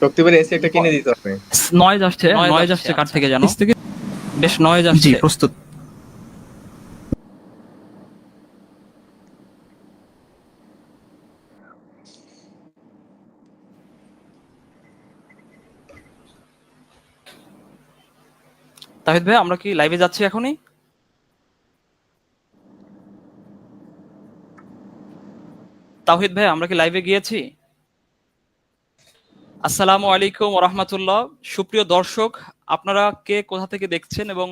শক্তি ভাই এসি একটা কিনে দিতে হবে। নয়েজ আসছে কার থেকে জানো? বেশ নয়েজ আসছে। প্রস্তুত। তাহিদ ভাই, আমরা কি লাইভে যাচ্ছি এখনই? তাহিদ ভাই, আমরা কি লাইভে গিয়েছি? আসসালামু আলাইকুম ওয়া রাহমাতুল্লাহ। সুপ্রিয় দর্শক, আপনারা কে কোথা থেকে দেখছেন এবং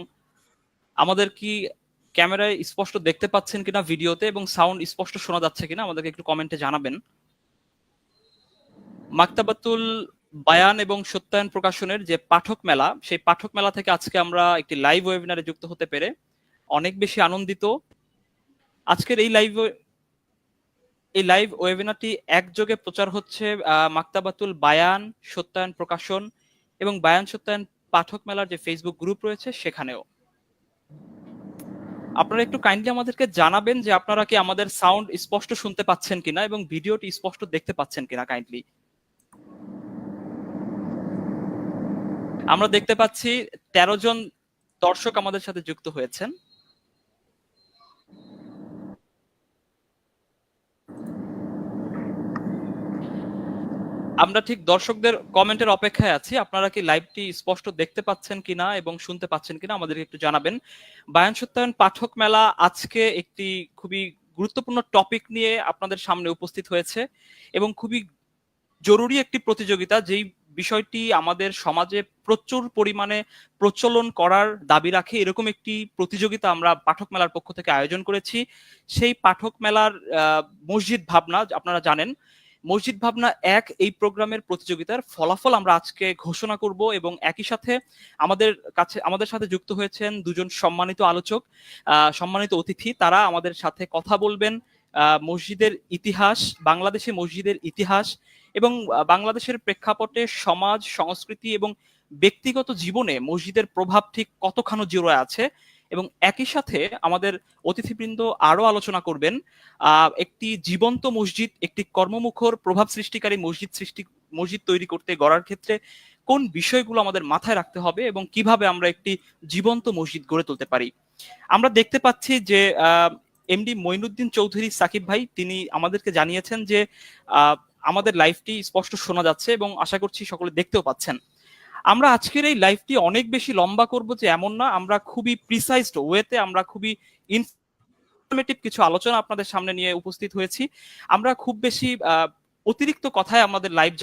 আমাদের কি ক্যামেরায় স্পষ্ট দেখতে পাচ্ছেন কিনা ভিডিওতে, এবং সাউন্ড স্পষ্ট শোনা যাচ্ছে কিনা আমাদেরকে একটু কমেন্টে জানাবেন। মাকতাবাতুল বায়ান এবং সত্যায়ন প্রকাশনের যে পাঠক মেলা, সেই পাঠক মেলা থেকে আজকে আমরা একটি লাইভ ওয়েবিনারে যুক্ত হতে পেরে অনেক বেশি আনন্দিত। আজকের এই লাইভ ওয়েবিনারটি একযোগে প্রচার হচ্ছে মাকতাবাতুল বায়ান, সত্যায়ন প্রকাশন এবং বায়ান সত্যায়ন পাঠক মেলার যে ফেসবুক গ্রুপ রয়েছে সেখানেও। আপনারা একটু কাইন্ডলি আমাদেরকে জানাবেন যে আপনারা কি আমাদের সাউন্ড স্পষ্ট শুনতে পাচ্ছেন কিনা এবং ভিডিওটি স্পষ্ট দেখতে পাচ্ছেন কিনা কাইন্ডলি। আমরা দেখতে পাচ্ছি 13 জন দর্শক আমাদের সাথে যুক্ত হয়েছেন। আমরা ঠিক দর্শকদের কমেন্টের অপেক্ষায় আছি। আপনারা কি লাইভটি স্পষ্ট দেখতে পাচ্ছেন কিনা এবং শুনতে পাচ্ছেন কিনা আমাদেরকে একটু জানাবেন। বায়ান সত্যায়ন পাঠক মেলা আজকে একটি খুবই গুরুত্বপূর্ণ টপিক নিয়ে আপনাদের সামনে উপস্থিত হয়েছে এবং খুবই জরুরি একটি প্রতিযোগিতা, যেই বিষয়টি আমাদের সমাজে প্রচুর পরিমাণে প্রচলন করার দাবি রাখে। এরকম একটি প্রতিযোগিতা আমরা পাঠক মেলার পক্ষ থেকে আয়োজন করেছি। সেই পাঠক মেলার মসজিদ ভাবনা, আপনারা জানেন মসজিদ ভাবনা এক এই প্রোগ্রামের প্রতিযোগিতার ফলাফল আমরা আজকে ঘোষণা করব এবং একই সাথে আমাদের সাথে যুক্ত হয়েছেন দুজন সম্মানিত আলোচক, সম্মানিত অতিথি। তারা আমাদের সাথে কথা বলবেন মসজিদের ইতিহাস, বাংলাদেশে মসজিদের ইতিহাস এবং বাংলাদেশের প্রেক্ষাপটে সমাজ, সংস্কৃতি এবং ব্যক্তিগত জীবনে মসজিদের প্রভাব ঠিক কতখানি জুড়ে আছে। এবং একই সাথে আমাদের অতিথিবৃন্দ আরো আলোচনা করবেন একটি জীবন্ত মসজিদ, একটি কর্মমুখর প্রভাব সৃষ্টিকারী মসজিদ তৈরি করতে গড়ার ক্ষেত্রে কোন বিষয়গুলো আমাদের মাথায় রাখতে হবে এবং কিভাবে আমরা একটি জীবন্ত মসজিদ গড়ে তুলতে পারি। আমরা দেখতে পাচ্ছি যে এমডি মঈনুদ্দিন চৌধুরী সাকিব ভাই তিনি আমাদেরকে জানিয়েছেন যে আমাদের লাইভটি স্পষ্ট শোনা যাচ্ছে এবং আশা করছি সকলে দেখতেও পাচ্ছেন। আমরা আজকের এই লাইভটি অনেক বেশি লম্বা করব যে এমন না, আমরা খুবই প্রিসাইজড ওয়েতে, আমরা খুবই ইনফরমেটিভ কিছু আলোচনা আপনাদের সামনে নিয়ে উপস্থিত হয়েছি। আমরা খুব বেশি অতিরিক্ত কথায় আমাদের লাইভ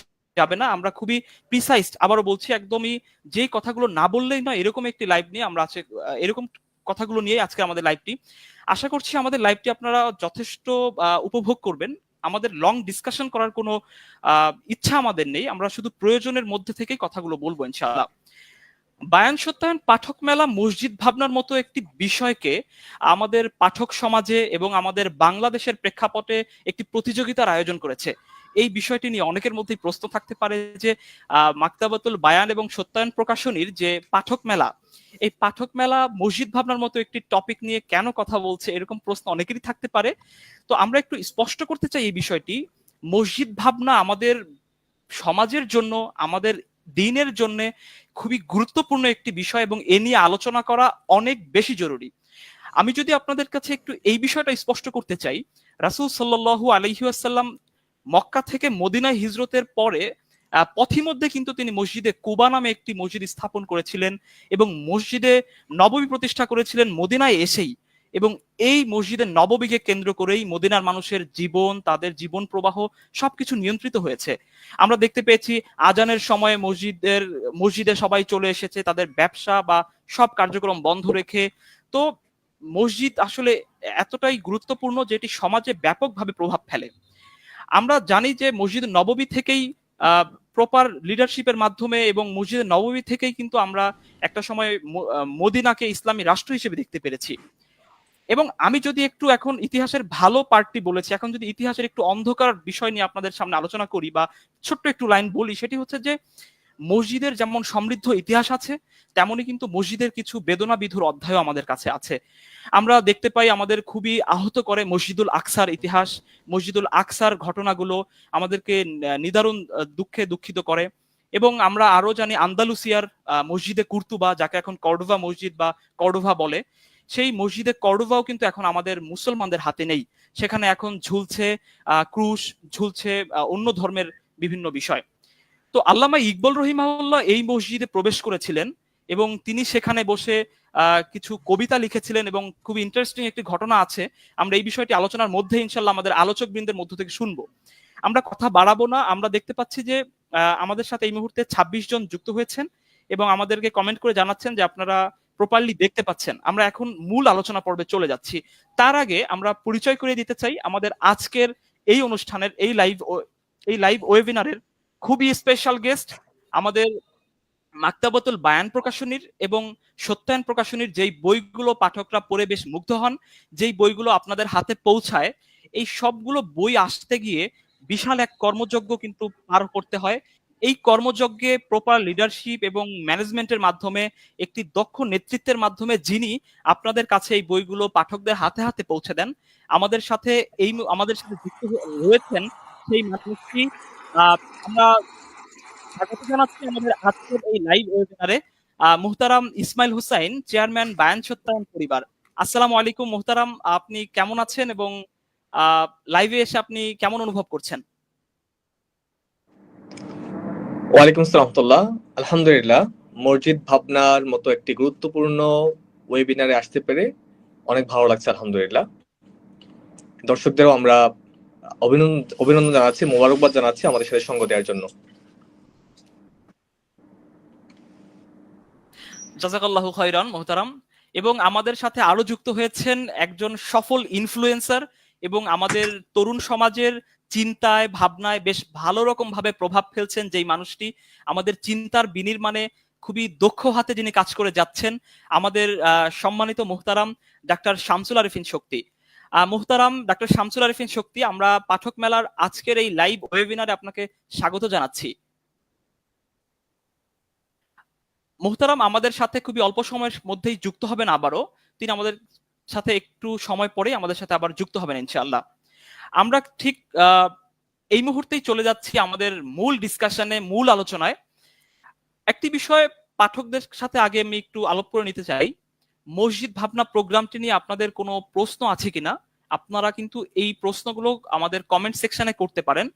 যাবে না, আমরা খুবই প্রিসাইজড, আবারও বলছি একদমই যেই কথাগুলো না বললেই নয় এরকম একটি লাইভ নিয়ে আমরা আছে, এরকম কথাগুলো নিয়ে আজকে আমাদের লাইভটি। আশা করছি আমাদের লাইভটি আপনারা যথেষ্ট উপভোগ করবেন। আমাদের লং ডিসকাশন করার কোনো ইচ্ছা আমাদের নেই, আমরা শুধু প্রয়োজনের মধ্যে থেকেই কথাগুলো বলবো ইনশাআল্লাহ। বায়ান সত্যায়ন পাঠক মেলা মসজিদ ভাবনার মতো একটি বিষয়কে আমাদের পাঠক সমাজে এবং আমাদের বাংলাদেশের প্রেক্ষাপটে একটি প্রতিযোগিতার আয়োজন করেছে। এই বিষয়টি নিয়ে অনেকের মধ্যেই প্রশ্ন থাকতে পারে যে মাকতাবাতুল বায়ান এবং সত্যায়ন প্রকাশনীর যে পাঠক মেলা, এই পাঠক মেলা মসজিদ ভাবনার মতো একটি টপিক নিয়ে কেন কথা বলছে, এরকম প্রশ্ন অনেকেরই থাকতে পারে। তো আমরা একটু স্পষ্ট করতে চাই এই বিষয়টি। মসজিদ ভাবনা আমাদের সমাজের জন্য, আমাদের দিনের জন্য খুবই গুরুত্বপূর্ণ একটি বিষয় এবং এ নিয়ে আলোচনা করা অনেক বেশি জরুরি। আমি যদি আপনাদের কাছে একটু এই বিষয়টা স্পষ্ট করতে চাই, রাসূল সাল্লাল্লাহু আলাইহি ওয়াসাল্লাম মক্কা থেকে মদিনায় হিজরতের পরে পথিমধ্যে কিন্তু তিনি মসজিদে কুবা নামে একটি মসজিদ স্থাপন করেছিলেন এবং মসজিদে নববী প্রতিষ্ঠা করেছিলেন মদিনায় এসেই। এবং এই মসজিদের নববীকে কেন্দ্র করেই মদিনার মানুষের জীবন, তাদের জীবন প্রবাহ সবকিছু নিয়ন্ত্রিত হয়েছে। আমরা দেখতে পেয়েছি আজানের সময় মসজিদে সবাই চলে এসেছে তাদের ব্যবসা বা সব কার্যক্রম বন্ধ রেখে। তো মসজিদ আসলে এতটাই গুরুত্বপূর্ণ যেটি সমাজে ব্যাপকভাবে প্রভাব ফেলে। আমরা জানি যে মসজিদ নববী থেকেই প্রপার লিডারশিপের মাধ্যমে এবং মসজিদ নববী থেকেই কিন্তু আমরা একটা সময় মদিনাকে ইসলামী রাষ্ট্র হিসেবে দেখতে পেরেছি। এবং আমি যদি একটু এখন ইতিহাসের ভালো পার্টটি বলেছি, এখন যদি ইতিহাসের একটু অন্ধকার বিষয় নিয়ে আপনাদের সামনে আলোচনা করি বা ছোট্ট একটু লাইন বলি, সেটি হচ্ছে যে মসজিদের যেমন সমৃদ্ধ ইতিহাস আছে, তেমনি কিন্তু মসজিদের কিছু বেদনা বিধুর অধ্যায়ও আমাদের কাছে আছে। আমরা দেখতে পাই আমাদের খুবই আহত করে মসজিদুল আকসার ইতিহাস, মসজিদুল আকসার ঘটনাগুলো আমাদেরকে নিদারুণ দুঃখে দুঃখিত করে। এবং আমরা আরো জানি আন্দালুসিয়ার মসজিদে কুর্তুবা, যাকে এখন কর্ডোভা মসজিদ বা কর্ডোভা বলে, সেই মসজিদে কর্ডোভাও কিন্তু এখন আমাদের মুসলমানদের হাতে নেই। সেখানে এখন ঝুলছে ক্রুশ, ঝুলছে অন্য ধর্মের বিভিন্ন বিষয়। তো আল্লামা ইকবাল রহিমাহুল্লাহ এই মসজিদে প্রবেশ করেছিলেন এবং তিনি সেখানে বসে কিছু কবিতা লিখেছিলেন এবং খুব ইন্টারেস্টিং একটি ঘটনা আছে। আমরা এই বিষয়টি আলোচনার মধ্যে ইনশাল্লাহ আমাদের আলোচক বৃন্দের মধ্য থেকে শুনবো। আমরা কথা বাড়াবো না। আমরা দেখতে পাচ্ছি যে আমাদের সাথে এই মুহূর্তে 26 জন যুক্ত হয়েছেন এবং আমাদেরকে কমেন্ট করে জানাচ্ছেন যে আপনারা প্রপারলি দেখতে পাচ্ছেন। আমরা এখন মূল আলোচনা পর্বে চলে যাচ্ছি। তার আগে আমরা পরিচয় করে দিতে চাই আমাদের আজকের এই অনুষ্ঠানের এই লাইভ ওয়েবিনারের খুবই স্পেশাল গেস্ট, আমাদের মাক্তাবাতুল বায়ান প্রকাশনীর এবং সত্যায়ন প্রকাশনীর যেই বইগুলো পাঠকরা পড়ে বেশ মুগ্ধ হন, যেই বইগুলো আপনাদের হাতে পৌঁছায়, এই সবগুলো বই আসতে গিয়ে বিশাল এক কর্মযজ্ঞ কিন্তু পার করতে হয়। এই কর্মযজ্ঞে প্রপার লিডারশিপ এবং ম্যানেজমেন্টের মাধ্যমে, একটি দক্ষ নেতৃত্বের মাধ্যমে যিনি আপনাদের কাছে এই বইগুলো পাঠকদের হাতে হাতে পৌঁছে দেন, আমাদের সাথে যুক্ত রয়েছেন সেই মানুষটি। আমরা স্বাগত জানাচ্ছি আমাদের আজকের এই লাইভ ওয়েবিনারে মুহতারাম ইসমাইল হুসাইন, চেয়ারম্যান বায়ান সত্যায়ন পরিবার। আসসালামু আলাইকুম মুহতারাম, আপনি কেমন আছেন এবং লাইভে এসে আপনি কেমন অনুভব করছেন? ওয়ালাইকুম আসসালাম রহমতুল্লাহ। আলহামদুলিল্লাহ, মসজিদ ভাবনার মতো একটি গুরুত্বপূর্ণ ওয়েবিনারে আসতে পেরে অনেক ভালো লাগছে আলহামদুলিল্লাহ। দর্শকদেরও আমরা অভিনন্দন জানাচ্ছি, মোবারকবাদ জানাচ্ছি আমাদের সাথে সঙ্গ দেওয়ার জন্য। জাযাকাল্লাহু খাইরান মুহতারাম। এবং আমাদের সাথে আরো যুক্ত হয়েছেন একজন সফল ইনফ্লুয়েন্সার এবং আমাদের তরুণ সমাজের চিন্তায় ভাবনায় বেশ ভালো রকম ভাবে প্রভাব ফেলছেন যেই মানুষটি, আমাদের চিন্তার বিনির্মাণে খুবই দক্ষ হাতে যিনি কাজ করে যাচ্ছেন, আমাদের সম্মানিত মুহতারাম ডাক্তার শামসুল আরিফিন শক্তি। মুহতারাম ডাক্তার শামসুল আরিফিন শক্তি, আমরা পাঠক মেলার আজকের এই লাইভ ওয়েবিনারে আপনাকে স্বাগত জানাচ্ছি। মুহতারাম আমাদের সাথে খুবই অল্প সময়ের মধ্যেই যুক্ত হবেন আবারও, তিনি আমাদের সাথে একটু সময় পরে আমাদের সাথে আবার যুক্ত হবেন ইনশাআল্লাহ। আমরা ঠিক এই মুহূর্তেই চলে যাচ্ছি আমাদের মূল ডিসকাশনে, মূল আলোচনায়। একটি বিষয় পাঠকদের সাথে আগে আমি একটু আলাপ করে নিতে চাই, মসজিদ ভাবনা প্রোগ্রামটি নিয়ে আপনাদের কোনো প্রশ্ন আছে কিনা? আপনারা কিন্তু এই প্রশ্নগুলো আমাদের কমেন্ট সেকশনে করতে পারেন।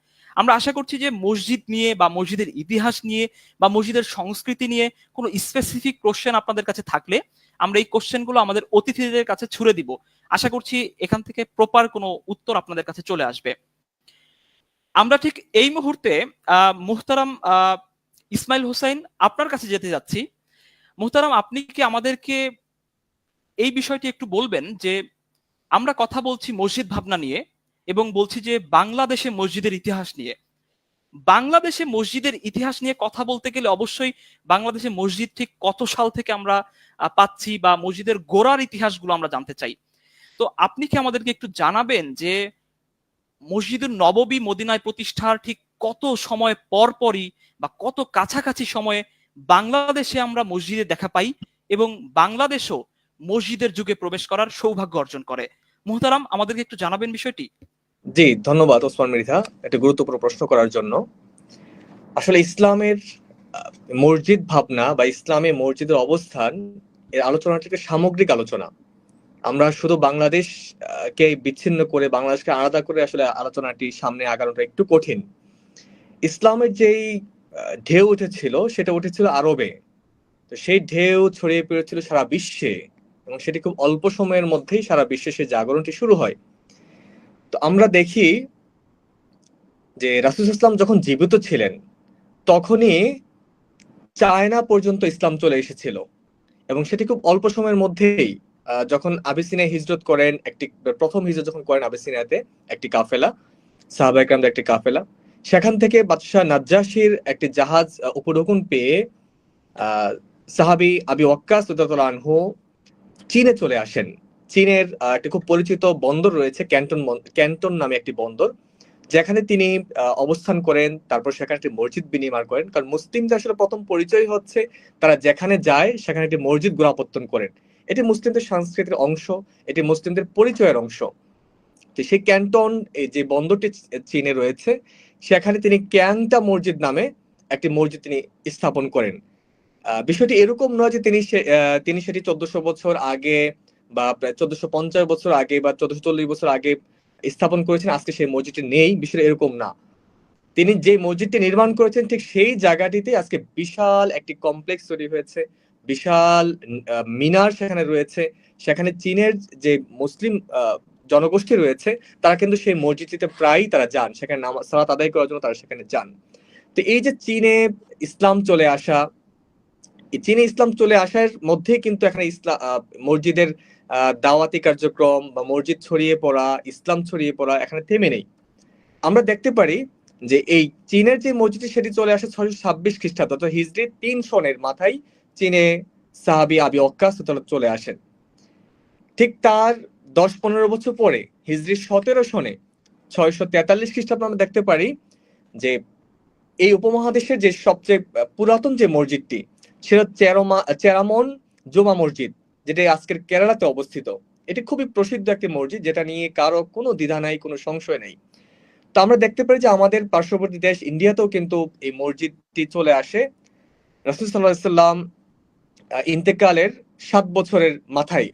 আমরা আশা করছি যে মসজিদ নিয়ে বা মসজিদের ইতিহাস নিয়ে বা মসজিদের সংস্কৃতি নিয়ে কোনো স্পেসিফিক কোশ্চেন আপনাদের কাছে থাকলে আমরা এই কোশ্চেনগুলো আমাদের অতিথিদের কাছে ছুড়ে দিব। আশা করছি এখান থেকে প্রপার কোনো উত্তর আপনাদের কাছে চলে আসবে। আমরা ঠিক এই মুহূর্তে মুহতারাম ইসমাইল হুসাইন আপনার কাছে যেতে যাচ্ছি। মুহতারাম, আপনি কি আমাদেরকে এই বিষয়টি একটু বলবেন যে আমরা কথা বলছি মসজিদ ভাবনা নিয়ে এবং বলছি যে বাংলাদেশে মসজিদের ইতিহাস নিয়ে। বাংলাদেশে মসজিদের ইতিহাস নিয়ে কথা বলতে গেলে অবশ্যই বাংলাদেশে মসজিদ ঠিক কত সাল থেকে আমরা পাচ্ছি বা মসজিদের গোড়ার ইতিহাসগুলো আমরা জানতে চাই। তো আপনি কি আমাদেরকে একটু জানাবেন যে মসজিদুন নববী মদিনায় প্রতিষ্ঠার ঠিক কত সময় পর পরই বা কত কাছাকাছি সময়ে বাংলাদেশে আমরা মসজিদে দেখা পাই এবং বাংলাদেশও মসজিদের যুগে প্রবেশ করার সৌভাগ্য অর্জন করে? মুহতারাম, আমাদেরকে একটু জানাবেন বিষয়টি। জি, ধন্যবাদ ওসমান মৃধা একটা গুরুত্বপূর্ণ প্রশ্ন করার জন্য। আসলে ইসলামের মসজিদ ভাবনা বা ইসলামে মসজিদের অবস্থান, এর আলোচনাটিকে সামগ্রিক আলোচনা। আমরা শুধু বাংলাদেশ কে বিচ্ছিন্ন করে, বাংলাদেশকে আলাদা করে আসলে আলোচনাটি সামনে আগানোটা একটু কঠিন। ইসলামের যেই ঢেউ উঠেছিল সেটা উঠেছিল আরবে, তো সেই ঢেউ ছড়িয়ে পড়েছিল সারা বিশ্বে এবং সেটি খুব অল্প সময়ের মধ্যেই সারা বিশ্বে সেই জাগরণটি শুরু হয়। তো আমরা দেখি যে রাসূল ইসলাম যখন জীবিত ছিলেন তখনই চায়না পর্যন্ত ইসলাম চলে এসেছিল এবং সেটি খুব অল্প সময়ের মধ্যেই যখন আবিসিনিয়া হিজরত করেন, প্রথম হিজরত যখন করেন আবিসিনিয়াতে একটি কাফেলা, সাহাবা ইকরামদের একটি কাফেলা, সেখান থেকে বাদশাহ নাজ্জাশীর একটি জাহাজ উপঢৌকন পেয়ে সাহাবী আবি ওয়াক্কাস রাদিয়াল্লাহু আনহু চীনে চলে আসেন। চীনের একটি খুব পরিচিত বন্দর রয়েছে, ক্যান্টন নামে একটি বন্দর, যেখানে তিনি অবস্থান করেন। তারপর সেখানে একটি মসজিদ বিনির্মাণ করেন, কারণ মুসলিমদের আসলে প্রথম পরিচয় হচ্ছে তারা যেখানে যায় সেখানে একটি মসজিদ গোড়াপত্তন করেন। এটি মুসলিমদের সংস্কৃতির অংশ, এটি মুসলিমদের পরিচয়ের অংশ। তো সেই ক্যান্টন, এই যে বন্দরটি চীনে রয়েছে, সেখানে তিনি ক্যাংটা মসজিদ নামে একটি মসজিদ তিনি স্থাপন করেন। বিষয়টি এরকম নয় যে তিনি সেটি 1400 বছর আগে বা প্রায় 1450 বছর আগে বা 1440 বছর আগে স্থাপন করেছেন, আজকে সেই মসজিদটি নেই, বিষয়টা এরকম না। তিনি যে মসজিদটি নির্মাণ করেছেন ঠিক সেই জায়গাটিতে আজকে বিশাল একটি কমপ্লেক্স তৈরি হয়েছে, বিশাল মিনার সেখানে রয়েছে। সেখানে চীনের যে মুসলিম জনগোষ্ঠী রয়েছে তারা কিন্তু সেই মসজিদটিতে প্রায়ই তারা যান, সেখানে নামাজ সালাত আদায় করার জন্য তারা সেখানে যান। তো এই যে চীনে ইসলাম চলে আসা, চীনে ইসলাম চলে আসার মধ্যে কিন্তু এখানে ইসলাম মসজিদের দাওয়াতি কার্যক্রম বা মসজিদ ছড়িয়ে পড়া, ইসলাম ছড়িয়ে পড়া এখানে থেমে নেই। আমরা দেখতে পারি যে এই চীনের যে মসজিদটি সেটি চলে আসে 626 খ্রিস্টাব্দ অর্থাৎ হিজরি 3 সনের মাথায় চীনে সাহাবী আবি ওয়াক্কাস চলে আসেন। ঠিক তার 10-15 বছর পরে হিজরি 17 সনে 643 খ্রিস্টাব্দে আমরা দেখতে পারি যে এই উপমহাদেশের যে সবচেয়ে পুরাতন যে মসজিদটি সেটা চেরামন জুমা মসজিদ, যেটা আজকের কেরালাতে অবস্থিত। এটি খুবই প্রসিদ্ধ একটি মসজিদ, যেটা নিয়ে কারো কোনো দ্বিধা নাই, কোনো সংশয় নেই। তো আমরা দেখতে পারি যে আমাদের পার্শ্ববর্তী দেশ ইন্ডিয়াতেও কিন্তু এই মসজিদটি চলে আসে রাসূল সাল্লাল্লাহু আলাইহি সাল্লাম ইন্তেকালের 7 বছরের মাথায়।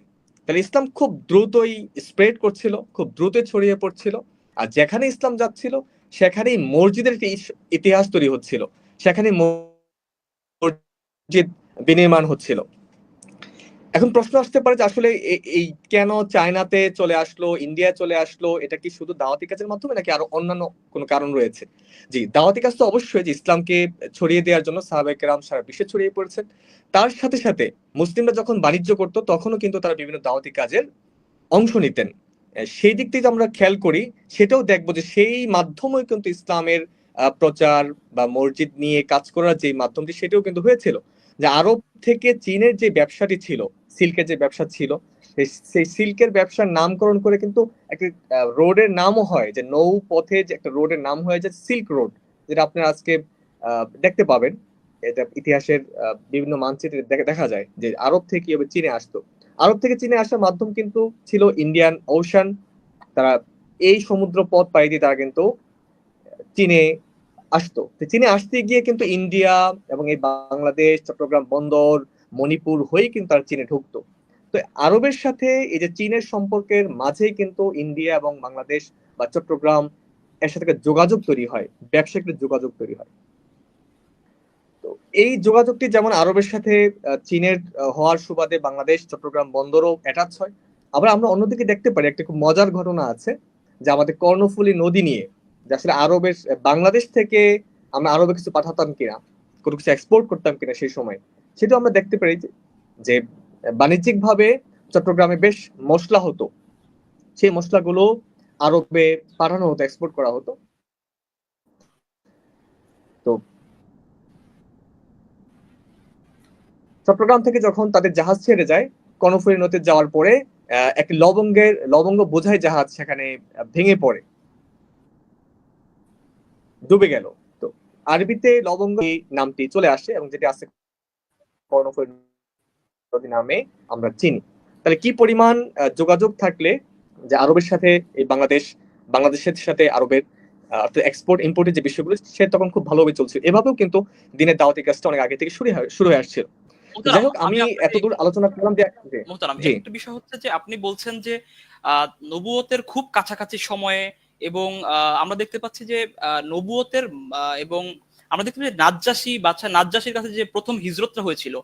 তাহলে ইসলাম খুব দ্রুতই স্প্রেড করছিল, খুব দ্রুত ছড়িয়ে পড়ছিল। আর যেখানে ইসলাম যাচ্ছিল সেখানেই মসজিদের একটি ইতিহাস তৈরি হচ্ছিল, সেখানে মসজিদ বিনির্মাণ হচ্ছিল। এখন প্রশ্ন আসতে পারে যে আসলে এই কেন চায়নাতে চলে আসলো, ইন্ডিয়ায় চলে আসলো, এটা কি শুধু দাওয়াতি কাজের মাধ্যমে নাকি আরো অন্যান্য কোনো কারণ রয়েছে? জি, দাওয়াতি কাজ তো অবশ্যই, যে ইসলামকে ছড়িয়ে দেওয়ার জন্য সাহাবায়ে কেরাম সারা বিশ্বে ছড়িয়ে পড়েছেন। তার সাথে সাথে মুসলিমরা যখন বাণিজ্য করতো তখনও কিন্তু তারা বিভিন্ন দাওয়াতি কাজের অংশ নিতেন। সেই দিক থেকে আমরা খেয়াল করি, সেটাও দেখবো যে সেই মাধ্যমেও কিন্তু ইসলামের প্রচার বা মসজিদ নিয়ে কাজ করার যে মাধ্যমটি সেটাও কিন্তু হয়েছিল। যে আরব থেকে চীনের যে ব্যবসাটি ছিল, সিল্কের যে ব্যবসা ছিল, সেই সিল্কের ব্যবসার নামকরণ করে কিন্তু একটা রোডের নামও হয়, যে নৌ পথে যে একটা রোডের নাম হয়ে যায় সিল্ক রোড, যেটা আপনারা আজকে দেখতে পাবেন। এটা ইতিহাসের বিভিন্ন মানচিত্রে দেখা যায় যে আরব থেকে কিভাবে চীনে আসতো। আরব থেকে চীনে আসার মাধ্যম কিন্তু ছিল ইন্ডিয়ান ওশান। তারা এই সমুদ্র পথ পাড়ি দিয়ে তারা কিন্তু চীনে আসতো। চীনে আসতে গিয়ে কিন্তু ইন্ডিয়া এবং এই বাংলাদেশ, চট্টগ্রাম বন্দর, মণিপুর হয়ে কিন্তু তারা চীনে ঢুকতো। তো আরবের সাথে এই যে চীনের সম্পর্কের মাঝেই কিন্তু ইন্ডিয়া এবং বাংলাদেশ বা চট্টগ্রাম এর সাথে যোগাযোগ তৈরি হয়, ব্যবসায়িক যোগাযোগ তৈরি হয়। তো এই যোগাযোগটি যেমন আরবের সাথে চীনের হওয়ার সুবাদে বাংলাদেশ চট্টগ্রাম বন্দরও অ্যাটাচ হয়। আবার আমরা অন্যদিকে দেখতে পারি একটা খুব মজার ঘটনা আছে, যে আমাদের কর্ণফুলী নদী নিয়ে, যে আসলে আরবের বাংলাদেশ থেকে আমরা আরবে কিছু পাঠাতাম কিনা, কোনো কিছু এক্সপোর্ট করতাম কিনা সেই সময়, সেটাও আমরা দেখতে পারি যে বাণিজ্যিক ভাবে চট্টগ্রামে বেশ মশলা হতো, সেই মশলাগুলো আরবে পাঠানো হতো, এক্সপোর্ট করা হতো। তো চট্টগ্রাম থেকে যখন তাদের জাহাজ ছেড়ে যায় কর্ণফুলী নদীতে যাওয়ার পরে একটি লবঙ্গ বোঝাই জাহাজ সেখানে ভেঙে পড়ে, ডুবে গেল। তো আরবিতে লবঙ্গ এই নামটি চলে আসে এবং যেটি আছে কর্ণফুলী নদী নামে আমরা চিনি। তাহলে কি পরিমাণ যোগাযোগ থাকলে যে আরবের সাথে এই বাংলাদেশের সাথে আরবের অর্থাৎ এক্সপোর্ট ইম্পোর্টের যে বিষয়গুলো সে তখন খুব ভালোভাবে চলছিল। এভাবেও কিন্তু দিনের দাওয়াতি কাজটা অনেক আগে থেকে শুরু হয়ে আসছিল। যাই হোক, আমি এতদূর আলোচনা করলাম যে মোহতারাম, একটা বিষয় হচ্ছে যে আপনি বলছেন যে নবুয়তের খুব কাছাকাছি সময়ে, এবং আমরা দেখতে পাচ্ছি যে নবুয়তের এবং আমরা দেখতে পাচ্ছি নাজ্জাশির কাছে যে প্রথম হিজরতটা হয়েছিল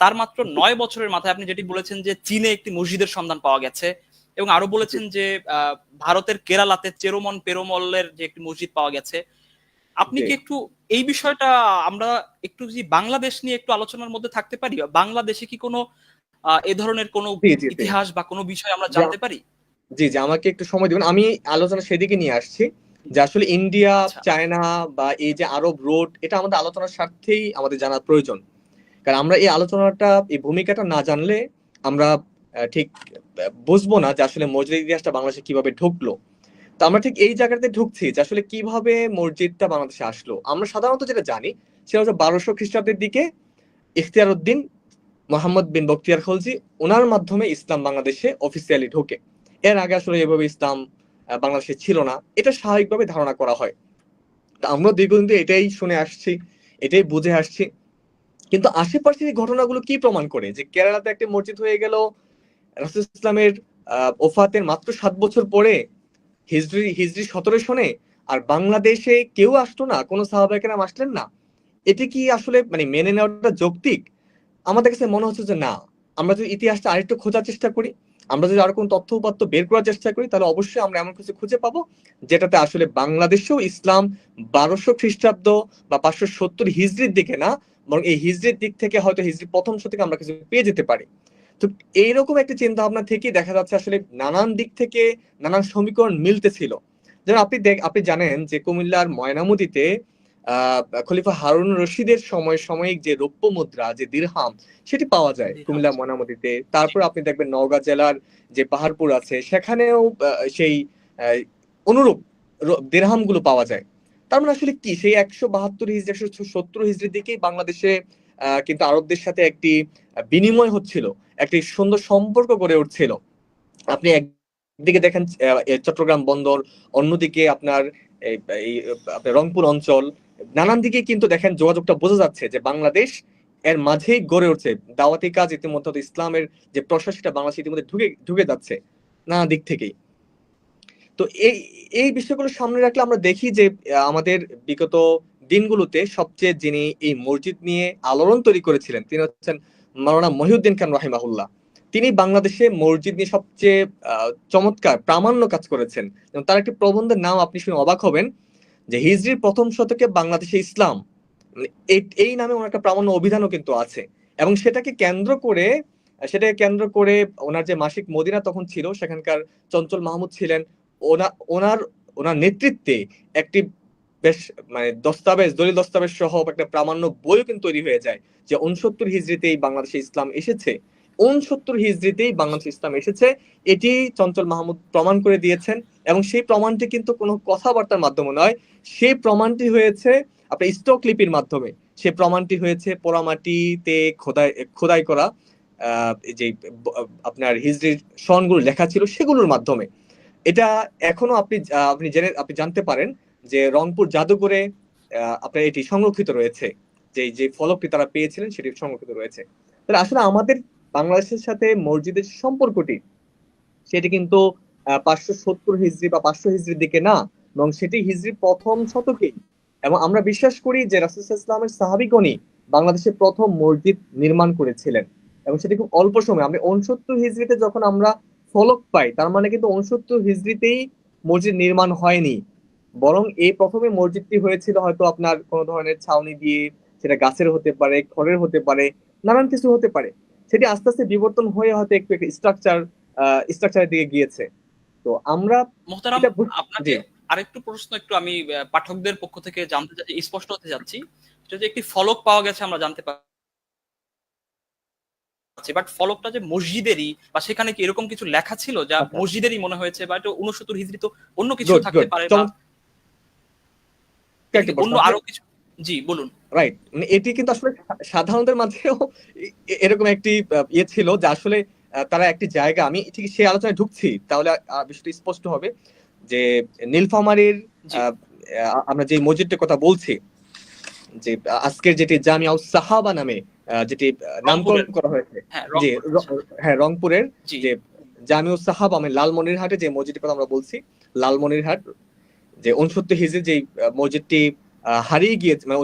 তার মাত্র 9 বছরের মাথায় আপনি যেটি বলেছেন যে চীনে একটি মসজিদের সন্ধান পাওয়া গেছে, এবং আরো বলেছেন যে ভারতের কেরালাতে চেরোমন পেরোমলের যে একটি মসজিদ পাওয়া গেছে। আপনি কি একটু এই বিষয়টা, আমরা একটু যদি বাংলাদেশ নিয়ে একটু আলোচনার মধ্যে থাকতে পারি, বাংলাদেশে কি কোনো এ ধরনের কোনো ইতিহাস বা কোনো বিষয় আমরা জানতে পারি? জি, আমাকে একটু সময় দিবেন, আমি আলোচনা সেদিকে নিয়ে আসছি। যে আসলে ইন্ডিয়া, চায়না বা এই যে আরব রোড, এটা আমাদের আলোচনার স্বার্থেই আমাদের জানা প্রয়োজন। কারণ আমরা এই আলোচনাটা, এই ভূমিকাটা না জানলে আমরা ঠিক বুঝবো না যে আসলে মসজিদের ইতিহাসটা বাংলাদেশে কিভাবে ঢুকলো। তো আমরা ঠিক এই জায়গাতে ঢুকছি যে আসলে কিভাবে মসজিদটা বাংলাদেশে আসলো। আমরা সাধারণত যেটা জানি সেটা হচ্ছে 1200 খ্রিস্টাব্দের দিকে ইখতিয়ার উদ্দিন মোহাম্মদ বিন বখতিয়ার খলজি, ওনার মাধ্যমে ইসলাম বাংলাদেশে অফিসিয়ালি ঢোকে। এর আগে আসলে এভাবে ইসলাম বাংলাদেশে ছিল না, এটা স্বাভাবিকভাবে ধারণা করা হয়। আমরা দীর্ঘদিন এটাই শুনে আসছি, এটাই বুঝে আসছি। কিন্তু আশেপাশের এই ঘটনাগুলো কি প্রমাণ করে যে কেরালাতে একটা মসজিদ হয়ে গেল রাসূল ইসলামের ওফাতের মাত্র 7 বছর পরে, হিজরি হিজরি 17 সনে, আর বাংলাদেশে কেউ আসতো না, কোনো সাহাবায়ে কেরাম আসলেন না। এটি কি আসলে মানে মেনে নেওয়াটা যৌক্তিক? আমাদের কাছে মনে হচ্ছে যে না। আমরা যদি ইতিহাসটা আরেকটু খোঁজার চেষ্টা করি, আমরা যদি আরো কোনো তথ্য উপাত্ত বের করার চেষ্টা করি, তাহলে অবশ্যই আমরা এমন কিছু খুঁজে পাবো যেটাতে আসলে বাংলাদেশেও ইসলাম 1200 খ্রিস্টাব্দ বা 570 হিজরির দিকে না, বরং এই হিজরির দিক থেকে হয়তো হিজরি প্রথম শতকে আমরা কিছু পেয়ে যেতে পারি। তো এইরকম একটা চিন্তা ভাবনা থেকেই দেখা যাচ্ছে আসলে নানান দিক থেকে নানান সমীকরণ মিলতেছিল। যেমন আপনি জানেন যে কুমিল্লার ময়নামতিতে খলিফা হারুন রশিদের সাময়িক যে রৌপ্য মুদ্রা, যে দিরহাম, সেটি পাওয়া যায় কুমিল্লার ময়নামতিতে। তারপর আপনি দেখবেন নওগাঁ জেলার যে পাহাড়পুর আছে সেখানেও সেই অনুরূপ দিরহাম গুলো পাওয়া যায়। তার মানে আসলে কি সেই 172 হিজরি 170 হিজরির দিকেই বাংলাদেশে কিন্তু আরবদের সাথে একটি বিনিময় হচ্ছিল, একটি সুন্দর সম্পর্ক গড়ে উঠছিল। আপনি একদিকে দেখেন চট্টগ্রাম বন্দর, অন্যদিকে আপনার আপনার রংপুর অঞ্চল, নানান দিকে কিন্তু দেখেন যোগাযোগটা বোঝা যাচ্ছে যে বাংলাদেশ এর মাঝেই গড়ে উঠছে। দাওয়াতি কাজ ইতিমধ্যে ইসলামের যে প্রসার সেটা বাংলাদেশ ইতিমধ্যে ঢুকে ঢুকে যাচ্ছে নানা দিক থেকেই। তো এই এই বিষয়গুলো সামনে রাখলে আমরা দেখি যে আমাদের বিগত দিনগুলোতে সবচেয়ে যিনি এই মসজিদ নিয়ে আলোড়ন তৈরি করেছিলেন তিনি হচ্ছেন মাওলানা মহিউদ্দিন খান রাহিমাহুল্লাহ। তিনি বাংলাদেশে মসজিদ নিয়ে সবচেয়ে চমৎকার প্রামাণ্য কাজ করেছেন। এবং তার একটি প্রবন্ধের নাম আপনি শুনে অবাক হবেন, যে হিজরির প্রথম শতকে বাংলাদেশে ইসলাম, মানে এই নামে ওনার একটা প্রামাণ্য অভিধানও কিন্তু আছে। এবং সেটাকে কেন্দ্র করে ওনার যে মাসিক মদিনা তখন ছিল, সেখানকার চঞ্চল মাহমুদ ছিলেন, ওনার ওনার নেতৃত্বে একটি বেশ মানে দলিল দস্তাবেজ সহ একটা প্রামাণ্য বইও কিন্তু তৈরি হয়ে যায় যে 69 হিজরিতেই বাংলাদেশে ইসলাম এসেছে। 69 হিজরিতেই বাংলাদেশে ইসলাম এসেছে, এটি চঞ্চল মাহমুদ প্রমাণ করে দিয়েছেন। এবং সেই প্রমাণটি কিন্তু কোনো কথাবার্তার মাধ্যমে নয়, সেই প্রমাণটি হয়েছে আপনার স্টক লিপির মাধ্যমে। সেই প্রমাণটি হয়েছে পোড়ামাটিতে খোদাই করা যে আপনার হিজরির সনগুলো লেখা ছিল সেগুলোর মাধ্যমে। এটা এখনো আপনি জানতে পারেন যে রংপুর জাদুঘরে আপনার এটি সংরক্ষিত রয়েছে, যে ফলকটি তারা পেয়েছিলেন সেটি সংরক্ষিত রয়েছে। তাহলে আসলে আমাদের বাংলাদেশের সাথে মসজিদের সম্পর্কটি সেটি কিন্তু 570 হিজরি বা 500 হিজরির দিকে না, এবং সেটি হিজরি প্রথম শতকেই। এবং আমরা বিশ্বাস করি যে রাসূল সাল্লাল্লাহু আলাইহি ওয়াসাল্লামের সাহাবীগণই বাংলাদেশে প্রথম মসজিদ নির্মাণ করেছিলেন, এবং সেটি খুব অল্প সময়। আমরা 69 হিজরিতে যখন আমরা ফলক পাই, তার মানে কিন্তু 69 হিজরিতেই মসজিদ নির্মাণ হয়নি, বরং এই প্রথমে মসজিদটি হয়েছিল হয়তো আপনার কোনো ধরনের ছাউনি দিয়ে, সেটা গাছের হতে পারে, খড়ের হতে পারে, নানান কিছু হতে পারে। সেটি আস্তে আস্তে বিবর্তন হয়ে হয়তো একটু স্ট্রাকচারের দিকে গিয়েছে। তো আমরা মোহতারাম, এটা আপনাকে আরেকটু প্রশ্ন একটু আমি পাঠকদের পক্ষ থেকে জানতে চাচ্ছি, স্পষ্ট হতে যাচ্ছি। সেটা যে একটি ফলক পাওয়া গেছে আমরা জানতে পারছি, বাট ফলকটা যে মসজিদেরই বা সেখানে কি এরকম কিছু লেখা ছিল যা মসজিদেরই মনে হয়েছে, বা এটা 69 হিজরি তো অন্য কিছু থাকতে পারে, বা অন্য আরো কিছু। জি বলুন। রাইট, মানে এটি কিন্তু আসলে সাধারণদের মাঝেও এরকম একটি ইয়ে ছিল যে আসলে তারা একটি জায়গা, আমি ঠিক সেই আলোচনায় ঢুকছি তাহলে বিষয়টা স্পষ্ট হবে যে নীলফামারীর আমরা যে মসজিদটার কথা বলছি, যে আজকের যেটি জামিউস সাহাবা নামে যেটি নামকরণ করা হয়েছে, যে হ্যাঁ রংপুরের যে জামিউস সাহাবা, মানে লালমনিরহাটে যে মসজিদের কথা আমরা বলছি, লালমনিরহাট যে 69 হিজরি যে মসজিদটি হারিয়ে গিয়েছে, মানে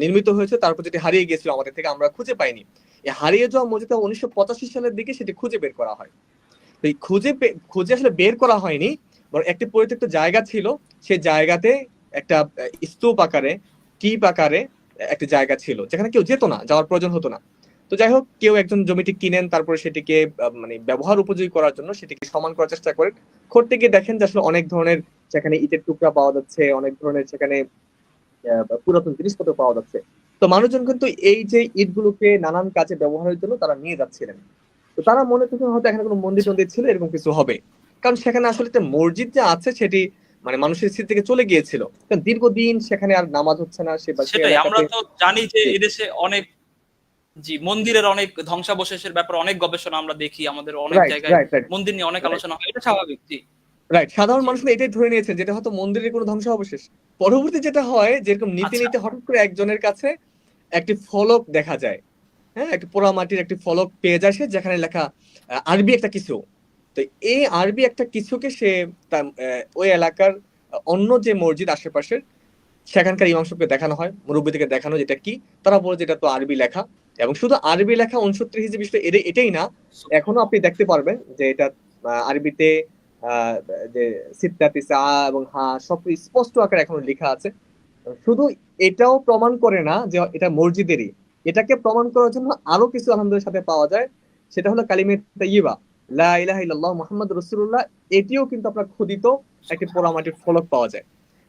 নির্মিত হয়েছে, তারপর যেটি হারিয়ে গিয়েছিল আমাদের থেকে, আমরা খুঁজে পাইনি। এই হারিয়ে যাওয়া মসজিদটা 1985 সালের দিকে সেটি খুঁজে বের করা হয়। তো এই খুঁজে আসলে বের করা হয়নি, বরং একটি পরিত্যক্ত জায়গা ছিল, সেই জায়গাতে একটা স্তূপ আকারে, টিপ আকারে একটা জায়গা ছিল যেখানে কেউ যেত না, যাওয়ার প্রয়োজন হতো না। তো যাই হোক, কেউ একজন জমিটি কিনেন, তারপরে সেটিকে মানে ব্যবহার উপযোগী করার জন্য সেটিকে সমান করার চেষ্টা করেন। করতে গিয়ে দেখেন যে আসলে অনেক ধরনের সেখানে ইটের টুকরা পাওয়া যাচ্ছে, অনেক ধরনের সেখানে পুরাতন জিনিসপত্র পাওয়া যাচ্ছে। তো মানুষজন কিন্তু এই যে ইটগুলোকে নানান কাজে ব্যবহারের জন্য তারা নিয়ে যাচ্ছিলেন। তো তারা মনে করছেন হয়তো এখানে কোনো মন্দির টন্দির ছিল, এরকম কিছু হবে, কারণ সেখানে আসলে একটা মসজিদ যে আছে সেটি মানে মানুষের স্মৃতি থেকে চলে গিয়েছিল, কারণ দীর্ঘদিন সেখানে আর নামাজ হচ্ছে না। সেটাই আমরা তো জানি যে এদেশে অনেক মন্দিরের অনেক ধ্বংসাবশেষের ব্যাপারে অনেক গবেষণা আমরা দেখি, আমাদের অনেক জায়গায় মন্দির নিয়ে অনেক আলোচনা হয়, এটা স্বাভাবিক। জি রাইট, সাধারণ মানুষ এটাই ধরে নিয়েছেন যেটা হয়তো মন্দিরের কোনো ধ্বংসাবশেষ। পরবর্তী যেটা হয়, যেরকম নীতি হঠাৎ করে একজনের কাছে একটি ফলক দেখা যায়, হ্যাঁ, একটি পোড়ামাটির একটি ফলক পেয়ে যায় সে, যেখানে লেখা আরবি একটা কিছু। তো এই আরবি একটা কিছুকে সে ওই এলাকার অন্য যে মসজিদ আশেপাশের সেখানকার ইমাম সাহেবকে দেখানো হয়, মুরব্বীদেরকে দেখানো, যেটা কি, তারা বলে যে এটা তো আরবি লেখা। এবং শুধু আরবি লেখা 69 হিজরি বিষয় এটাই না, এখনো আপনি দেখতে পারবেন যে এটা আরবিতে আহ, যে সিত্তা তিসা এবং হা সব স্পষ্ট আকারে এখনো লেখা আছে। শুধু এটাও প্রমাণ করে না যে এটা মসজিদেরই, এটাকে প্রমাণ করার জন্য আরো কিছু আলহামদুলিল্লাহ সাথে পাওয়া যায়। সেটা হলো কালিমে তাইয়্যিবা, লা ইলাহা ইল্লাল্লাহ মুহাম্মাদুর রাসূলুল্লাহ। এটিও কিন্তু আপনার খোদিত একটি পোড়ামাটির ফলক পাওয়া যায়।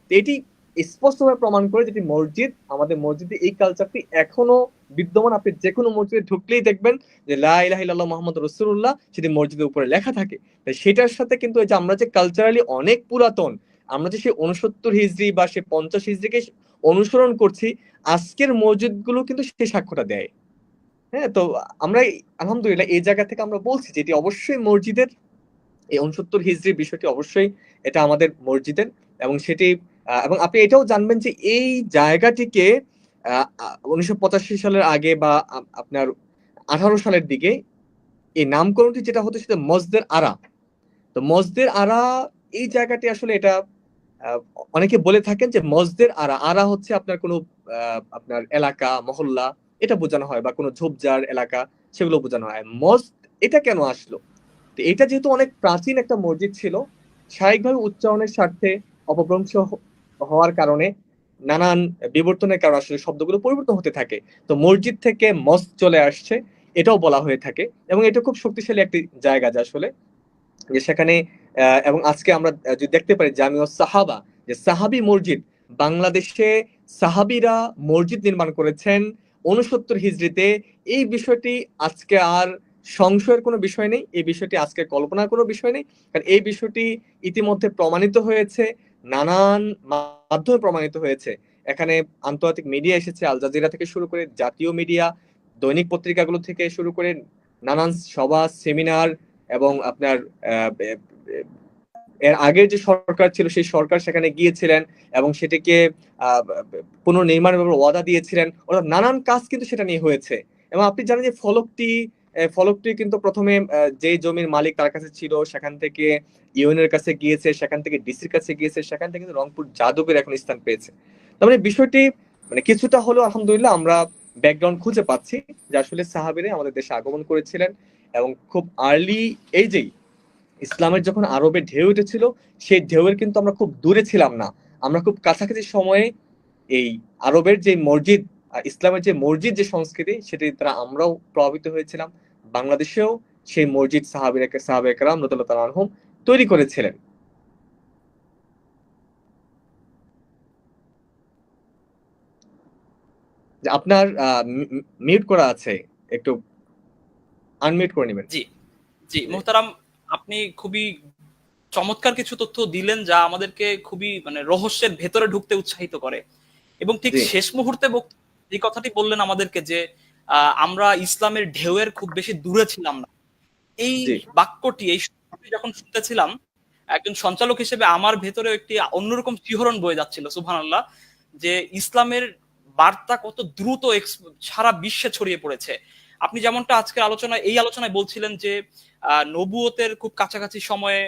তো এটি স্পষ্টভাবে প্রমাণ করে যেটি মসজিদ, আমাদের মসজিদে এই কালচারটি এখনো বিদ্যমান। আপনি যে কোনো মসজিদে ঢুকলেই দেখবেন যে লা ইলাহা ইল্লাল্লাহ মুহাম্মাদুর রাসূলুল্লাহ সেটি মসজিদের উপরে লেখা থাকে। তাই সেটার সাথে কিন্তু এই যে আমরা যে কালচারালি অনেক পুরাতন, আমরা যে সেই 69 হিজরি বা সেই 50 হিজরিকে অনুসরণ করছি, আজকের মসজিদগুলো কিন্তু সেই সাক্ষ্যটা দেয়। হ্যাঁ, তো আমরা আলহামদুলিল্লাহ এই জায়গা থেকে আমরা বলছি যে এটি অবশ্যই মসজিদের, এই 69 হিজরির বিষয়টি অবশ্যই এটা আমাদের মসজিদের। এবং সেটি এবং আপনি এটাও জানবেন যে এই জায়গাটিকে 1985 সালের আগে বা আপনার 18 সালের দিকে এই নামকরণটি যেটা হতো সেটা মসজিদের আরা। তো মসজিদের আরা, এই জায়গাটি আসলে এটা আহ, অনেকে বলে থাকেন যে মসজিদের আরা, আরা হচ্ছে আপনার কোনো আপনার এলাকা মহল্লা এটা বোঝানো হয়, বা কোনো ঝোপঝাড় এলাকা সেগুলো বোঝানো হয়। মসজিদ এটা কেন আসলো? তো এটা যেহেতু অনেক প্রাচীন একটা মসজিদ ছিল, স্বাভাবিকভাবে উচ্চারণের স্বার্থে অপভ্রংশ হওয়ার কারণে, নানান বিবর্তনের কারণে আসলে শব্দগুলো পরিবর্তন হতে থাকে। তো মসজিদ থেকে মস্ক চলে আসছে, এটাও বলা হয়ে থাকে। এবং এটা খুব শক্তিশালী একটি জায়গা যে আসলে, যে সেখানে এবং আজকে আমরা যদি দেখতে পারি জামিউ সাহাবা, যে সাহাবি মসজিদ, বাংলাদেশে সাহাবিরা মসজিদ নির্মাণ করেছেন 69 হিজরিতে। এই বিষয়টি আজকে আর সংশয়ের কোনো বিষয় নেই, এই বিষয়টি আজকে কল্পনার কোনো বিষয় নেই। কারণ এই বিষয়টি ইতিমধ্যে প্রমাণিত হয়েছে, নানান মাধ্যমে প্রমাণিত হয়েছে। এখানে আন্তর্জাতিক মিডিয়া এসেছে, আল জাজিরা থেকে শুরু করে জাতীয় মিডিয়া, দৈনিক পত্রিকাগুলো থেকে শুরু করে নানান সভা সেমিনার, এবং আপনার এর আগের যে সরকার ছিল সেই সরকার সেখানে গিয়েছিলেন এবং সেটিকে পুনর্নির্মাণের ব্যাপারে ওয়াদা দিয়েছিলেন। অর্থাৎ নানান কাজ কিন্তু সেটা নিয়ে হয়েছে। এবং আপনি জানেন যে ফলকটি কিন্তু প্রথমে যে জমির মালিক তার কাছে ছিল, সেখান থেকে ইউএনের কাছে গিয়েছে, সেখান থেকে ডিসির কাছে গিয়েছে, সেখান থেকে কিন্তু রংপুর জাদুঘর এখন স্থান পেয়েছে। তার মানে বিষয়টি মানে কিছুটা হলেও আলহামদুলিল্লাহ আমরা ব্যাকগ্রাউন্ড খুঁজে পাচ্ছি যে আসলে সাহাবীরা আমাদের দেশে আগমন করেছিলেন। এবং খুব আর্লি এইজেই ইসলামের যখন আরবে ঢেউ উঠেছিল, সেই ঢেউয়ের কিন্তু আমরা খুব দূরে ছিলাম না, আমরা খুব কাছাকাছি সময়ে এই আরবের যে মসজিদ, ইসলামের যে মসজিদ যে সংস্কৃতি, সেটির দ্বারা আমরাও প্রভাবিত হয়েছিলাম। বাংলাদেশেও সেই মসজিদ সাহাবে কেরাম রাদিয়াল্লাহু তাআলা আনহুম তৈরি করেছিলেন। যে আপনার মিউট করা আছে, একটু আনমিউট করে নেবেন। জি জি মোহতারাম, আপনি খুবই চমৎকার কিছু তথ্য দিলেন যা আমাদেরকে খুবই মানে রহস্যের ভেতরে ঢুকতে উৎসাহিত করে। এবং ঠিক জি শেষ মুহূর্তে যে কথাটি বললেন আমাদেরকে যে আমরা ইসলামের ঢেউয়ের খুব বেশি দূরে ছিলাম না, এই জি বাক্যটি, এই শব্দটি যখন শুনতেছিলাম একজন সঞ্চালক হিসেবে আমার ভেতরে একটি অন্যরকম শিহরণ বয়ে যাচ্ছিল। সুবহানাল্লাহ, যে ইসলামের বার্তা কত দ্রুত সারা বিশ্বে ছড়িয়ে পড়েছে। আপনি যেমনটা আজকের আলোচনায় বলছিলেন যে নবুয়তের খুব কাছাকাছি সময়ে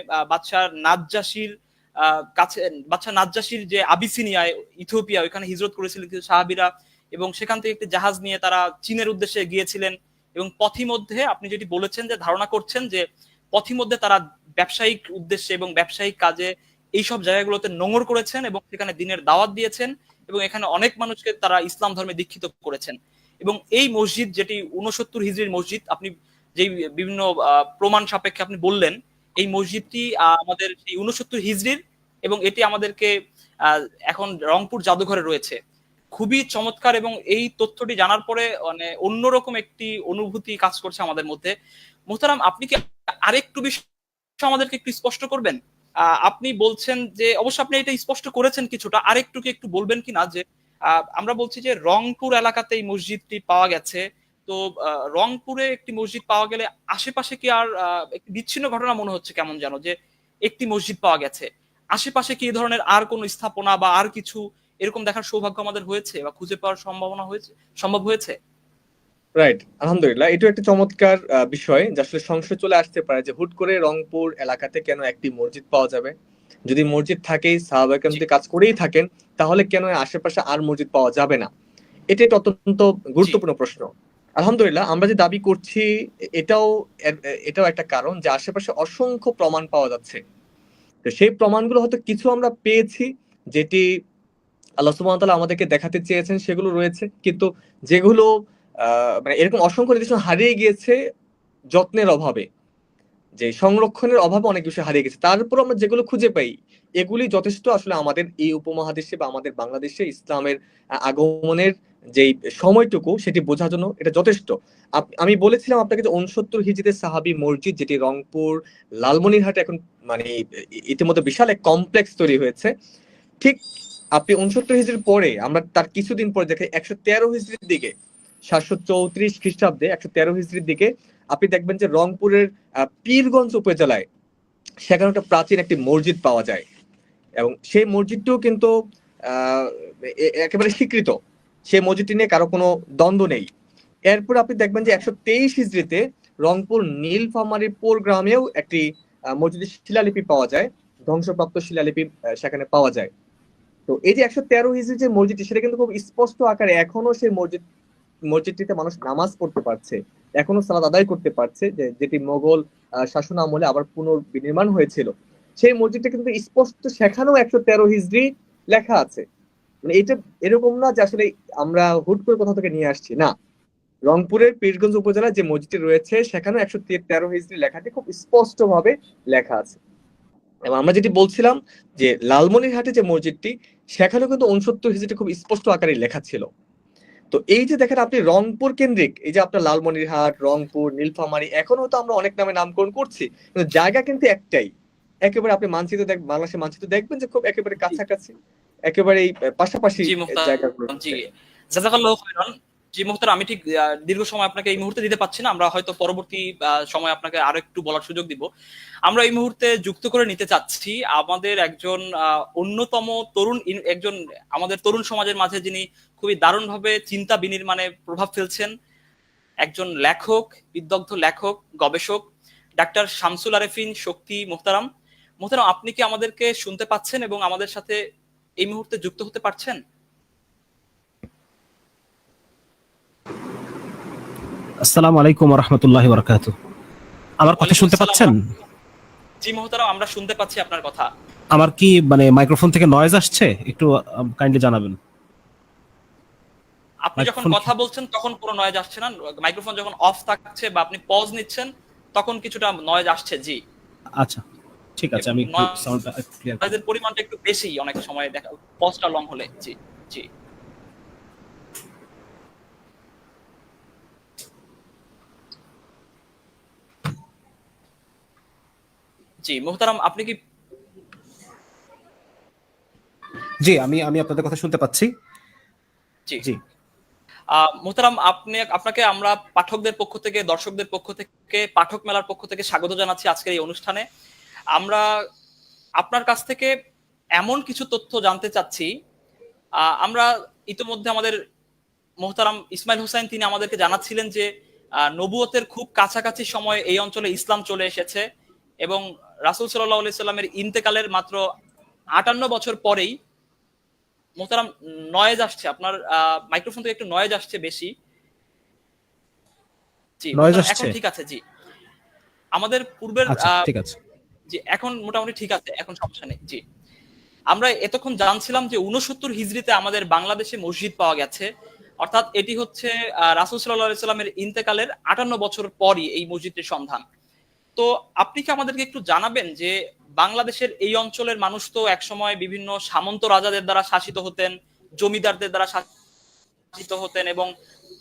কাছে বাদশা নাজ্জাশির যে আবিসিনিয়ায়, ইথিওপিয়া, ওইখানে হিজরত করেছিলেন কিছু সাহাবীরা, এবং সেখান থেকে একটি জাহাজ নিয়ে তারা চীনের উদ্দেশ্যে গিয়েছিলেন। এবং পথিমধ্যে আপনি যেটি বলেছেন যে ধারণা করছেন যে পথিমধ্যে তারা ব্যবসায়িক উদ্দেশ্যে এবং ব্যবসায়িক কাজে এইসব জায়গাগুলোতে নোঙর করেছেন এবং সেখানে দিনের দাওয়াত দিয়েছেন, এবং এখানে অনেক মানুষকে তারা ইসলাম ধর্মে দীক্ষিত করেছেন। এবং এই মসজিদ, যেটি 69 হিজরির মসজিদ, আপনি যেই বিভিন্ন প্রমাণ সাপেক্ষে আপনি বললেন, এই মসজিদটি আমাদের সেই 69 হিজরির, এবং এটি আমাদেরকে এখন রংপুর জাদুঘরে রয়েছে। খুবই চমৎকার। এবং এই তথ্যটি জানার পরে মানে অন্যরকম একটি অনুভূতি কাজ করছে আমাদের মধ্যে। মোহতারাম, আপনি কি আরেকটু বিষয় আমাদেরকে একটু স্পষ্ট করবেন? আপনি বলছেন যে, অবশ্য আপনি এটা স্পষ্ট করেছেন কিছুটা, আরেকটু কি একটু বলবেন কিনা যে আমরা বলছি যে রংপুর এলাকাতে এই মসজিদটি পাওয়া গেছে, তো রংপুরে একটি মসজিদ পাওয়া গেলে আশেপাশে কি আর একটি বিচ্ছিন্ন ঘটনা মনে হচ্ছে কেমন যেন, যে একটি মসজিদ পাওয়া গেছে, আশেপাশে কি এই ধরনের আর কোনো স্থাপনা বা আর কিছু এরকম দেখার সৌভাগ্য আমাদের হয়েছে বা খুঁজে পাওয়ার সম্ভব হয়েছে? রাইট, আলহামদুলিল্লাহ, এটা একটা চমৎকার বিষয় যে আসলে সংশয় চলে আসতে পারে যে হুট করে রংপুর এলাকাতে কেন একটি মসজিদ পাওয়া যাবে। যদি মসজিদ থাকেই, সাহাবায়ে কেরাম জি, যদি কাজ করেই থাকেন, তাহলে কেন আশেপাশে আর মসজিদ পাওয়া যাবে না? এটা একটা অত্যন্ত জি, গুরুত্বপূর্ণ প্রশ্ন। আলহামদুলিল্লাহ, আমরা যে দাবি করছি এটাও এটাও একটা কারণ যে আশেপাশে অসংখ্য প্রমাণ পাওয়া যাচ্ছে। তো সেই প্রমাণগুলো হয়তো কিছু আমরা পেয়েছি, যেটি আল্লাহ সুবহানাহু ওয়া তাআলা আমাদেরকে দেখাতে চেয়েছেন সেগুলো রয়েছে। কিন্তু যেগুলো মানে এরকম অসংখ্য নিদর্শন হারিয়ে গিয়েছে যত্নের অভাবে, যে সংরক্ষণের অভাবে অনেক বিষয় হারিয়ে গেছে। তারপর আমরা যেগুলো খুঁজে পাই, এগুলি যথেষ্ট আসলে আমাদের এই উপমহাদেশে বা আমাদের বাংলাদেশে ইসলামের আগমনের যেই সময়টুকু সেটি বোঝার জন্য এটা যথেষ্ট। আমি বলেছিলাম আপনাকে যে ৬৯ হিজরিতে সাহাবী মসজিদ, যেটি রংপুর লালমনিরহাটে এখন মানে ইতিমধ্যে বিশাল এক কমপ্লেক্স তৈরি হয়েছে। ঠিক আপনি ৬৯ হিজরির পরে আমরা তার কিছুদিন পরে দেখে ১১৩ হিজরির দিকে, ৭৩৪ খ্রিস্টাব্দে ১১৩ হিজরির দিকে আপনি দেখবেন যে রংপুরের পীরগঞ্জ উপজেলায় সেখানে একটা প্রাচীন একটি মসজিদ পাওয়া যায়, এবং সেই মসজিদটিও কিন্তু আহ, একেবারে স্বীকৃত। সেই মসজিদটি নিয়ে কারো কোনো দ্বন্দ্ব নেই। এরপর আপনি দেখবেন যে ১২৩ হিজরিতে রংপুর নীলফামারীর পোর গ্রামেও একটি মসজিদের শিলালিপি পাওয়া যায়, ধ্বংসপ্রাপ্ত শিলালিপি সেখানে পাওয়া যায়। তো এই যে ১১৩ হিজরি যে মসজিদটি, সেটা কিন্তু খুব স্পষ্ট আকারে এখনো সেই মসজিদটিতে মানুষ নামাজ পড়তে পারছে, এখনো সালাত আদায় করতে পারছে, যেটি মোগল শাসন আমলে আবার পুনর্বিনির্মাণ হয়েছিল। সেই মসজিদটা কিন্তু স্পষ্ট সেখানেও ১১৩ হিজরি লেখা আছে। মানে এটা এরকম না যে আসলে আমরা হুট করে কোথাও থেকে নিয়ে আসছি, না। রংপুরের পীরগঞ্জ উপজেলায় যে মসজিদটি রয়েছে সেখানেও ১১৩ হিজরি লেখাটি খুব স্পষ্ট ভাবে লেখা আছে। এবং আমরা যেটি বলছিলাম যে লালমনিরহাটে যে মসজিদটি, সেখানেও কিন্তু ৬৯ হিজরিতে খুব স্পষ্ট আকারে লেখা ছিল। তো এই যে দেখেন আপনি রংপুর কেন্দ্রিক, এই যে আপনার লালমনিরহাট, রংপুর, নীলফামারী, এখন হয়তো আমরা অনেক নামে নামকরণ করছি, কিন্তু জায়গা কিন্তু একটাই। একেবারে আপনি মানচিত্র বাংলাদেশের মানচিত্র দেখবেন যে খুব একেবারে জি, কাছাকাছি, একেবারে পাশাপাশি জি জায়গাগুলো মুহতারাম, জি রয়েছে। জাযাকাল্লাহু খাইরান। জি মুহতারাম, আমি ঠিক দীর্ঘ সময় আপনাকে এই মুহূর্তে দিতে পারছি না, আমরা হয়তো পরবর্তী সময় আপনাকে আরো একটু বলার সুযোগ দিব। আমরা এই মুহূর্তে যুক্ত করে নিতে চাচ্ছি আমাদের একজন অন্যতম তরুণ একজন আমাদের তরুণ সমাজের মাঝে যিনি খুবই দারুণভাবে চিন্তা বিনির্মাণে প্রভাব ফেলছেন, একজন লেখক, বিদগ্ধ লেখক, গবেষক, ডাক্তার শামসুল আরেফিন শক্তি। মোহতারাম, মোহতারাম, আপনি কি আমাদেরকে শুনতে পাচ্ছেন এবং আমাদের সাথে এই মুহূর্তে যুক্ত হতে পারছেন? আসসালামু আলাইকুম ওয়া রাহমাতুল্লাহি ওয়া বারাকাতুহু। আমার কথা ওয়ালাইকুম শুনতে আসসালাম। পাচ্ছেন? জি মোহতারাম, আমরা শুনতে পাচ্ছি আপনার কথা। আমার কি মানে মাইক্রোফোন থেকে নয়েজ আসছে? একটু কাইন্ডলি জানাবেন। আপনি যখন মাইক্রোফোন কি? কথা বলছেন তখন কোনো নয়েজ আসছে না, মাইক্রোফোন যখন অফ থাকছে বা আপনি পজ নিচ্ছেন তখন কিছুটা নয়েজ আসছে। জি, আচ্ছা, ঠিক আছে, এবং আমি একটু সাউন্ডটা ক্লিয়ার করি। নয়েজের পরিমাণটা একটু বেশি অনেক সময় দেখা, পজটা লং হলে। জি, জি, জি মোহতারাম, আপনি কি? জি, আমি আমি আপনাদের কথা শুনতে পাচ্ছি। জি, জি, মোহতারাম, আপনাকে আমরা পাঠকদের পক্ষ থেকে, দর্শকদের পক্ষ থেকে, পাঠক মেলার পক্ষ থেকে স্বাগত জানাচ্ছি আজকের এই অনুষ্ঠানে। আমরা আপনার কাছ থেকে এমন কিছু তথ্য জানতে চাচ্ছি। আমরা ইতিমধ্যে আমাদের মোহতারাম ইসমাইল হোসাইন তিনি আমাদেরকে জানাচ্ছিলেন যে নবুয়তের খুব কাছাকাছি সময়ে এই অঞ্চলে ইসলাম চলে এসেছে, এবং রাসূল সাল্লাল্লাহু আলাইহি সাল্লামের ইন্তেকালের মাত্র ৫৮ বছর পরেই। মোহতারাম, নয়েজ আসছে আপনার মাইক্রোফোন থেকে, একটু নয়েজ আসছে বেশি। জি নয়েজ মোহতারাম, এখন আসছে? ঠিক আছে। জি, আমাদের পূর্বের আচ্ছা, ঠিক আছে। জি এখন মোটামুটি ঠিক আছে, এখন সমস্যা নেই। জি, আমরা এতক্ষণ জানছিলাম যে ৬৯ হিজরিতে আমাদের বাংলাদেশে মসজিদ পাওয়া গেছে, অর্থাৎ এটি হচ্ছে রাসূল সাল্লাল্লাহু আলাইহি সাল্লামের ইন্তেকালের ৫৮ বছর পরই এই মসজিদটির সন্ধান। তো আপনি কি আমাদেরকে একটু জানাবেন যে বাংলাদেশের এই অঞ্চলের মানুষ তো একসময় বিভিন্ন সামন্ত রাজাদের দ্বারা শাসিত হতেন, জমিদারদের দ্বারা শাসিত হতেন, এবং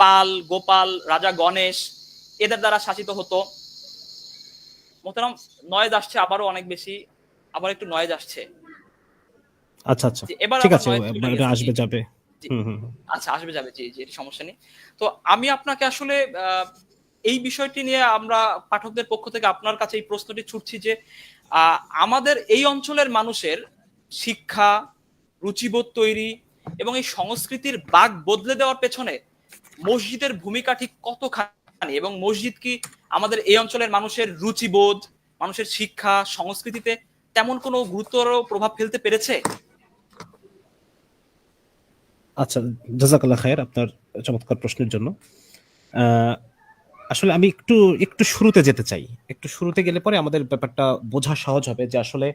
পাল, গোপাল, রাজা গণেশ এদের দ্বারা শাসিত হতো। মোহতারাম, নয়েজ আসছে আবারও অনেক বেশি, আবার একটু নয়েজ আসছে। আচ্ছা, আচ্ছা। জি, এবার ঠিক আবার আছে, নয়েজ চলে এটা গেছে। জি, আসবে যাবে। জি, হুম, হুম। আচ্ছা, আসবে যাবে। জি, জি, এটি সমস্যা নেই। তো আমি আপনাকে আসলে এই বিষয়টি নিয়ে আমরা পাঠকদের পক্ষ থেকে আপনার কাছে এই প্রশ্নটি ছুটছি যে আমাদের এই অঞ্চলের মানুষের শিক্ষা, রুচিবোধ তৈরি এবং এই সংস্কৃতির বাগ বদলে দেওয়ার পেছনে মসজিদের ভূমিকা ঠিক কতখানি, এবং মসজিদ কি আমাদের এই অঞ্চলের মানুষের রুচিবোধ, মানুষের শিক্ষা, সংস্কৃতিতে তেমন কোনো গুরুতর প্রভাব ফেলতে পেরেছে? আচ্ছা, জাযাকাল্লাহ খায়ের আপনার চমৎকার প্রশ্নের জন্য। আসলে আমি একটু একটু শুরুতে যেতে চাই। একটু শুরুতে গেলে পরে আমাদের ব্যাপারটা বোঝা সহজ হবে যে আসলে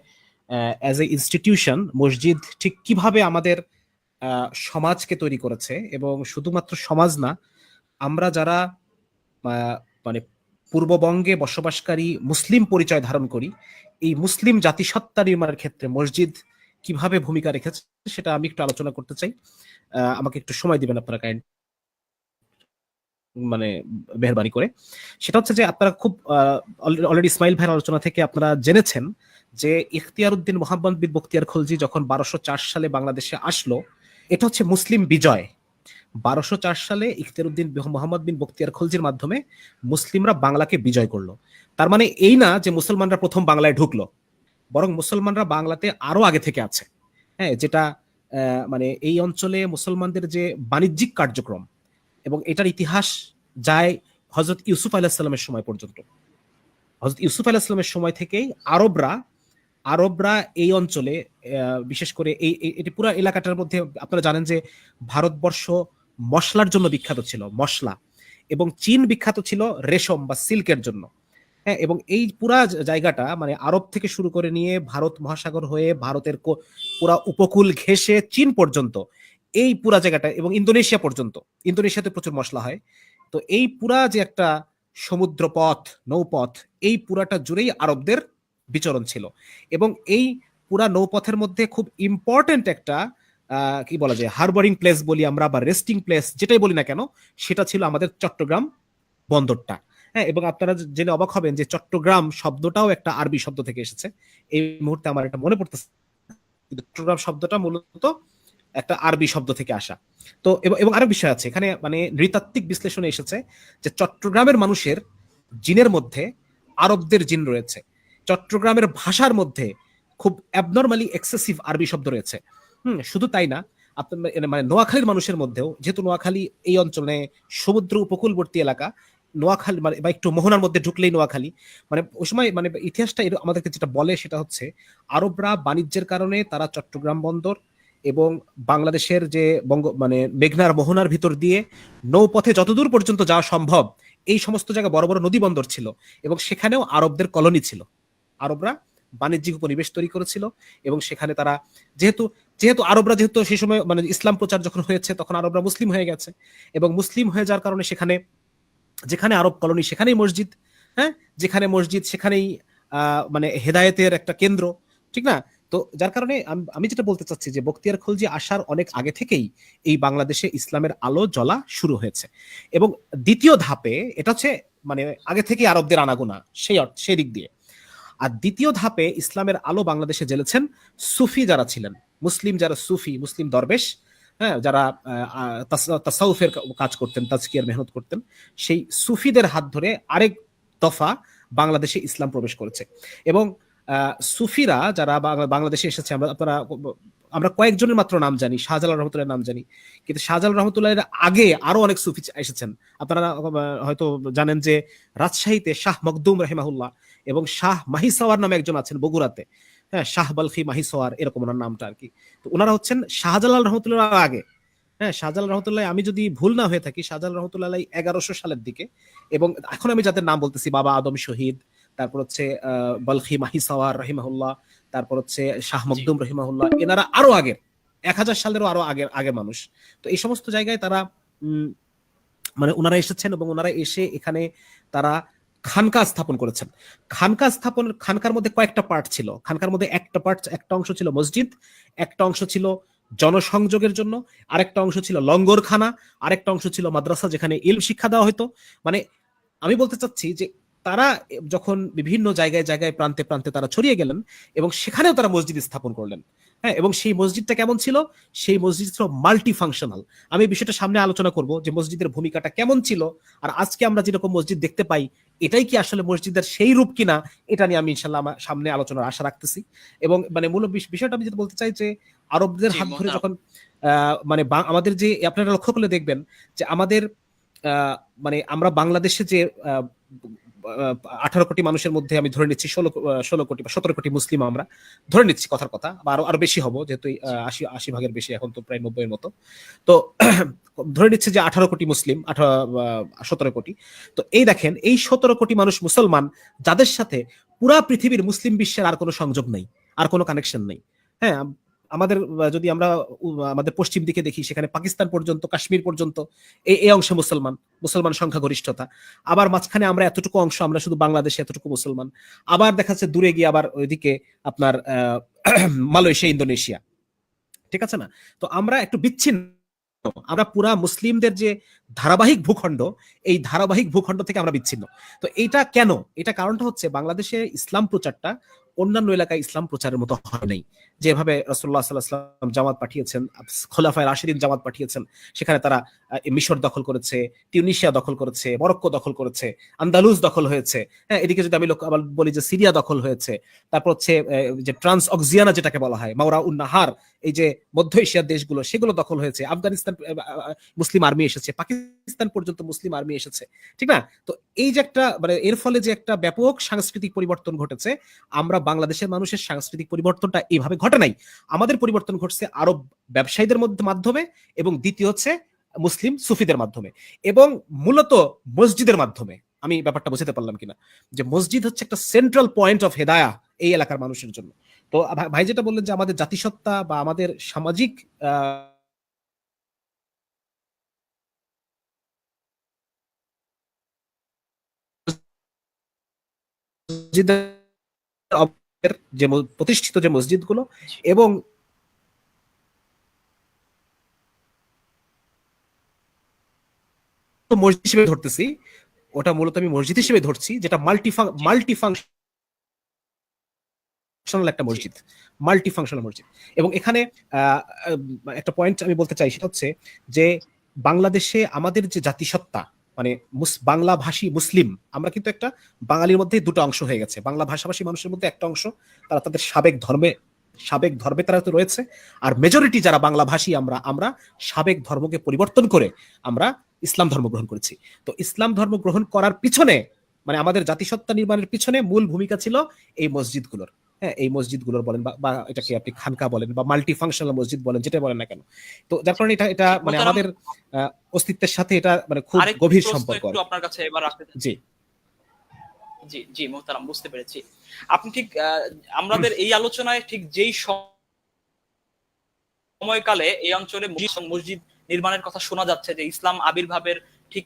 অ্যাজ এ ইনস্টিটিউশন মসজিদ ঠিক কিভাবে আমাদের সমাজকে তৈরি করেছে, এবং শুধুমাত্র সমাজ না, আমরা যারা মানে পূর্ববঙ্গে বসবাসকারী মুসলিম পরিচয় ধারণ করি, এই মুসলিম জাতিসত্তা নির্মাণের ক্ষেত্রে মসজিদ কিভাবে ভূমিকা রেখেছে সেটা আমি একটু আলোচনা করতে চাই। আমাকে একটু সময় দিবেন আপনারা কাইন্ড মেহরবানি করে। সেটা হচ্ছে যে আপনারা খুব অলরেডি ইসমাইল ভাইয়ের আলোচনা থেকে আপনারা জেনেছেন যে ইখতিয়ার উদ্দিন মোহাম্মদ বিন বখতিয়ার খলজি যখন 1204 সালে বাংলাদেশে আসলো, এটা হচ্ছে মুসলিম বিজয়। 1204 সালে ইখতিয়ার উদ্দিন মোহাম্মদ বিন বখতিয়ার খলজির মাধ্যমে মুসলিমরা বাংলাকে বিজয় করলো। তার মানে এই না যে মুসলমানরা প্রথম বাংলায় ঢুকলো, বরং মুসলমানরা বাংলাতে আরো আগে থেকে আছে। হ্যাঁ, যেটা মানে এই অঞ্চলে মুসলমানদের যে বাণিজ্যিক কার্যক্রম এবং এটার ইতিহাস যায় হযরত ইউসুফ আলাইহিস সালামের সময় পর্যন্ত। হযরত ইউসুফ আলাইহিস সালামের সময় থেকেই আরবরা এই অঞ্চলে বিশেষ করে এটি পুরো এলাকাটার মধ্যে আপনারা জানেন যে ভারতবর্ষ মশলার জন্য বিখ্যাত ছিল, মশলা, এবং চীন বিখ্যাত ছিল রেশম বা সিল্কের জন্য। হ্যাঁ, এবং এই পুরা জায়গাটা মানে আরব থেকে শুরু করে নিয়ে ভারত মহাসাগর হয়ে ভারতের পুরা উপকূল ঘেঁষে চীন পর্যন্ত, এই পুরা জায়গাটা, এবং ইন্দোনেশিয়া পর্যন্ত, ইন্দোনেশিয়াতে প্রচুর মশলা হয়। তো এই পুরা যে একটা সমুদ্র পথ, নৌপথ, এই পুরাটা জুড়েই আরবদের বিচরণ ছিল। এবং এই পুরা নৌপথের মধ্যে খুব ইম্পর্টেন্ট একটা কি বলা যায় হারবারিং প্লেস বলি আমরা, বা রেস্টিং প্লেস যেটাই বলি না কেন, সেটা ছিল আমাদের চট্টগ্রাম বন্দরটা। হ্যাঁ, এবং আপনারা জেনে অবাক হবেন যে চট্টগ্রাম শব্দটাও একটা আরবি শব্দ থেকে এসেছে। এই মুহূর্তে আমার এটা মনে পড়তেছে, চট্টগ্রাম শব্দটা মূলত একটা আরবি শব্দ থেকে আসা। তো এবং আরো বিষয় আছে এখানে, মানে নৃতাত্ত্বিক বিশ্লেষণে এসেছে যে চট্টগ্রামের মানুষের জিনের মধ্যে আরবদের জিন রয়েছে। চট্টগ্রামের ভাষার মধ্যে খুব অ্যাবনর্মালি এক্সেসিভ আরবি শব্দ রয়েছে। শুধু তাই না, আপনার মানে নোয়াখালীর মানুষের মধ্যেও, যেহেতু নোয়াখালী এই অঞ্চলে সমুদ্র উপকূলবর্তী এলাকা, নোয়াখালী মানে বা একটু মোহনার মধ্যে ঢুকলেই নোয়াখালী, মানে ওই সময় মানে ইতিহাসটা আমাদেরকে যেটা বলে সেটা হচ্ছে আরবরা বাণিজ্যের কারণে তারা চট্টগ্রাম বন্দর এবং বাংলাদেশের যে মানে মেঘনার মোহনার ভিতর দিয়ে নৌপথে যতদূর পর্যন্ত যাওয়া সম্ভব এই সমস্ত জায়গায় বড় বড় নদী বন্দর ছিল, এবং সেখানেও আরবদের কলোনি ছিল। আরবরা বাণিজ্যিক উপনিবেশ তৈরি করেছিল, এবং সেখানে তারা যেহেতু আরবরা যেহেতু সেই সময় মানে ইসলাম প্রচার যখন হয়েছে তখন আরবরা মুসলিম হয়ে গেছে, এবং মুসলিম হয়ে যাওয়ার কারণে সেখানে যেখানে আরব কলোনি সেখানেই মসজিদ, হ্যাঁ, যেখানে মসজিদ সেখানেই মানে হেদায়েতের একটা কেন্দ্র, ঠিক না? তো যার কারণে আমি যেটা বলতে চাচ্ছি যে বখতিয়ার খলজি আসার অনেক আগে থেকেই এই বাংলাদেশে ইসলামের আলো জ্বলা শুরু হয়েছে। এবং দ্বিতীয় ধাপে এটা হচ্ছে মানে আগে থেকে আরবদের আনাগোনা সেই দিক দিয়ে। আর দ্বিতীয় ধাপে ইসলামের আলো বাংলাদেশে জ্বেলেছেন সুফি যারা ছিলেন, মুসলিম যারা সুফি, মুসলিম দরবেশ, হ্যাঁ, যারা তাসাউফের কাজ করতেন, তাজকিয়ার মেহনত করতেন, সেই সুফিদের হাত ধরে আরেক দফা বাংলাদেশে ইসলাম প্রবেশ করেছে। এবং সুফিরা যারা বাংলাদেশে এসেছে, আমরা কয়েকজনের মাত্র নাম জানি, শাহজালাল রহমতুল্লাহ নাম জানি, কিন্তু শাহজালাল রহমতুল্লাহের আগে আরো অনেক সুফি এসেছেন। আপনারা হয়তো জানেন যে রাজশাহীতে শাহ মখদুম রহিমাহুল্লাহ এবং শাহ মাহিসাওয়ার নামে একজন আছেন বগুড়াতে, হ্যাঁ, শাহ বালখি মাহিসাওয়ার এরকম ওনার নামটা আর কি। তো ওনারা হচ্ছেন শাহজালাল রহমতুল্লাহ আগে। হ্যাঁ, শাহজালাল রহমতুল্লাহ, আমি যদি ভুল না হয়ে থাকি, শাহজালাল রহমতুল্লাহ 1100 সালের দিকে। এবং এখন আমি যাদের নাম বলতেছি, বাবা আদম শহীদ, তারপর হচ্ছে বালখি মাহিসাওয়ার রহিমাহুল্লাহ, তারপর হচ্ছে শাহ মখদুম রহিমাহুল্লাহ, এনারা আরো আগের 1000 সালেরও আরো আগের মানুষ। তো এই সমস্ত জায়গায় তারা মানে ওনারা এসেছেন, এবং ওনারা এসে এখানে তারা খানকা স্থাপন করেছেন। খানকার মধ্যে কয়েকটা পার্ট ছিল। খানকার মধ্যে একটা অংশ ছিল মসজিদ, একটা অংশ ছিল জনসংযোগের জন্য, আরেকটা অংশ ছিল লঙ্গরখানা, আরেকটা অংশ ছিল মাদ্রাসা যেখানে ইলম শিক্ষা দেওয়া হতো। মানে আমি বলতে চাচ্ছি যে তারা যখন বিভিন্ন জায়গায় প্রান্তে তারা ছড়িয়ে গেলেন এবং সেখানেও তারা মসজিদ স্থাপন করলেন। হ্যাঁ, এবং সেই মসজিদটা কেমন ছিল? সেই মসজিদ ছিল মাল্টি ফাংশনাল। আমি এই বিষয়টা সামনে আলোচনা করব যে মসজিদের ভূমিকাটা কেমন ছিল, আর আজকে আমরা যেরকম মসজিদ দেখতে পাই এটাই কি আসলে মসজিদের সেই রূপ কিনা, এটা নিয়ে আমি ইনশাল্লাহ আমার সামনে আলোচনার আশা রাখতেছি। এবং মানে মূল বিষয়টা আমি যেটা বলতে চাই যে আরবদের জি হাত ধরে মোহতারাম। যখন মানে আমাদের যে, আপনারা লক্ষ্য করলে দেখবেন যে আমাদের মানে আমরা বাংলাদেশে যে 18 কোটি মানুষের মধ্যে আমি ধরে নিচ্ছি 16 কোটি বা 17 কোটি মুসলিম আমরা ধরে নিচ্ছি, কথার কথা, বা আরো আরো বেশি হবো, যেহেতু 80 ভাগের বেশি, এখন তো প্রায় 90 এর মতো। তো ধরে নিচ্ছে যে 18 কোটি মুসলিম, 17 কোটি। তো এই দেখেন, এই 17 কোটি মানুষ মুসলমান, যাদের সাথে পুরা পৃথিবীর মুসলিম বিশ্বের আর কোনো সংযোগ নেই, আর কোনো কানেকশন নেই। হ্যাঁ, আমাদের যদি আমরা আমাদের পশ্চিম দিকে দেখি, সেখানে পাকিস্তান পর্যন্ত, কাশ্মীর পর্যন্ত এই অংশে মুসলমান সংখ্যাগরিষ্ঠতা। আবার মাঝখানে আমরা এতটুকু অংশ, আমরা শুধু বাংলাদেশে এতটুকু মুসলমান। আবার দেখা যাচ্ছে দূরে গিয়ে আবার ওইদিকে আপনার মালয়েশিয়া, ইন্দোনেশিয়া, ঠিক আছে না? তো আমরা একটু বিচ্ছিন্ন, আমরা পুরা মুসলিমদের যে ধারাবাহিক ভূখণ্ড, এই ধারাবাহিক ভূখণ্ড থেকে আমরা বিচ্ছিন্ন। তো এইটা কেন? এটা কারণটা হচ্ছে বাংলাদেশে ইসলাম প্রচারটা অন্যান্য এলাকায় ইসলাম প্রচারের মতো হয় নাই। যেভাবে রাসূলুল্লাহ সাল্লাল্লাহু আলাইহি ওয়াসাল্লাম জামাত পাঠিয়েছেন, খোলাফায়ে রাশিদিন জামাত পাঠিয়েছেন, সেখানে তারা মিশর দখল করেছে, তিউনিসিয়া দখল করেছে, মরক্কো দখল করেছে, আন্দালুস দখল হয়েছে। হ্যাঁ, এদিকে যদি আমি আবার বলি যে সিরিয়া দখল হয়েছে, তারপর হচ্ছে যে ট্রান্স অক্সিয়ানা যেটাকে বলা হয়, মাওরা উন নাহার, এই যে মধ্য এশিয়ার দেশগুলো, সেগুলো দখল হয়েছে। আফগানিস্তান মুসলিম আর্মি এসেছে, পাকিস্তান পর্যন্ত মুসলিম আর্মি এসেছে, ঠিক না? তো এই যে একটা মানে এর ফলে যে একটা ব্যাপক সাংস্কৃতিক পরিবর্তন ঘটেছে, আমরা বাংলাদেশের মানুষের সাংস্কৃতিক পরিবর্তনটা এইভাবে ঘটে নাই। আমাদের পরিবর্তন ঘটছে আরব ব্যবসায়ীদের মাধ্যমে, এবং দ্বিতীয় হচ্ছে মুসলিম সুফিদের মাধ্যমে, এবং মূলত মসজিদের মাধ্যমে। আমি ব্যাপারটা বুঝতে পারলাম কিনা, যে মসজিদ হচ্ছে একটা সেন্ট্রাল পয়েন্ট অফ হেদায়া এই এলাকার মানুষের জন্য। তো ভাই যেটা বললেন যে আমাদের জাতিসত্তা বা আমাদের সামাজিক মসজিদের যে প্রতিষ্ঠিত যে মসজিদগুলো, এবং মসজিদ হিসেবে ধরতেছি, ওটা মূলত আমি মসজিদ হিসেবে ধরছি, যেটা মাল্টি ফাংশনাল একটা মসজিদ, মাল্টি ফাংশনাল মসজিদ। এবং এখানে একটা পয়েন্ট আমি বলতে চাই, সেটা হচ্ছে যে বাংলাদেশে আমাদের যে জাতিসত্তা, মানে বাংলা ভাষী মুসলিম, আমরা কিন্তু একটা বাঙালির মধ্যে দুটো অংশ হয়ে গেছে। বাংলা ভাষাভাষী মানুষের মধ্যে একটা অংশ, তারা তাদের সাবেক ধর্মে তারা তো রয়েছে, আর মেজরিটি যারা বাংলা ভাষী, আমরা সাবেক ধর্মকে পরিবর্তন করে আমরা ইসলাম ধর্ম গ্রহণ করেছি। তো ইসলাম ধর্ম গ্রহণ করার পিছনে, মানে আমাদের জাতিসত্তা নির্মাণের পিছনে মূল ভূমিকা ছিল এই মসজিদগুলোর। হ্যাঁ, এই মসজিদগুলোর বলেন বা এটাকে আপনি খানকা বলেন বা মাল্টি ফাংশনাল মসজিদ বলেন, যেটা বলেন না কেন। তো যার কারণে এটা মানে আমাদের অস্তিত্বের সাথে এটা মানে খুব গভীর সম্পর্ক। একটু আপনার কাছে এবার রাখতে চাই। জি জি জি মোহতারাম, বুঝতে পেরেছি। আপনি ঠিক আমাদের এই আলোচনায় ঠিক যেই সময়কালে এই অঞ্চলে মসজিদ নির্মাণের কথা শোনা যাচ্ছে, যে ইসলাম আবির্ভাবের ঠিক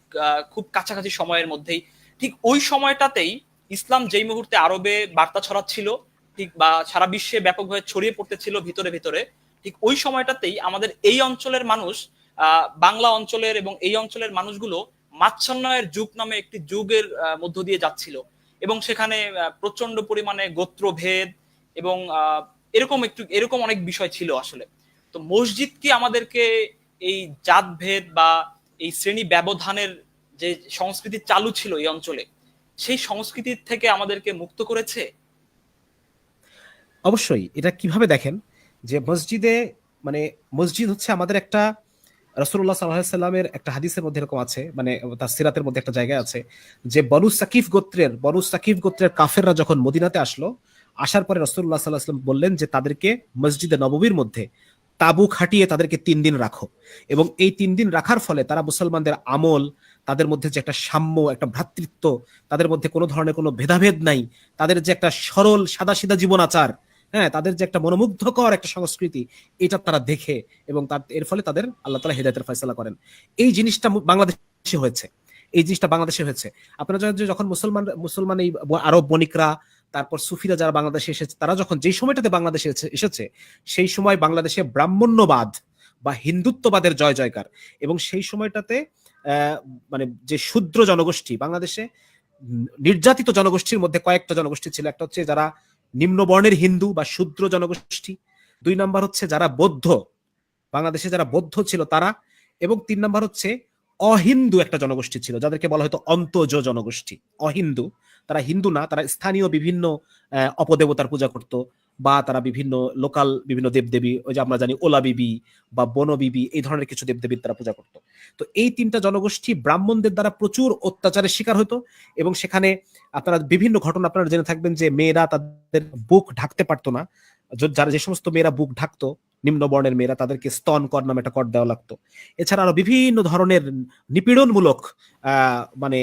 খুব কাছাকাছি সময়ের মধ্যেই, ঠিক ওই সময়টাতেই ইসলাম যেই মুহূর্তে আরবে বার্তা ছড়াচ্ছিল, ঠিক বা সারা বিশ্বে ব্যাপকভাবে ছড়িয়ে পড়তেছিল ভিতরে ভিতরে, ঠিক ওই সময়টাতেই আমাদের এই অঞ্চলের মানুষ, বাংলা অঞ্চলের এবং এই অঞ্চলের মানুষগুলো মাচ্ছন্নয়ের যুগ নামে একটি যুগের মধ্য দিয়ে যাচ্ছিল, এবং সেখানে প্রচন্ড পরিমাণে গোত্রভেদ এবং এরকম অনেক বিষয় ছিল আসলে। তো মসজিদ কি আমাদেরকে এই জাতভেদ বা এই শ্রেণী ব্যবধানের যে সংস্কৃতি চালু ছিল এই অঞ্চলে, সেই সংস্কৃতির থেকে আমাদেরকে মুক্ত করেছে? অবশ্যই। এটা কিভাবে দেখেন, যে মানে মসজিদ হচ্ছে আমাদের একটা, রাসূলুল্লাহ সাল্লাল্লাহু আলাইহি সাল্লামের একটা হাদিসের মধ্যে এরকম আছে, মানে তার সিরাতের মধ্যে একটা জায়গায় আছে, যে বনু সাকিফ গোত্রের কাফেররা যখন মদিনাতে আসার পরে রাসূলুল্লাহ সাল্লাল্লাহু আলাইহি ওয়াসাল্লাম বললেন যে তাদেরকে মসজিদে নববীর মধ্যে তাবু খাটিয়ে তাদেরকে 3 দিন রাখো, এবং এই 3 দিন রাখার ফলে তারা মুসলমানদের আমল, তাদের মধ্যে যে একটা সাম্য, একটা ভ্রাতৃত্ব, তাদের মধ্যে কোনো ধরনের কোনো ভেদাভেদ নাই, তাদের যে একটা সরল সাদাসিধা জীবন আচার, হ্যাঁ, তাদের যে একটা মনোমুগ্ধকর একটা সংস্কৃতি, এটা তারা দেখে, এবং এর ফলে তাদের আল্লাহ তাআলা হিদায়াতের ফয়সালা করেন। এই জিনিসটা বাংলাদেশে হয়েছে, আপনারা জানেন যে যখন মুসলমান এই আরব বণিকরা, তারপর সুফিরা যারা বাংলাদেশে এসেছে, তারা যখন যেই সময়টাতে বাংলাদেশে এসেছে, সেই সময় বাংলাদেশে ব্রাহ্মণ্যবাদ বা হিন্দুত্ববাদের জয় জয়কার, এবং সেই সময়টাতে মানে যে শূদ্র জনগোষ্ঠী, বাংলাদেশে নির্যাতিত জনগোষ্ঠীর মধ্যে কয়েকটা জনগোষ্ঠী ছিল। একটা হচ্ছে যারা নিম্নবর্ণের হিন্দু বা শূদ্র জনগোষ্ঠী, 2 নাম্বার হচ্ছে যারা বৌদ্ধ, বাংলাদেশে যারা বৌদ্ধ ছিল তারা, এবং 3 নাম্বার হচ্ছে অহিন্দু একটা জনগোষ্ঠী ছিল যাদেরকে বলা হতো অন্তজ জনগোষ্ঠী, অহিন্দু। তারা হিন্দু না, তারা স্থানীয় বিভিন্ন অপদেবতার পূজা করত, বা তারা বিভিন্ন লোকাল বিভিন্ন দেবদেবী, ওই যে আমরা জানি ওলা বিবি বা বনো বিবি, এই ধরনের কিছু দেবদেবীর তারা পূজা করত। তো এই 3টা জনগোষ্ঠী ব্রাহ্মণদের দ্বারা প্রচুর অত্যাচারের শিকার হতো, এবং সেখানে আপনারা বিভিন্ন ঘটনা আপনারা জেনে থাকবেন যে মেয়েরা তাদের বুক ঢাকতে পারতো না। যারা যে সমস্ত মেয়েরা বুক ঢাকতো, নিম্ন বর্ণের মেয়েরা, তাদেরকে স্তন কর নামে একটা কর দেওয়া লাগতো। এছাড়া আরো বিভিন্ন ধরনের নিপীড়নমূলক মানে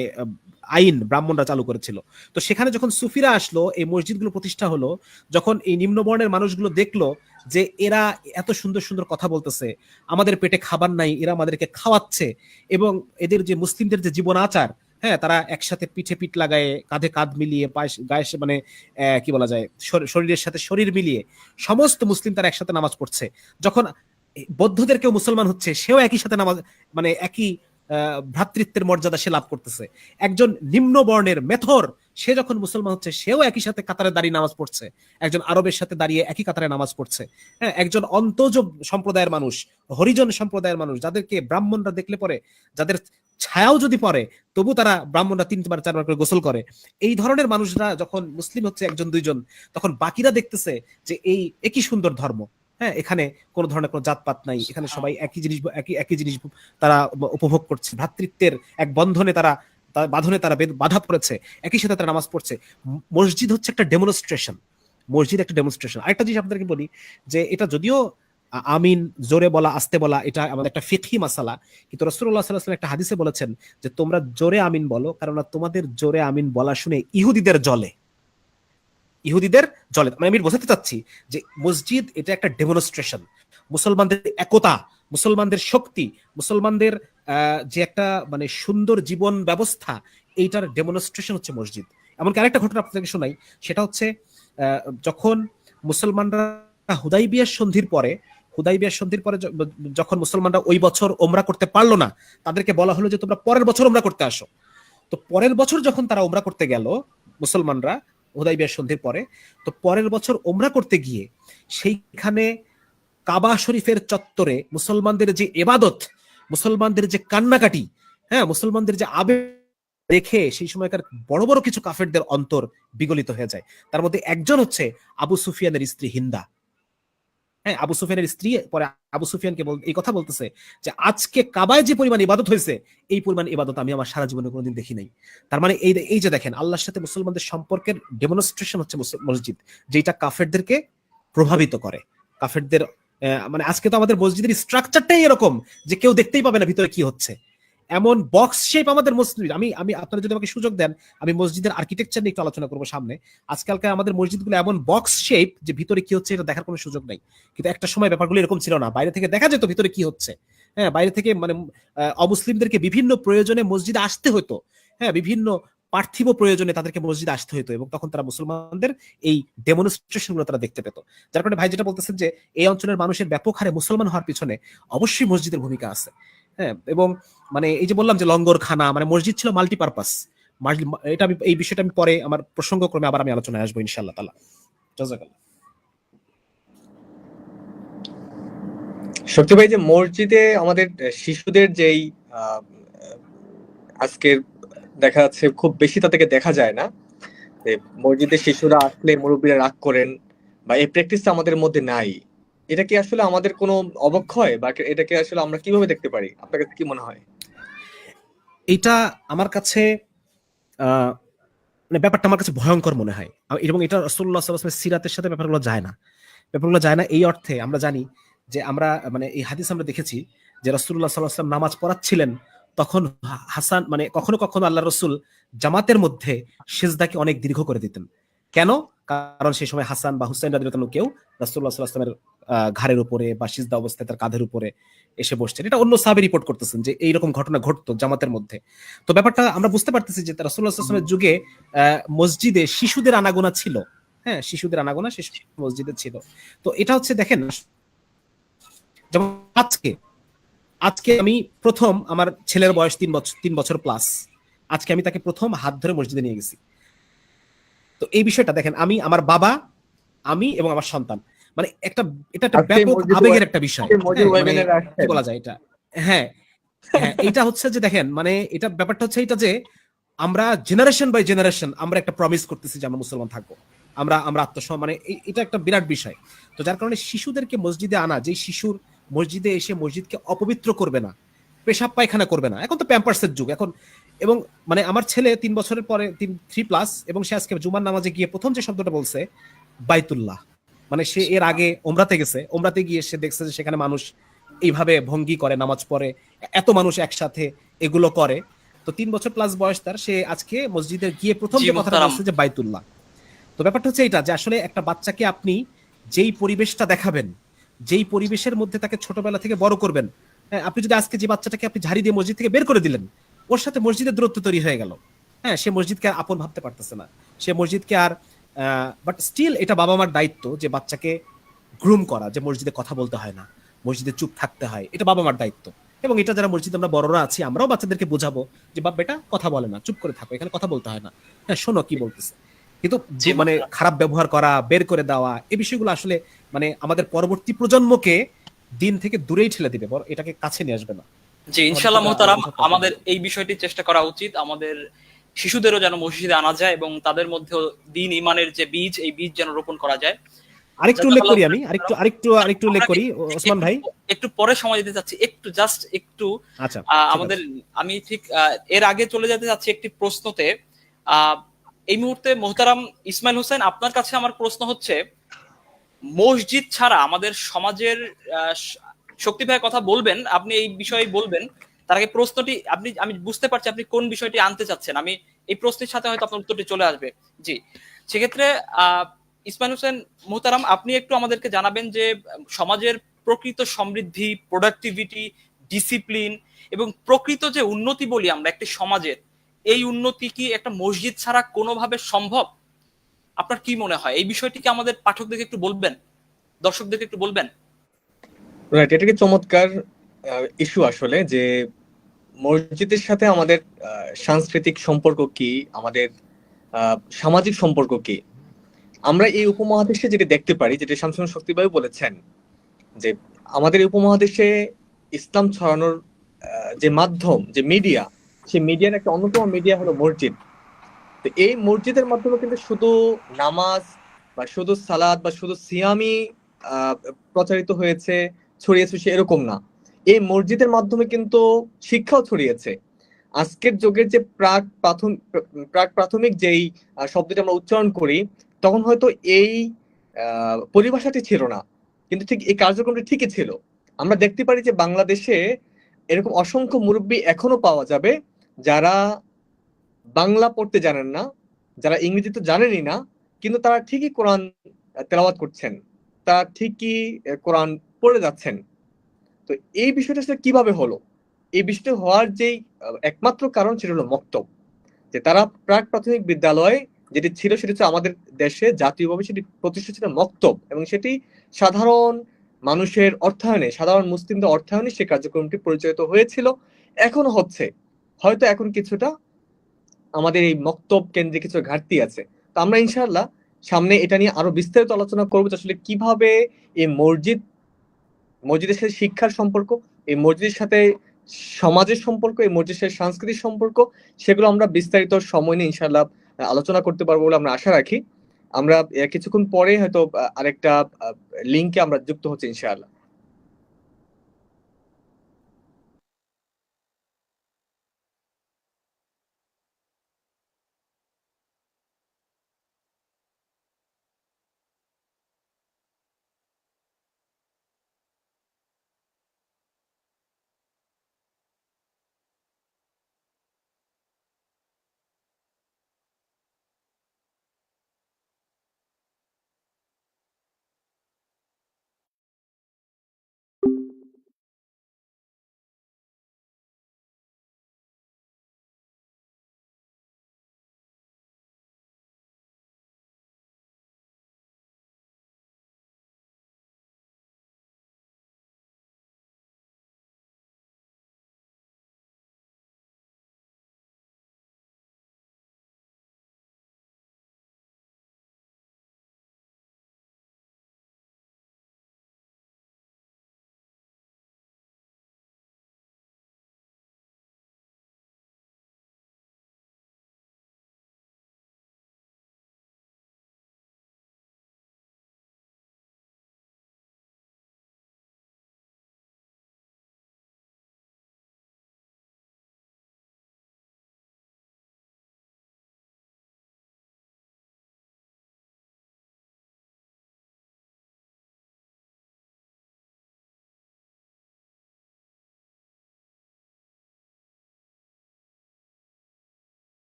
আইন ব্রাহ্মণরা চালু করেছিল। তো সেখানে যখন সুফিরা আসলো, এই মসজিদগুলো প্রতিষ্ঠা হলো, যখন এই নিম্নবর্ণের মানুষগুলো দেখলো যে এরা এত সুন্দর সুন্দর কথা বলতেছে, আমাদের পেটে খাবার নাই, এরা আমাদেরকে খাওয়াচ্ছে, এবং এদের যে মুসলিমদের যে জীবন আচার, হ্যাঁ, তারা একসাথে পিঠে পিঠ লাগায়, কাঁধে কাঁধ মিলিয়ে, পায়ে গায়ে মানে কি বলা যায়, শরীরের সাথে শরীর মিলিয়ে সমস্ত মুসলিম তারা একসাথে নামাজ পড়ছে। যখন বৌদ্ধদের কেউ মুসলমান হচ্ছে, সেও একই সাথে নামাজ, মানে একই ভ্রাতৃত্বের মর্যাদা সে লাভ করতেছে। একজন নিম্ন বর্ণের মেথর, সে যখন মুসলমান হচ্ছে, সেও একই সাথে কাতারে দাঁড়িয়ে নামাজ পড়ছে, একজন আরবের সাথে দাঁড়িয়ে একই কাতারে নামাজ পড়ছে। হ্যাঁ, একজন অন্তজ সম্প্রদায়ের মানুষ, হরিজন সম্প্রদায়ের মানুষ, যাদেরকে ব্রাহ্মণরা দেখলে পরে, যাদের ছায়াও যদি পড়ে তবু তারা, ব্রাহ্মণরা 3বার 4বার করে গোসল করে, এই ধরনের মানুষরা যখন মুসলিম হচ্ছে 1-2 জন, তখন বাকিরা দেখতেছে যে এই একই সুন্দর ধর্ম, হ্যাঁ, এখানে কোন ধরনের কোনো জাতপাত নাই, এখানে সবাই একই জিনিস তারা উপভোগ করছে, ভ্রাতৃত্বের এক বন্ধনে তারা বাঁধনে তারা বাধা পড়েছে, একই সাথে তারা নামাজ পড়ছে। মসজিদ হচ্ছে একটা ডেমনস্ট্রেশন, মসজিদ একটা ডেমনস্ট্রেশন। আরেকটা জিনিস আপনাদেরকে বলি, যে এটা যদিও আমিন জোরে বলা আস্তে বলা এটা আমাদের একটা ফিকহি মাসালা, কিন্তু রাসূলুল্লাহ সাল্লাল্লাহু আলাইহি ওয়াসাল্লাম একটা হাদিসে বলেছেন যে তোমরা জোরে আমিন বলো, কারণ তোমাদের জোরে আমিন বলা শুনে ইহুদিদের জ্বলে, ইহুদিদের জ্বলে। মানে আমি বোঝাতে চাচ্ছি যে মসজিদ এটা একটা ডেমনস্ট্রেশন, মুসলমানদের একতা, মুসলমানদের শক্তি, মুসলমানদের যে একটা মানে সুন্দর জীবন ব্যবস্থা, এইটার ডেমনস্ট্রেশন হচ্ছে মসজিদ। এমনকি আরেকটা ঘটনা আপনাদেরকে শোনাই, সেটা হচ্ছে যখন মুসলমানরা হুদাইবিয়ার সন্ধির পরে যখন মুসলমানরা ওই বছর ওমরা করতে পারলো না, তাদেরকে বলা হলো যে তোমরা পরের বছর ওমরা করতে আসো। তো পরের বছর যখন তারা ওমরা করতে গেল, মুসলমানরা হুদাইবিয়ার সন্ধির পরে, তো পরের বছর ওমরা করতে গিয়ে সেইখানে কাবা শরীফের চত্বরে মুসলমানদের যে ইবাদত, মুসলমানদের যে কান্নাকাটি, হ্যাঁ, মুসলমানদের যে আবেগ দেখে সেই সময়কার বড় বড় কিছু কাফেরদের অন্তর বিগলিত হয়ে যায়। তার মধ্যে একজন হচ্ছে আবু সুফিয়ানের স্ত্রী হিন্দা। হ্যাঁ, আবু সুফিয়ানের স্ত্রী পরে আবু সুফিয়ানকে এই কথা বলতেছে যে আজকে কাবায় যে পরিমাণ ইবাদত হয়েছে, এই পরিমাণ ইবাদত আমি আমার সারা জীবনে কোনোদিন দেখি নাই। তার মানে এই যে দেখেন, আল্লাহর সাথে মুসলমানদের সম্পর্কের ডেমনস্ট্রেশন হচ্ছে মসজিদ, যেটা কাফেরদেরকে প্রভাবিত করে। কাফেরদের মানে আজকে তো আমাদের মসজিদের স্ট্রাকচারটাই এরকম যে কেউ দেখতেই পাবে না ভিতরে কি হচ্ছে, এমন বক্স শেপ আমাদের মসজিদ। আমি আপনারা যদি আমাকে সুযোগ দেন, আমি মসজিদের আর্কিটেকচার নিয়ে একটু আলোচনা করবো সামনে। আজকালকার আমাদের মসজিদগুলো এমন বক্স শেপ যে ভিতরে কি হচ্ছে এটা দেখার কোনো সুযোগ নাই। কিন্তু একটা সময় ব্যাপারগুলো এরকম ছিল না, বাইরে থেকে দেখা যেত ভিতরে কি হচ্ছে। হ্যাঁ, বাইরে থেকে মানে অমুসলিমদেরকে বিভিন্ন প্রয়োজনে মসজিদে আসতে হতো, হ্যাঁ, বিভিন্ন পার্থিব প্রয়োজনে তাদেরকে মসজিদে আসতে হতো, এবং তখন তারা মুসলমানদের এই ডেমনস্ট্রেশন গুলো তারা দেখতে পেত। যার কারণে ভাই যেটা বলতেছেন যে এই অঞ্চলের মানুষের ব্যাপক হারে মুসলমান হওয়ার পিছনে অবশ্যই মসজিদের ভূমিকা আছে। হ্যাঁ, এবং মানে এই যে বললাম যে লঙ্গরখানা, মানে মসজিদ ছিল মাল্টিপারপাস। এটা আমি এই বিষয়টা আমি পরে আমার প্রসঙ্গক্রমে আবার আমি আলোচনায় আসবো ইনশাআল্লাহ তাআলা। জাযাকাল্লাহ। শক্তি ভাই, যে মসজিদে আমাদের শিশুদের যেই আজকের দেখা যাচ্ছে খুব বেশি তাদেরকে দেখা যায় না, মসজিদে শিশুরা আসলে মুরব্বীরা রাগ করেন, বা এই প্র্যাকটিসটা আমাদের মধ্যে নাই, এটা কি আসলে আমাদের কোনো অবক্ষয়, বা এটাকে আসলে আমরা কিভাবে দেখতে পারি? আপনার কাছে কি মনে হয়? এটা আমার কাছে মানে ব্যাপারটা আমার কাছে ভয়ঙ্কর মনে হয়, এবং এটা রাসূলুল্লাহ সাল্লাল্লাহু আলাইহি ওয়াসাল্লামের সিরাতের সাথে ব্যাপারগুলো যায় না। এই অর্থে আমরা জানি যে আমরা মানে এই হাদিস আমরা দেখেছি যে রাসূলুল্লাহ সাল্লাল্লাহু আলাইহি ওয়াসাল্লাম নামাজ পড়াচ্ছিলেন, তখন হাসান মানে কখনো কখনো আল্লাহ রাসূল জামাতের মধ্যে সিজদাকে অনেক দীর্ঘ করে দিতেন। কেন? কারণ সেই সময় হাসান বা হুসাইন রাদিয়াল্লাহু আনহু কেউ রাসূলুল্লাহ সাল্লাল্লাহু আলাইহি ওয়াসাল্লামের ঘাড়ের উপরে বা সিজদা অবস্থায় তার কাঁধের উপরে এসে বসছেন। এটা অন্য সাহাবী রিপোর্ট করতেছেন যে এইরকম ঘটনা ঘটতো জামাতের মধ্যে। তো ব্যাপারটা আমরা বুঝতে পারতেছি যে রাসূলুল্লাহ সাল্লাল্লাহু আলাইহি ওয়াসাল্লামের যুগে মসজিদে শিশুদের আনাগোনা ছিল। হ্যাঁ, শিশুদের আনাগোনা মসজিদে ছিল। তো এটা হচ্ছে দেখেন, যেমন আজকে আমি প্রথম, আমার ছেলের বয়স 3 বছর প্লাস, আজকে আমি তাকে প্রথম হাত ধরে মসজিদে নিয়ে গেছি। তো এই বিষয়টা দেখেন, আমার বাবা, আমি এবং আমার সন্তান, মানে এটা একটা আজকে ব্যাপক মসজিদ আবেগের একটা বিষয়। মসজিদ হ্যাঁ মানে ওয়েবিনারে কি আসছেন। বলা যায় এটা, হ্যাঁ হ্যাঁ, এটা হচ্ছে যে দেখেন মানে এটা ব্যাপারটা হচ্ছে এটা যে আমরা জেনারেশন বাই জেনারেশন আমরা একটা প্রমিস করতেছি যে আমরা মুসলমান থাকবো, আমরা আমরা মানে এটা একটা বিরাট বিষয়। তো যার কারণে শিশুদেরকে মসজিদে আনা, যে শিশুর মসজিদে এসে মসজিদকে অপবিত্র করবে না, পেশাব পায়খানা করবে না, এখন তো প্যাম্পার্সের যুগ এখন। এবং মানে আমার ছেলে 3 বছরের পরে 3+, এবং সে আজকে জুমার নামাজে গিয়ে প্রথম যে শব্দটা বলছে বাইতুল্লাহ, মানে সে এর আগে ওমরাতে গেছে, ওমরাতে গিয়ে সে দেখছে যে সেখানে মানুষ এইভাবে ভঙ্গি করে নামাজ পড়ে, এত মানুষ একসাথে এগুলো করে। তো 3 বছর প্লাস বয়স তার, সে আজকে মসজিদে গিয়ে প্রথম জি যে কথাটা মুহতারাম। বলছে যে বাইতুল্লাহ। তো ব্যাপারটা হচ্ছে এটা যে আসলে একটা বাচ্চাকে আপনি যেই পরিবেশটা দেখাবেন, যেই পরিবেশের মধ্যে তাকে ছোটবেলা থেকে বড় করবেন, হ্যাঁ, আপনি যদি আজকে যে বাচ্চাটাকে আপনি ঝাড়ি দিয়ে মসজিদ থেকে বের করে দিলেন, ওর সাথে মসজিদের দূরত্ব তৈরি হয়ে গেল। হ্যাঁ, সে মসজিদকে আর আপন ভাবতে পারতেছে না, সে মসজিদকে আর বাট স্টিল এটা বাবা মার দায়িত্ব যে বাচ্চাকে গ্রুম করা, যে মসজিদে কথা বলতে হয় না, মসজিদে চুপ থাকতে হয়, এটা বাবা মার দায়িত্ব। এবং এটা যারা মসজিদে আমরা বড়রা আছি আমরাও বাচ্চাদেরকে বোঝাবো যে বাপ বেটা কথা বলে না, চুপ করে থাকো, এখানে কথা বলতে হয় না, হ্যাঁ শোনো কি বলতেছে। কিন্তু জি মানে মুহতারাম। খারাপ ব্যবহার করা, বের করে দেওয়া, এই বিষয়গুলো আসলে মানে আমাদের পরবর্তী প্রজন্মকে দিন থেকে দূরেই ঠেলে দিবে, বড় এটাকে কাছে নিয়ে আসবে না। জি আমার ইনশাল্লাহ বিষয়টা মোহতারাম, বোঝার চেষ্টা আমাদের করবেন। এই বিষয়টি চেষ্টা করা উচিত। আমাদের শিশুদেরও যেন মসজিদে আনা যায় এবং তাদের মধ্যেও দিন ইমানের যে বীজ, এই বীজ যেন রোপণ করা যায়। আরেকটু উল্লেখ জাযাকাল্লাহু করি, আমি খাইরান আরেকটু মোহতারাম। আরেকটু আরেকটু উল্লেখ আমরা কি করি ওসমান একটু ভাই। একটু পরে সময় দিতে চাচ্ছি, একটু জাস্ট একটু আচ্ছা, ঠিক আমাদের আছে। আমি ঠিক এর আগে চলে যেতে চাচ্ছি একটি প্রশ্নতে। আহ, এই মুহূর্তে মোহতারাম ইসমাইল হোসেন, আপনার কাছে আমার প্রশ্ন হচ্ছে, মসজিদ ছাড়া আমাদের সমাজের আহ, শ- শক্তি ভাইয়ের কথা বলবেন, আপনি এই বিষয়ে বলবেন। তার আগে প্রশ্নটি আপনি, আমি বুঝতে পারছি আপনি কোন বিষয়টি আনতে চাচ্ছেন, আমি এই প্রশ্নের সাথে হয়তো আপনার উত্তরটি চলে আসবে। জি, সেক্ষেত্রে আহ ইসমাইল হোসেন মোহতারাম, আপনি একটু আমাদেরকে জানাবেন যে সমাজের প্রকৃত সমৃদ্ধি, প্রোডাক্টিভিটি, ডিসিপ্লিন এবং প্রকৃত যে উন্নতি বলি আমরা একটি সমাজের, এই উন্নতি কি একটা মসজিদ ছাড়া কোনোভাবে সম্ভব? আপনার কি মনে হয় এই বিষয়টি কি আমাদের পাঠকদেরকে একটু বলবেন, দর্শকদেরকে একটু বলবেন? রাইট, এটা কি চমৎকার ইস্যু আসলে, যে মসজিদের সাথে আমাদের সাংস্কৃতিক সম্পর্ক কি, আমাদের সামাজিক সম্পর্ক কি। আমরা এই উপমহাদেশে যেটা দেখতে পারি, যেটা শামসুন শক্তিবাবু বলেছেন, যে আমাদের এই উপমহাদেশে ইসলাম ছড়ানোর যে মাধ্যম, যে মিডিয়া, সেই মিডিয়ার একটা অন্যতম মিডিয়া হলো মসজিদ। তো এই মসজিদের মাধ্যমে কিন্তু শুধু নামাজ বা শুধু সালাদ বা শুধু সিয়ামি আহ, প্রচারিত হয়েছে, ছড়িয়েছে সে এরকম না। এই মসজিদের মাধ্যমে কিন্তু শিক্ষাও ছড়িয়েছে। আজকের যুগের যে প্রাক প্রাথমিক যেই শব্দটা আমরা উচ্চারণ করি, তখন হয়তো এই পরিভাষাটি ছিল না, কিন্তু ঠিক এই কার্যক্রমটি ঠিকই ছিল। আমরা দেখতে পারি যে বাংলাদেশে এরকম অসংখ্য মুরব্বী এখনো পাওয়া যাবে, যারা বাংলা পড়তে জানেন না, যারা ইংরেজি তো জানেনই না, কিন্তু তারা ঠিকই কোরআন তেলাওয়াত করছেন, তারা ঠিকই কোরআন পড়ে যাচ্ছেন। তো এই বিষয়টা আসলে কিভাবে হলো? এই বিষয়টা হওয়ার যেই একমাত্র কারণ সেটা হলো মক্তব। যে তারা প্রাক প্রাথমিক বিদ্যালয় যেটি ছিল, সেটি হচ্ছে আমাদের দেশে জাতীয়ভাবে সেটি প্রতিষ্ঠা ছিল মক্তব, এবং সেটি সাধারণ মানুষের অর্থায়নে, সাধারণ মুসলিমদের অর্থায়নে সে কার্যক্রমটি পরিচালিত হয়েছিল, এখনো হচ্ছে। হয়তো এখন কিছুটা আমাদের এই মক্তব কেন্দ্রে কিছু ঘাটতি আছে। তো আমরা ইনশাআল্লাহ সামনে এটা নিয়ে আরো বিস্তারিত আলোচনা করবো, যে আসলে কিভাবে এই মসজিদের সাথে শিক্ষার সম্পর্ক, এই মসজিদের সাথে সমাজের সম্পর্ক, এই মসজিদের সাথে সাংস্কৃতিক সম্পর্ক, সেগুলো আমরা বিস্তারিত সময় নিয়ে ইনশাআল্লাহ আলোচনা করতে পারবো বলে আমরা আশা রাখি। আমরা কিছুক্ষণ পরে হয়তো আরেকটা লিঙ্কে আমরা যুক্ত হচ্ছে ইনশাআল্লাহ।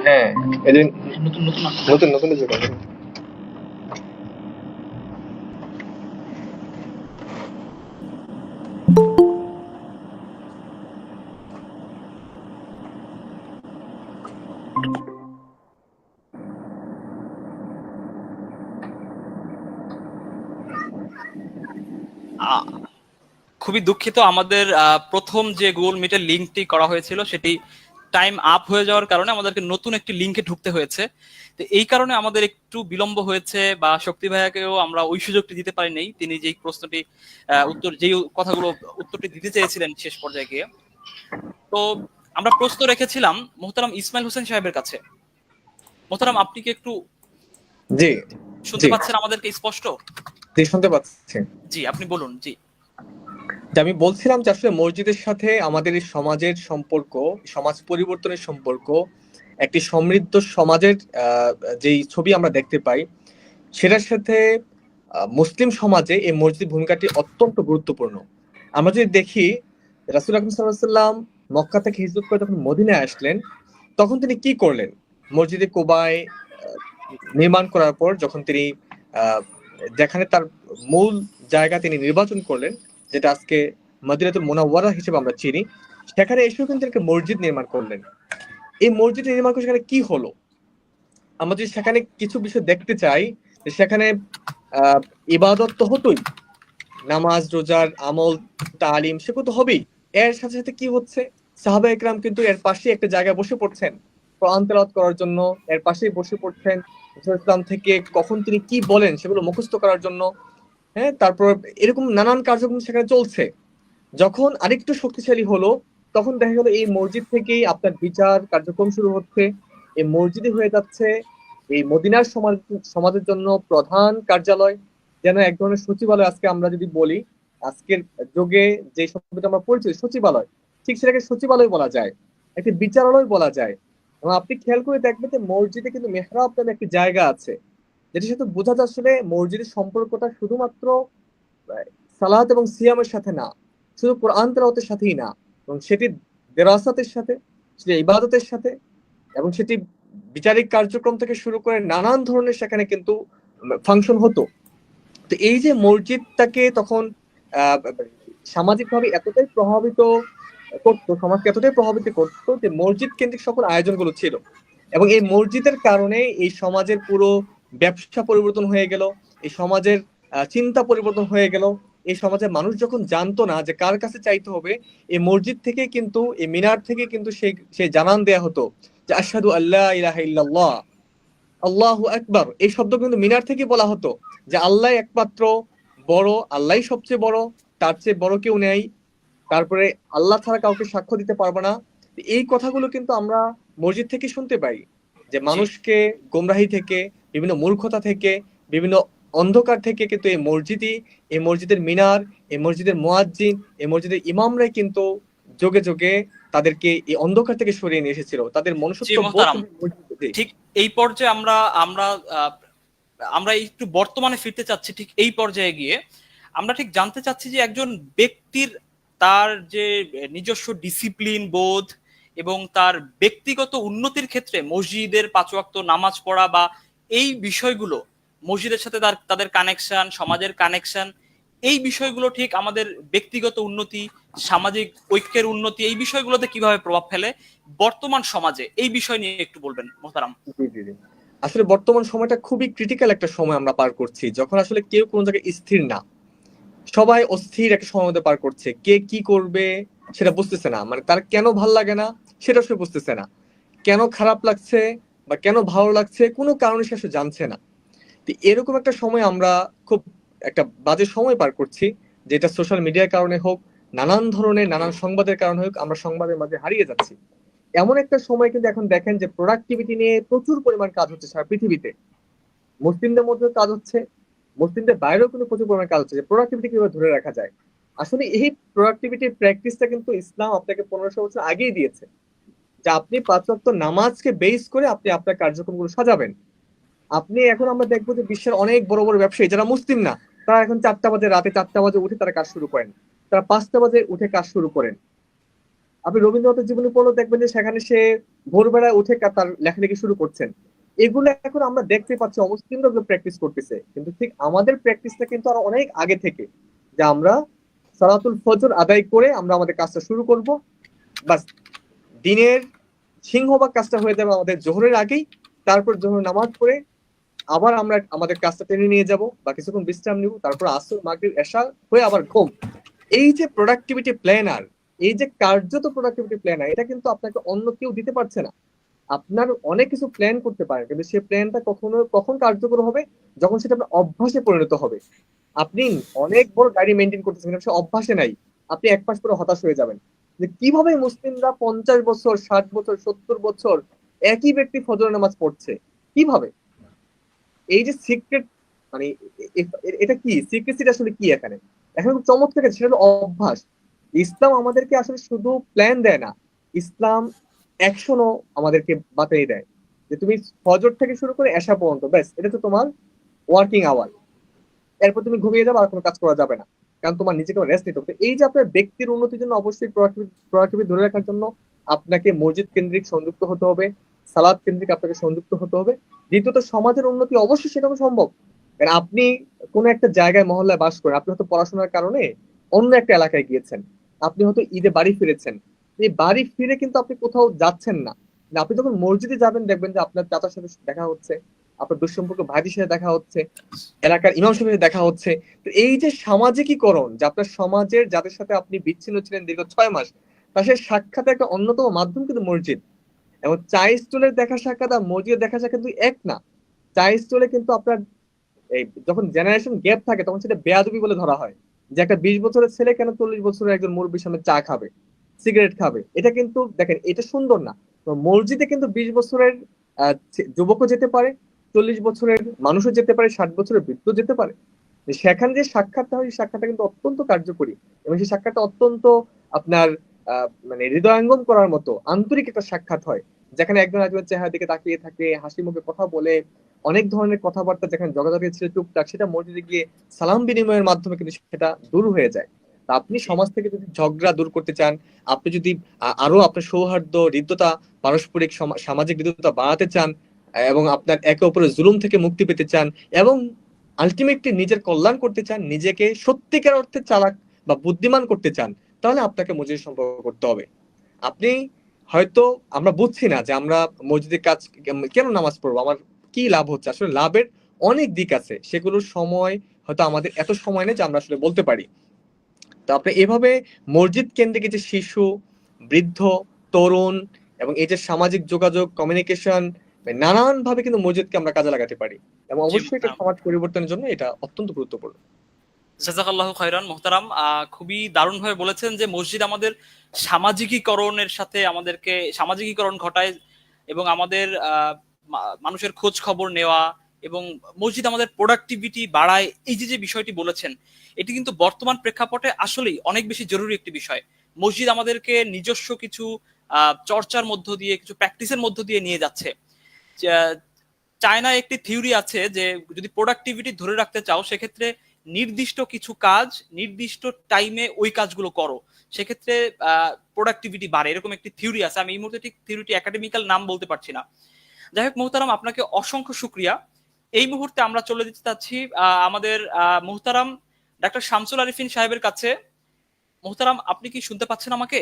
হ্যাঁ, এদিন নতুন নতুন নতুন নতুন কিছু করে। আহ, খুবই দুঃখিত, আমাদের প্রথম যে গুগল মিটের লিঙ্কটি করা হয়েছিল সেটি টাইম আপ হয়ে যাওয়ার কারণে আমাদেরকে নতুন একটি লিঙ্কে ঢুকতে হয়েছে। তো এই কারণে আমাদের একটু বিলম্ব হয়েছে, বা শক্তি ভাইয়াকেও আমরা ওই সুযোগটি দিতে পারি নাই, তিনি যেই প্রশ্নটি যেই কথাগুলো উত্তরটি দিতে চেয়েছিলেন শেষ পর্যায়ে গিয়ে। তো আমরা প্রশ্ন রেখেছিলাম মোহতারাম ইসমাইল হোসেন সাহেবের কাছে। মোহতারাম, আপনি কি একটু জি শুনতে জি পাচ্ছেন আমাদেরকে স্পষ্ট? জি, শুনতে পাচ্ছি। জি, আপনি বলুন। জি যে আমি বলছিলাম যে আসলে মসজিদের সাথে আমাদের এই সমাজের সম্পর্ক, সমাজ পরিবর্তনের সম্পর্ক, একটি সমৃদ্ধ সমাজের যেই ছবি আমরা দেখতে পাই, সেটার সাথে মুসলিম সমাজে এই মসজিদের ভূমিকাটি অত্যন্ত গুরুত্বপূর্ণ। আমরা যদি দেখি, রাসূল আকরাম সাল্লাল্লাহু আলাইহি ওয়াসাল্লাম মক্কা থেকে হিজরত করে যখন মদিনায় আসলেন, তখন তিনি কি করলেন? মসজিদে কুবায় নির্মাণ করার পর যখন তিনি আহ, যেখানে তার মূল জায়গা তিনি নির্বাচন করলেন, যেটা আজকে মদিনাতুল মুনাওয়ারা হিসেবে আমরা চিনি, সেখানে এসেও কিন্তু একটা মসজিদ নির্মাণ করলেন। এই মসজিদ নির্মাণ করে সেখানে কি হলো? আমরা যদি সেখানে কিছু বিষয় দেখতে চাই, যে সেখানে আহ ইবাদত তো হতোই, নামাজ রোজার আমল তালিম সেগুলো তো হবেই। এর সাথে সাথে কি হচ্ছে, সাহাবা একরাম কিন্তু এর পাশে একটা জায়গায় বসে পড়ছেন কোরআন তেলাওয়াত করার জন্য, এর পাশেই বসে পড়ছেন রাসূলুল্লাহ ইসলাম থেকে কখন তিনি কি বলেন সেগুলো মুখস্থ করার জন্য। হ্যাঁ, তারপর এরকম নানান কার্যক্রম সেখানে চলছে। যখন আরেকটু শক্তিশালী হলো, তখন দেখা গেল এই মসজিদ থেকেই আপনার বিচার কার্যক্রম শুরু হচ্ছে। এই মসজিদই হয়ে যাচ্ছে এই মদিনার সমাজের জন্য প্রধান কার্যালয়, যেন এক ধরনের সচিবালয়। আজকে আমরা যদি বলি, আজকের যুগে যে শব্দটা আমরা পরিচিত সচিবালয়, ঠিক সেটাকে সচিবালয় বলা যায়, একটি বিচারালয় বলা যায়। এবং আপনি খেয়াল করে দেখবেন যে মসজিদে কিন্তু মেহরাব নামে একটি জায়গা আছে, যেটির সাথে বোঝা যাচ্ছে আসলে মসজিদের সম্পর্কটা শুধুমাত্র সালাত এবং সিয়ামের সাথে না, শুধু কোরআন তেলাওয়াতের সাথেই না, এবং সেটি দেরাসাতের সাথে, সেটি ইবাদতের সাথে, এবং সেটি বিচারিক কার্যক্রম থেকে শুরু করে নানান ধরনের সেখানে কিন্তু ফাংশন হতো। তো এই যে মসজিদটাকে তখন আহ সামাজিকভাবে এতটাই প্রভাবিত করতো, সমাজকে এতটাই প্রভাবিত করতো, যে মসজিদ কেন্দ্রিক সকল আয়োজনগুলো ছিল। এবং এই মসজিদের কারণে এই সমাজের পুরো ব্যবসা পরিবর্তন হয়ে গেল, এই সমাজের চিন্তা পরিবর্তন হয়ে গেল। এই সমাজের মানুষ যখন জানতো না যে কার কাছে চাইতে হবে, এই মসজিদ থেকে কিন্তু, এই মিনার থেকে কিন্তু সেই জানান দেয়া হতো যে আশহাদু আল্লা ইলাহা ইল্লাল্লাহ, আল্লাহু আকবার। এই শব্দ কিন্তু মিনার থেকে বলা হতো, যে আল্লাহ একমাত্র বড়, আল্লাহই সবচেয়ে বড়, তার চেয়ে বড় কেউ নেই, তারপরে আল্লাহ ছাড়া কাউকে সাক্ষ্য দিতে পারবো না। এই কথাগুলো কিন্তু আমরা মসজিদ থেকে শুনতে পাই, যে জি মানুষকে গোমরাহি থেকে, বিভিন্ন মূর্খতা থেকে, বিভিন্ন অন্ধকার থেকে কিন্তু এই মসজিদই, এই মসজিদের মিনার, এই মসজিদের মুয়াজ্জিন, এই মসজিদের ইমামরাই কিন্তু যোগে যোগে তাদেরকে এই অন্ধকার থেকে সরিয়ে নিয়ে এসেছিল। তাদের জি মনুষ্যত্ব বোধ মোহতারাম, কিন্তু মসজিদে। ঠিক এই পর্যায়ে আমরা আমরা আহ, আমরা একটু বর্তমানে ফিরতে চাচ্ছি। ঠিক এই পর্যায়ে গিয়ে আমরা ঠিক জানতে চাচ্ছি যে একজন ব্যক্তির তার যে নিজস্ব ডিসিপ্লিন বোধ এবং তার ব্যক্তিগত উন্নতির ক্ষেত্রে মসজিদের 5 ওয়াক্ত নামাজ পড়া বা এই বিষয়গুলো, মসজিদের সাথে তাদের কানেকশন, সমাজের কানেকশন, এই বিষয়গুলো ঠিক আমাদের ব্যক্তিগত উন্নতি, সামাজিক ঐক্যের উন্নতি, এই বিষয়গুলোতে কিভাবে প্রভাব ফেলে বর্তমান সমাজে, এই বিষয় নিয়ে একটু বলবেন মোহতারাম। জি জি জি। আসলে বর্তমান সময়টা খুবই ক্রিটিক্যাল একটা সময় আমরা পার করছি, যখন আসলে কেউ কোনো জায়গায় স্থির না, সবাই অস্থির একটা সময় মধ্যে পার করছে। কে কি করবে সেটা বুঝতেছে না, মানে তার কেন ভাল লাগে না সেটা সে বুঝতেছে না, কেন খারাপ লাগছে বা কেন ভালো লাগছে কোনো কারণে সে আসলে জানছে না। তো এরকম একটা সময় আমরা খুব একটা বাজে সময় পার করছি, যেটা সোশ্যাল মিডিয়ার কারণে হোক, নানান ধরনের নানান সংবাদের কারণে হোক, আমরা সংবাদের মাঝে হারিয়ে যাচ্ছি। এমন একটা সময় কিন্তু এখন দেখেন যে প্রোডাক্টিভিটি নিয়ে প্রচুর পরিমাণ কাজ হচ্ছে সারা পৃথিবীতে। মুসলিমদের মধ্যে কাজ হচ্ছে, মুসলিমদের বাইরেও কিন্তু প্রচুর পরিমাণে কাজ হচ্ছে যে প্রোডাক্টিভিটি কিভাবে ধরে রাখা যায়। আসলে এই প্রোডাক্টিভিটির প্র্যাকটিসটা কিন্তু ইসলাম আপনাকে 1500 বছর আগেই দিয়েছে, যে আপনি 5 ওয়াক্ত নামাজকে বেস করে আপনি আপনার কার্যক্রমগুলো সাজাবেন। আপনি এখন আমরা দেখবো যে বিশ্বের অনেক বড় বড় ব্যবসায়ী যারা মুসলিম না, তারা এখন 4টা বাজে, রাতে 4টা বাজে উঠে তারা কাজ শুরু করেন, তারা 5টা বাজে উঠে কাজ শুরু করেন। আপনি রবীন্দ্রনাথের জীবনী পড়লেও দেখবেন যে সেখানে সে ভোরবেলায় উঠে তার লেখালেখি শুরু করছেন। এগুলো এখন আমরা দেখতে পাচ্ছি অমুসলিমরা প্র্যাকটিস করতেছে, কিন্তু ঠিক আমাদের প্র্যাকটিসটা কিন্তু আরো অনেক আগে থেকে, যে আমরা সালাতুল ফজর আদায় করে আমরা আমাদের কাজটা শুরু করব, বাস দিনের সিংহভাগ কাজটা হয়ে যাবে আমাদের জোহরের আগেই, তারপর জোহর নামাজ পড়ে আবার আমরা আমাদের কাজটা টেনে নিয়ে যাব বা কিছুক্ষণ বিশ্রাম নিব, তারপর আসর মাগরিব এশা হয়ে আবার ঘুম। এই যে প্রোডাক্টিভিটি প্ল্যানার, এই যে কার্যত প্রোডাক্টিভিটি প্ল্যানার, এটা কিন্তু আপনাকে অন্য কেউ দিতে পারছে না। আপনার অনেক কিছু প্ল্যান করতে পারেন, কিন্তু সেই প্ল্যানটা কখন কার্যকর হবে, যখন সেটা আপনার অভ্যাসে পরিণত হবে। আপনি অনেক বড় গাড়ি মেনটেন করতেছেন, কিন্তু সে অভ্যাসে নাই, আপনি এক মাস পরে হতাশ হয়ে যাবেন যে কিভাবে মুসলিমরা 50 বছর 60 বছর 70 বছর একই ব্যক্তি ফজর নামাজ পড়ছে, কিভাবে। এই যে সিক্রেট, মানে এটা কি সিক্রেসিটা আসলে কি এখানে, এখন খুব চমৎকার সেটা হলো অভ্যাস। ইসলাম আমাদেরকে আসলে শুধু প্ল্যান দেয় না, ইসলাম অ্যাকশনও আমাদেরকে বাতাই দেয়, যে তুমি ফজর থেকে শুরু করে এশা পর্যন্ত ব্যাস এটা তো তোমার ওয়ার্কিং আওয়ার, এরপর তুমি ঘুমিয়ে যাবে, আর কোনো কাজ করা যাবে না, কারণ তোমার নিজেকে রেস্ট নিতে হবে। এই যে আপনার ব্যক্তির উন্নতির জন্য অবশ্যই প্রোডাক্টিভিটি ধরে রাখার জন্য আপনাকে মসজিদ কেন্দ্রিক সংযুক্ত হতে হবে, সালাদ কেন্দ্রিক আপনাকে সংযুক্ত হতে হবে। দ্বিতীয়ত সমাজের উন্নতি অবশ্যই সেটাও সম্ভব, কারণ আপনি কোন একটা জায়গায় মহল্লায় বাস করেন, আপনি হয়তো পড়াশোনার কারণে অন্য একটা এলাকায় গিয়েছেন, আপনি হয়তো ঈদে বাড়ি ফিরেছেন, এই বাড়ি ফিরে কিন্তু আপনি কোথাও যাচ্ছেন না, আপনি যখন মসজিদে যাবেন দেখবেন যে আপনার চাচার সাথে দেখা হচ্ছে, আপনার দুঃসম্পর্ক ভাইদের সাথে দেখা হচ্ছে, এলাকার ইমাম সাহেবের দেখা হচ্ছে। তো এই যে সামাজিকীকরণ, যে আপনার সমাজের যাদের সাথে আপনি বিচ্ছিন্ন ছিলেন দীর্ঘ 6 মাস, তার সাথে সাক্ষাতের একটা অন্যতম মাধ্যম কিন্তু মসজিদ। এবং চায়ের স্টলের দেখা সাক্ষাৎ আর মসজিদের দেখা সাক্ষাৎ কিন্তু এক না। চায়ের স্টলে কিন্তু আপনার এই যখন জেনারেশন গ্যাপ থাকে তখন সেটা বেয়াদবি বলে ধরা হয়, যে একটা 20 বছরের ছেলে কেন 40 বছরের একজন মুরব্বীর সামনে চা খাবে, সিগারেট খাবে। এটা কিন্তু দেখেন এটা সুন্দর না। তো মসজিদে কিন্তু 20 বছরের যুবকও যেতে পারে, 40 বছরের মানুষও যেতে পারে, 60 বছরের বৃদ্ধ যেতে পারে। সেখানে যে সাক্ষাৎটা হয়, সাক্ষাৎটা কিন্তু অত্যন্ত কার্যকরী, এবং সেই সাক্ষাৎটা অত্যন্ত আপনার মানে হৃদয়ঙ্গম করার মতো আন্তরিক একটা সাক্ষাৎ হয়, যেখানে একজন একজনের চেহারা দিকে তাকিয়ে থাকে, হাসি মুখে কথা বলে, অনেক ধরনের কথাবার্তা যেখানে যোগাযোগের ছিল টুকটাক, সেটা মসজিদে গিয়ে সালাম বিনিময়ের মাধ্যমে কিন্তু সেটা দূর হয়ে যায়। তা আপনি সমাজ থেকে যদি ঝগড়া দূর করতে চান, আপনি যদি আরো আপনার সৌহার্দ্য হৃদ্যতা পারস্পরিক সামাজিক হৃদ্যতা বাড়াতে চান, এবং আপনার একে অপরের জুলুম থেকে মুক্তি পেতে চান, এবং আলটিমেটলি নিজের কল্যাণ করতে চান, নিজেকে সত্যিকার অর্থে চালাক বা বুদ্ধিমান করতে চান, তাহলে আপনাকে মসজিদের সম্পর্ক করতে হবে। আপনি হয়তো আমরা বুঝছি না যে আমরা মসজিদের কাজ কেন নামাজ পড়বো, আমার কি লাভ হচ্ছে, আসলে লাভের অনেক দিক আছে, সেগুলোর সময় হয়তো আমাদের এত সময় নেই যে আমরা আসলে বলতে পারি। তো আপনি এভাবে মসজিদ কেন্দ্রিক যে শিশু, বৃদ্ধ, তরুণ, এবং এই যে সামাজিক যোগাযোগ কমিউনিকেশন, নানান ভাবে কিন্তু মসজিদকে আমরা কাজে লাগাতে পারি, এবং জি অবশ্যই এটা সমাজ পরিবর্তনের জন্য এটা অত্যন্ত গুরুত্বপূর্ণ। জাযাকাল্লাহু খাইরান মুহতারাম, খুবই দারুণ ভাবে বলেছেন যে মসজিদ আমাদের সামাজিকীকরণের সাথে আমাদেরকে সামাজিকীকরণ ঘটায়, এবং আমাদের মানুষের খোঁজ খবর নেওয়া, এবং মসজিদ আমাদের প্রোডাক্টিভিটি বাড়ায়। এই যে যে বিষয়টি বলেছেন, এটি কিন্তু বর্তমান প্রেক্ষাপটে আসলেই অনেক বেশি জরুরি একটি বিষয়। মসজিদ আমাদেরকে নিজস্ব কিছু চর্চার মধ্য দিয়ে, কিছু প্র্যাকটিসের মধ্য দিয়ে নিয়ে যাচ্ছে। চায়নায় একটি থিওরি আছে যে যদি প্রোডাক্টিভিটি ধরে রাখতে চাও, সেক্ষেত্রে নির্দিষ্ট কিছু কাজ নির্দিষ্ট টাইমে ওই কাজগুলো করো, সেক্ষেত্রে প্রোডাক্টিভিটি বাড়ে। এরকম একটি থিওরি আছে, আমি এই মুহূর্তে ঠিক থিওরিটি একাডেমিক্যাল নাম বলতে পারছি না। যাই হোক মুহতারাম, আপনাকে অসংখ্য শুক্রিয়া। এই মুহূর্তে আমরা চলে যেতে চাচ্ছি আমাদের মুহতারাম ডাক্তার শামসুল আরিফিন সাহেবের কাছে। মুহতারাম, আপনি কি শুনতে পাচ্ছেন আমাকে?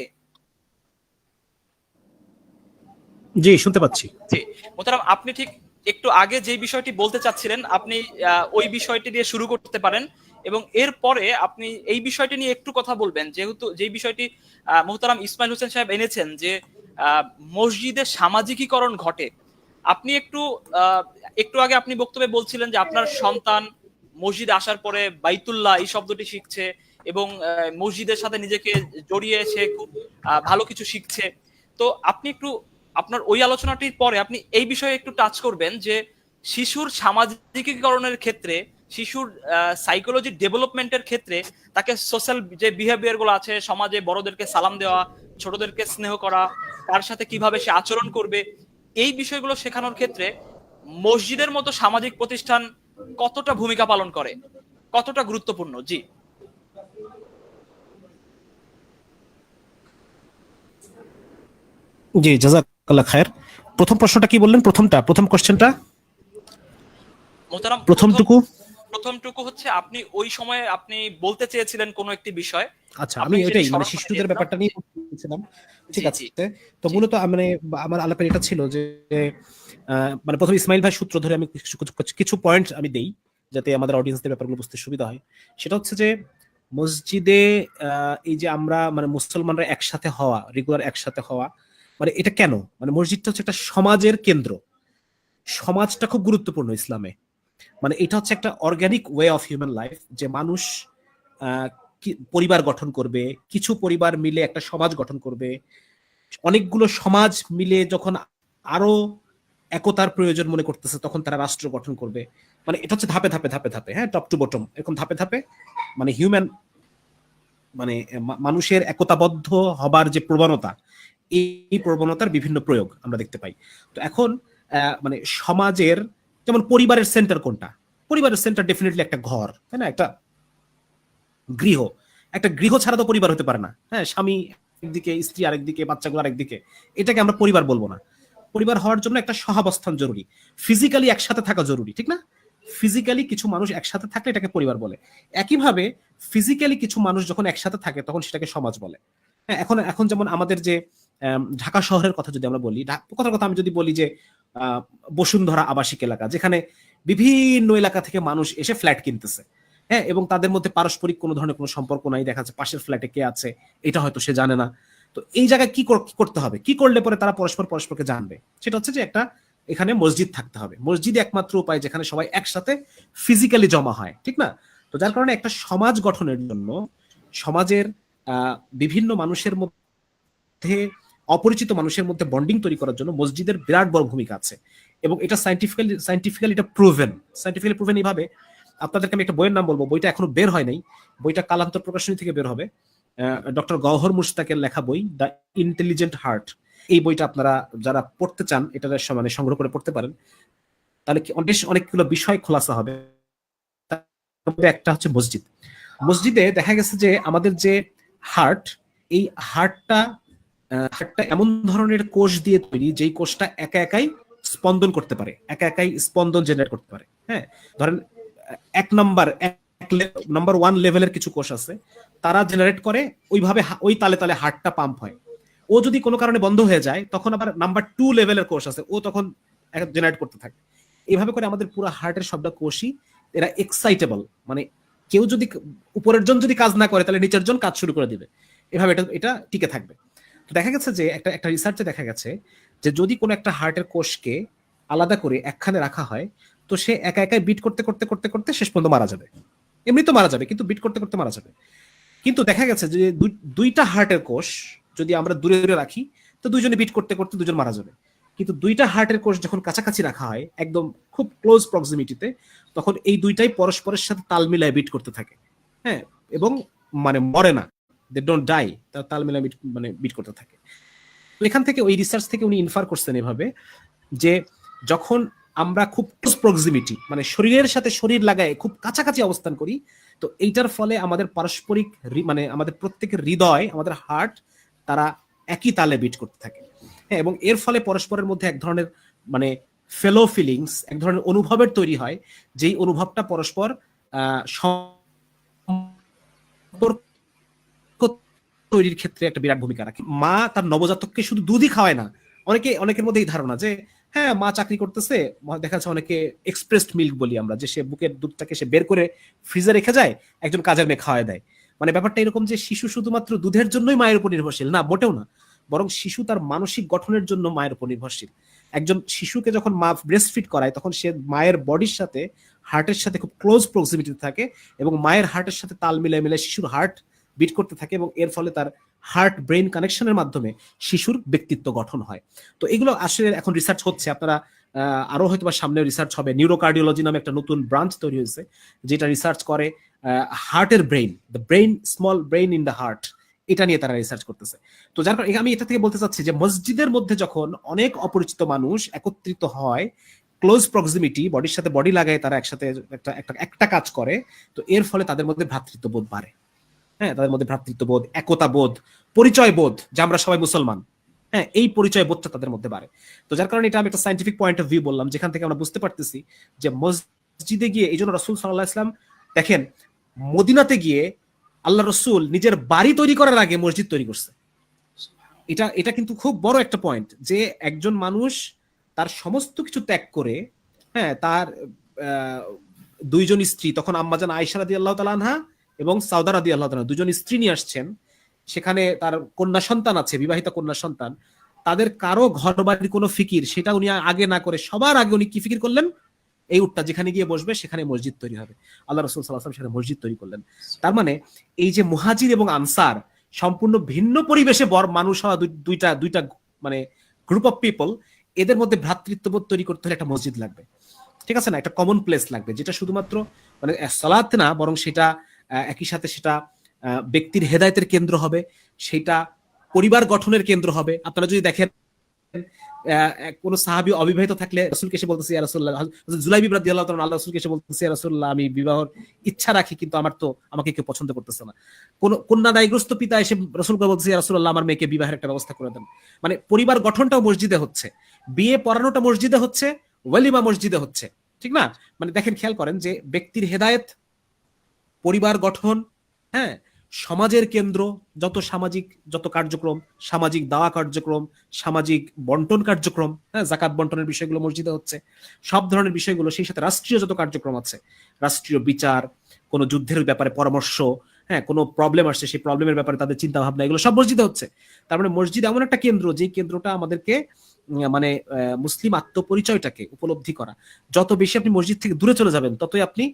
জি, শুনতে পাচ্ছি। জি মুহতারাম, আপনি ঠিক একটু আগে যে বিষয়টি বলতে চাচ্ছিলেন, আপনি ওই বিষয়টি দিয়ে শুরু করতে পারেন, এবং এরপরে আপনি এই বিষয়টি নিয়ে একটু কথা বলবেন, যেহেতু যে বিষয়টি মুহতারাম ইসমাইল হোসেন সাহেব এনেছেন, যে মসজিদের সামাজিকীকরণ ঘটে। আপনি একটু আগে আপনি বক্তব্যে বলছিলেন যে আপনার সন্তান মসজিদে আসার পরে বাইতুল্লাহ এই শব্দটি শিখছে, এবং মসজিদের সাথে নিজেকে জড়িয়ে সে খুব ভালো কিছু শিখছে। তো আপনি একটু আপনার ওই আলোচনাটির পরে আপনি এই বিষয়ে একটু টাচ করবেন যে শিশুর সামাজিকীকরণের ক্ষেত্রে, শিশুর সাইকোলজি ডেভেলপমেন্টের ক্ষেত্রে তাকে সোশ্যাল যে বিহেভিয়ার গুলো আছে, সমাজে বড়দেরকে সালাম দেওয়া, ছোটদেরকে স্নেহ করা, তার সাথে কিভাবে সে আচরণ করবে, এই বিষয়গুলো শেখানোর ক্ষেত্রে মসজিদের মতো সামাজিক প্রতিষ্ঠান কতটা ভূমিকা পালন করে, কতটা গুরুত্বপূর্ণ? জি জি, জাযাকাল্লাহ খায়ের। প্রথম প্রশ্নটা কি বললেন? প্রথম কোশ্চেনটা, মোহতারাম, প্রথমটুকু হচ্ছে আপনি ওই সময়ে আপনি বলতে চেয়েছিলেন কোনো একটি বিষয়, আচ্ছা, আমি আপনাকে সেটি এটাই মানে স্মরণ করে শিশুদের দিয়েছিলাম। ব্যাপারটা নিয়ে বলছিলাম। ঠিক জি আছে, জি তো জি মূলত মানে আমার আলাপের এটা ছিল যে মানে প্রথম ইসমাইল ভাই সূত্র ধরে আমি কিছু পয়েন্ট আমি দেই যাতে আমাদের অডিয়েন্সদের ব্যাপারগুলো বুঝতে সুবিধা হয়। সেটা হচ্ছে যে মসজিদে এই যে আমরা মানে মুসলমানরা একসাথে হওয়া, রেগুলার একসাথে হওয়া, মানে এটা কেন? মানে মসজিদটা হচ্ছে একটা সমাজের কেন্দ্র। সমাজটা খুব গুরুত্বপূর্ণ ইসলামে। মানে এটা হচ্ছে একটা organic way of human life, যে মানুষ পরিবার গঠন করবে, কিছু পরিবার মিলে একটা সমাজ গঠন করবে, অনেকগুলো সমাজ মিলে যখন আরো একতার প্রয়োজন মনে করতেছে তখন তারা রাষ্ট্র গঠন করবে। মানে এটা হচ্ছে ধাপে ধাপে ধাপে ধাপে, হ্যাঁ, টপ টু বটম, এরকম ধাপে ধাপে মানে হিউম্যান মানে মানুষের একতাবদ্ধ হবার যে প্রবণতা, এই প্রবণতার বিভিন্ন প্রয়োগ আমরা দেখতে পাই। তো এখন মানে সমাজের যেমন পরিবারের সেন্টার কোনটা? পরিবারের সেন্টার ডেফিনেটলি একটা ঘর, তাই না? গৃহ একটা গৃহ ছাড়া তো পরিবার হতে পারে না। হ্যাঁ, স্বামী একদিকে, স্ত্রী আরেকদিকে, বাচ্চাগুলো আরেকদিকে, এটাকে আমরা পরিবার বলবো না। পরিবার হওয়ার জন্য একটা সহাবস্থান জরুরি, ফিজিক্যালি একসাথে থাকা জরুরি, ঠিক না? ফিজিক্যালি কিছু মানুষ একসাথে থাকলে এটাকে পরিবার বলে। একইভাবে ফিজিক্যালি কিছু মানুষ যখন একসাথে থাকে তখন সেটাকে সমাজ বলে। হ্যাঁ, এখন এখন যেমন আমাদের যে ঢাকা শহরের কথা যদি আমরা বলি, কথার কথা আমি যদি বলি যে বসুন্ধরা আবাসিক এলাকা, যেখানে বিভিন্ন এলাকা থেকে মানুষ এসে ফ্ল্যাট কিনতেছে, হ্যাঁ, এবং তাদের মধ্যে পারস্পরিক কোনো ধরনের কোনো সম্পর্ক নাই, দেখা যাচ্ছে পাশের ফ্ল্যাটে কে আছে এটা হয়তো সে জানে না। তো এই জায়গায় কি করতে হবে, কি করলে পরে তারা পরস্পরকে জানবে? সেটা হচ্ছে যে একটা এখানে মসজিদ থাকতে হবে। মসজিদে একমাত্র উপায় যেখানে সবাই একসাথে ফিজিক্যালি জমা হয়, ঠিক না? তো যার কারণে একটা সমাজ গঠনের জন্য, সমাজের বিভিন্ন মানুষের মধ্যে, অপরিচিত মানুষের মধ্যে বন্ডিং তৈরি করার জন্য মসজিদের বিরাট বড় ভূমিকা আছে। এবং এটা সাইন্টিফিক্যালি এটা প্রুভেন এইভাবে। আপনাদেরকে আমি একটা বইয়ের নাম বলবো, বইটা এখনো বের হয় নাই, বইটা কালান্তর প্রকাশনী থেকে বের হবে। ডক্টর গওহর মুশতাকের লেখা বই, দ্য ইন্টেলিজেন্ট হার্ট। এই বইটা আপনারা যারা পড়তে চান এটা মানে সংগ্রহ করে পড়তে পারেন, তাহলে কি অনেকগুলো বিষয় খোলাসা হবে। একটা হচ্ছে মসজিদ। মসজিদে দেখা গেছে যে আমাদের যে হার্ট, এই হার্টটা এমন ধরনের কোষ দিয়ে তৈরি যেই কোষটা একা একাই স্পন্দন করতে পারে, একা একাই স্পন্দন জেনারেট করতে পারে। হ্যাঁ, ধরেন নাম্বার 1 লেভেলের কিছু কোষ আছে, তারা জেনারেট করে, ওইভাবে ওই তালে তালে হার্টটা পাম্প হয়। ও যদি কোনো কারণে বন্ধ হয়ে যায় তখন আবার নাম্বার 2 লেভেলের কোষ আছে, ও তখন জেনারেট করতে থাকে। এইভাবে করে আমাদের পুরো হার্টের সবটা কোষই এরা এক্সাইটেবল, মানে কেউ যদি উপরের জন যদি কাজ না করে তাহলে নিচের জন কাজ শুরু করে দিবে, এভাবে এটা টিকে থাকবে। তো দেখা গেছে যে একটা রিসার্চে দেখা গেছে যে যদি কোনো একটা হার্টের কোষকে আলাদা করে একখানে রাখা হয়, তো সে একা একাই বিট করতে করতে করতে করতে শেষ পর্যন্ত মারা যাবে। এমনি তো মারা যাবে, কিন্তু বিট করতে করতে মারা যাবে। কিন্তু দেখা গেছে যে দুইটা হার্টের কোষ যদি আমরা দূরে দূরে রাখি, তো দুইজনে বিট করতে করতে দুজন মারা যাবে। কিন্তু দুইটা হার্টের কোষ যখন কাছাকাছি রাখা হয়, একদম খুব ক্লোজ প্রক্সিমিটিতে, তখন এই দুইটাই পরস্পরের সাথে তাল মিলায় বিট করতে থাকে। হ্যাঁ, এবং মানে মরে না, দে ডোন্ট ডাই, তার তাল মিলায় মানে বিট করতে থাকে। তো এখান থেকে ওই রিসার্চ থেকে উনি ইনফার করছেন এভাবে যে যখন আমরা খুব ক্লোজ প্রক্সিমিটি, মানে শরীরের সাথে শরীর লাগায় খুব কাছাকাছি অবস্থান করি, তো এইটার ফলে আমাদের পারস্পরিক মানে আমাদের প্রত্যেকের হৃদয়, আমাদের হার্ট, তারা একই তালে বিট করতে থাকে। হ্যাঁ, এবং এর ফলে পরস্পরের মধ্যে এক ধরনের মানে ফেলো ফিলিংস, এক ধরনের অনুভবের তৈরি হয়, যেই অনুভবটা পরস্পর তৈরির ক্ষেত্রে একটা বিরাট ভূমিকা রাখে। মা তার নবজাতককে শুধু দুধই খাওয়ায় না, অনেকের মধ্যে এই ধারণা যে হ্যাঁ মা চাকরি করতেছে, দেখা যাচ্ছে অনেকে এক্সপ্রেসড মিল্ক বলি আমরা, যে সে বুকের দুধটাকে সে বের করে ফ্রিজে রেখে যায়, একজন কাজের মেয়ে খাওয়ায় দেয়। মানে ব্যাপারটা এরকম যে শিশু শুধুমাত্র দুধের জন্যই মায়ের উপর নির্ভরশীল না, মোটেও না, বরং শিশু তার মানসিক গঠনের জন্য মায়ের উপর নির্ভরশীল। একজন শিশুকে যখন মা ব্রেস্ট ফিড করায় তখন সে মায়ের বডির সাথে, হার্টের সাথে খুব ক্লোজ প্রক্সিমিটিতে থাকে, এবং মায়ের হার্টের সাথে তাল মিলে মিলে শিশুর হার্ট বিট করতে থাকে, এবং এর ফলে তার হার্ট ব্রেইন কানেকশনের মাধ্যমে শিশুর ব্যক্তিত্ব গঠন হয়। তো এগুলো আসলে এখন রিসার্চ হচ্ছে, আপনারা আরো হয়তো বা সামনে রিসার্চ হবে। নিউরোকার্ডিওলজি নামে একটা নতুন ব্রাঞ্চ তৈরি হয়েছে যেটা রিসার্চ করে হার্টের brain, the brain, small brain in the heart, এটা নিয়ে তারা রিসার্চ করতেছে। তো যার কারণে আমি এটা থেকে বলতে চাচ্ছি যে মসজিদের মধ্যে যখন অনেক অপরিচিত মানুষ একত্রিত হয়, ক্লোজ প্রক্সিমিটি, বডির সাথে বডি লাগায় তারা একসাথে একটা কাজ করে, তো এর ফলে তাদের মধ্যে ভ্রাতৃত্ববোধ বাড়ে। হ্যাঁ, তাদের মধ্যে ভ্রাতৃত্ববোধ, একতা বোধ, পরিচয় বোধ, যে আমরা সবাই মুসলমান। হ্যাঁ, এই পরিচয় বোধটা তাদের মধ্যে বাড়ে। তো যার কারণে এটা আমি একটা সায়েন্টিফিক পয়েন্ট অফ ভিউ বললাম, যেখান থেকে আমরা বুঝতে পারতেছি যে মসজিদে গিয়ে, এই জন্য রাসূল সাল্লাল্লাহু আলাইহি ওয়াসাল্লাম দেখেন মদিনাতে গিয়ে আল্লাহ রসুল নিজের বাড়ি তৈরি করার আগে মসজিদ তৈরি করছে। এটা এটা কিন্তু খুব বড় একটা পয়েন্ট, যে একজন মানুষ তার সমস্ত কিছু ত্যাগ করে, হ্যাঁ, তার দুইজন স্ত্রী, তখন আম্মাজান আয়েশা রাদিয়াল্লাহু তাআলা আনহা এবং সাউদা রাদিয়াল্লাহু তাআলা দুজন স্ত্রী নিয়ে আসছেন, সেখানে তার কন্যা সন্তান আছে, বিবাহিতা কন্যা সন্তান, তাদের কারো ঘর বাড়ির কোনো ফিকির সেটা উনি আগে না করে সবার আগে উনি কি ফিকির করলেন, এই উটটা যেখানে গিয়ে বসবে সেখানে মসজিদ তৈরি হবে। আল্লাহ রাসূল সাল্লাল্লাহু আলাইহি ওয়াসাল্লাম সেখানে মসজিদ তৈরি করলেন। তার মানে এই যে মুহাজির এবং আনসার সম্পূর্ণ ভিন্ন পরিবেশে মানুষ হওয়া দুইটা দুইটা মানে গ্রুপ অফ পিপল, এদের মধ্যে ভ্রাতৃত্ববোধ তৈরি করতে হলে একটা মসজিদ লাগবে, ঠিক আছে না, একটা কমন প্লেস লাগবে, যেটা শুধুমাত্র মানে সালাত না, বরং সেটা একই সাথে সেটা ব্যক্তির হেদায়েতের কেন্দ্র হবে, সেটা পরিবার গঠনের কেন্দ্র হবে। আপনারা যদি দেখেন কোন সাহাবী অবিবাহিত থাকলে রাসূলকে এসে বলতেছে ইয়া রাসূলুল্লাহ, হযরত জুলাইবিব রাদিয়াল্লাহু তাআলা আল্লাহ রাসূলকে এসে বলতেছে ইয়া রাসূলুল্লাহ, আমি বিবাহের ইচ্ছা রাখি কিন্তু আমাকে কেউ পছন্দ করতেছে না। কোন কন্যা দায়গ্রস্ত পিতা এসে রাসূলকে বলতেছে ইয়া রাসূলুল্লাহ, আমার মেয়েকে বিবাহের একটা ব্যবস্থা করে দেন। মানে পরিবার গঠনটাও মসজিদে হচ্ছে, বিয়ে পড়ানোটা মসজিদে হচ্ছে, ওয়ালিমা মসজিদে হচ্ছে, ঠিক না? মানে দেখেন, খেয়াল করেন যে ব্যক্তির হেদায়েত, পরিবার গঠন, হ্যাঁ, সমাজের কেন্দ্র, যত কার্যক্রম, সামাজিক দাওয়া কার্যক্রম, সামাজিক বন্টন কার্যক্রম, হ্যাঁ, যাকাত বন্টনের বিষয়গুলো মসজিদে হচ্ছে, সব ধরনের বিষয়গুলো, সেই সাথে রাষ্ট্রীয় যত কার্যক্রম আছে, রাষ্ট্রীয় বিচার, কোনো যুদ্ধের ব্যাপারে পরামর্শ, হ্যাঁ, কোনো প্রবলেম আসছে সেই প্রবলেমের ব্যাপারে তাদের চিন্তা ভাবনা, এগুলো সব মসজিদে হচ্ছে। তার মানে মসজিদ এমন একটা কেন্দ্র, যে কেন্দ্রটা আমাদেরকে মানে মুসলিম আত্মপরিচয়টাকে উপলব্ধি করা। যত বেশি আপনি মসজিদ থেকে দূরে চলে যাবেন, ততই আপনি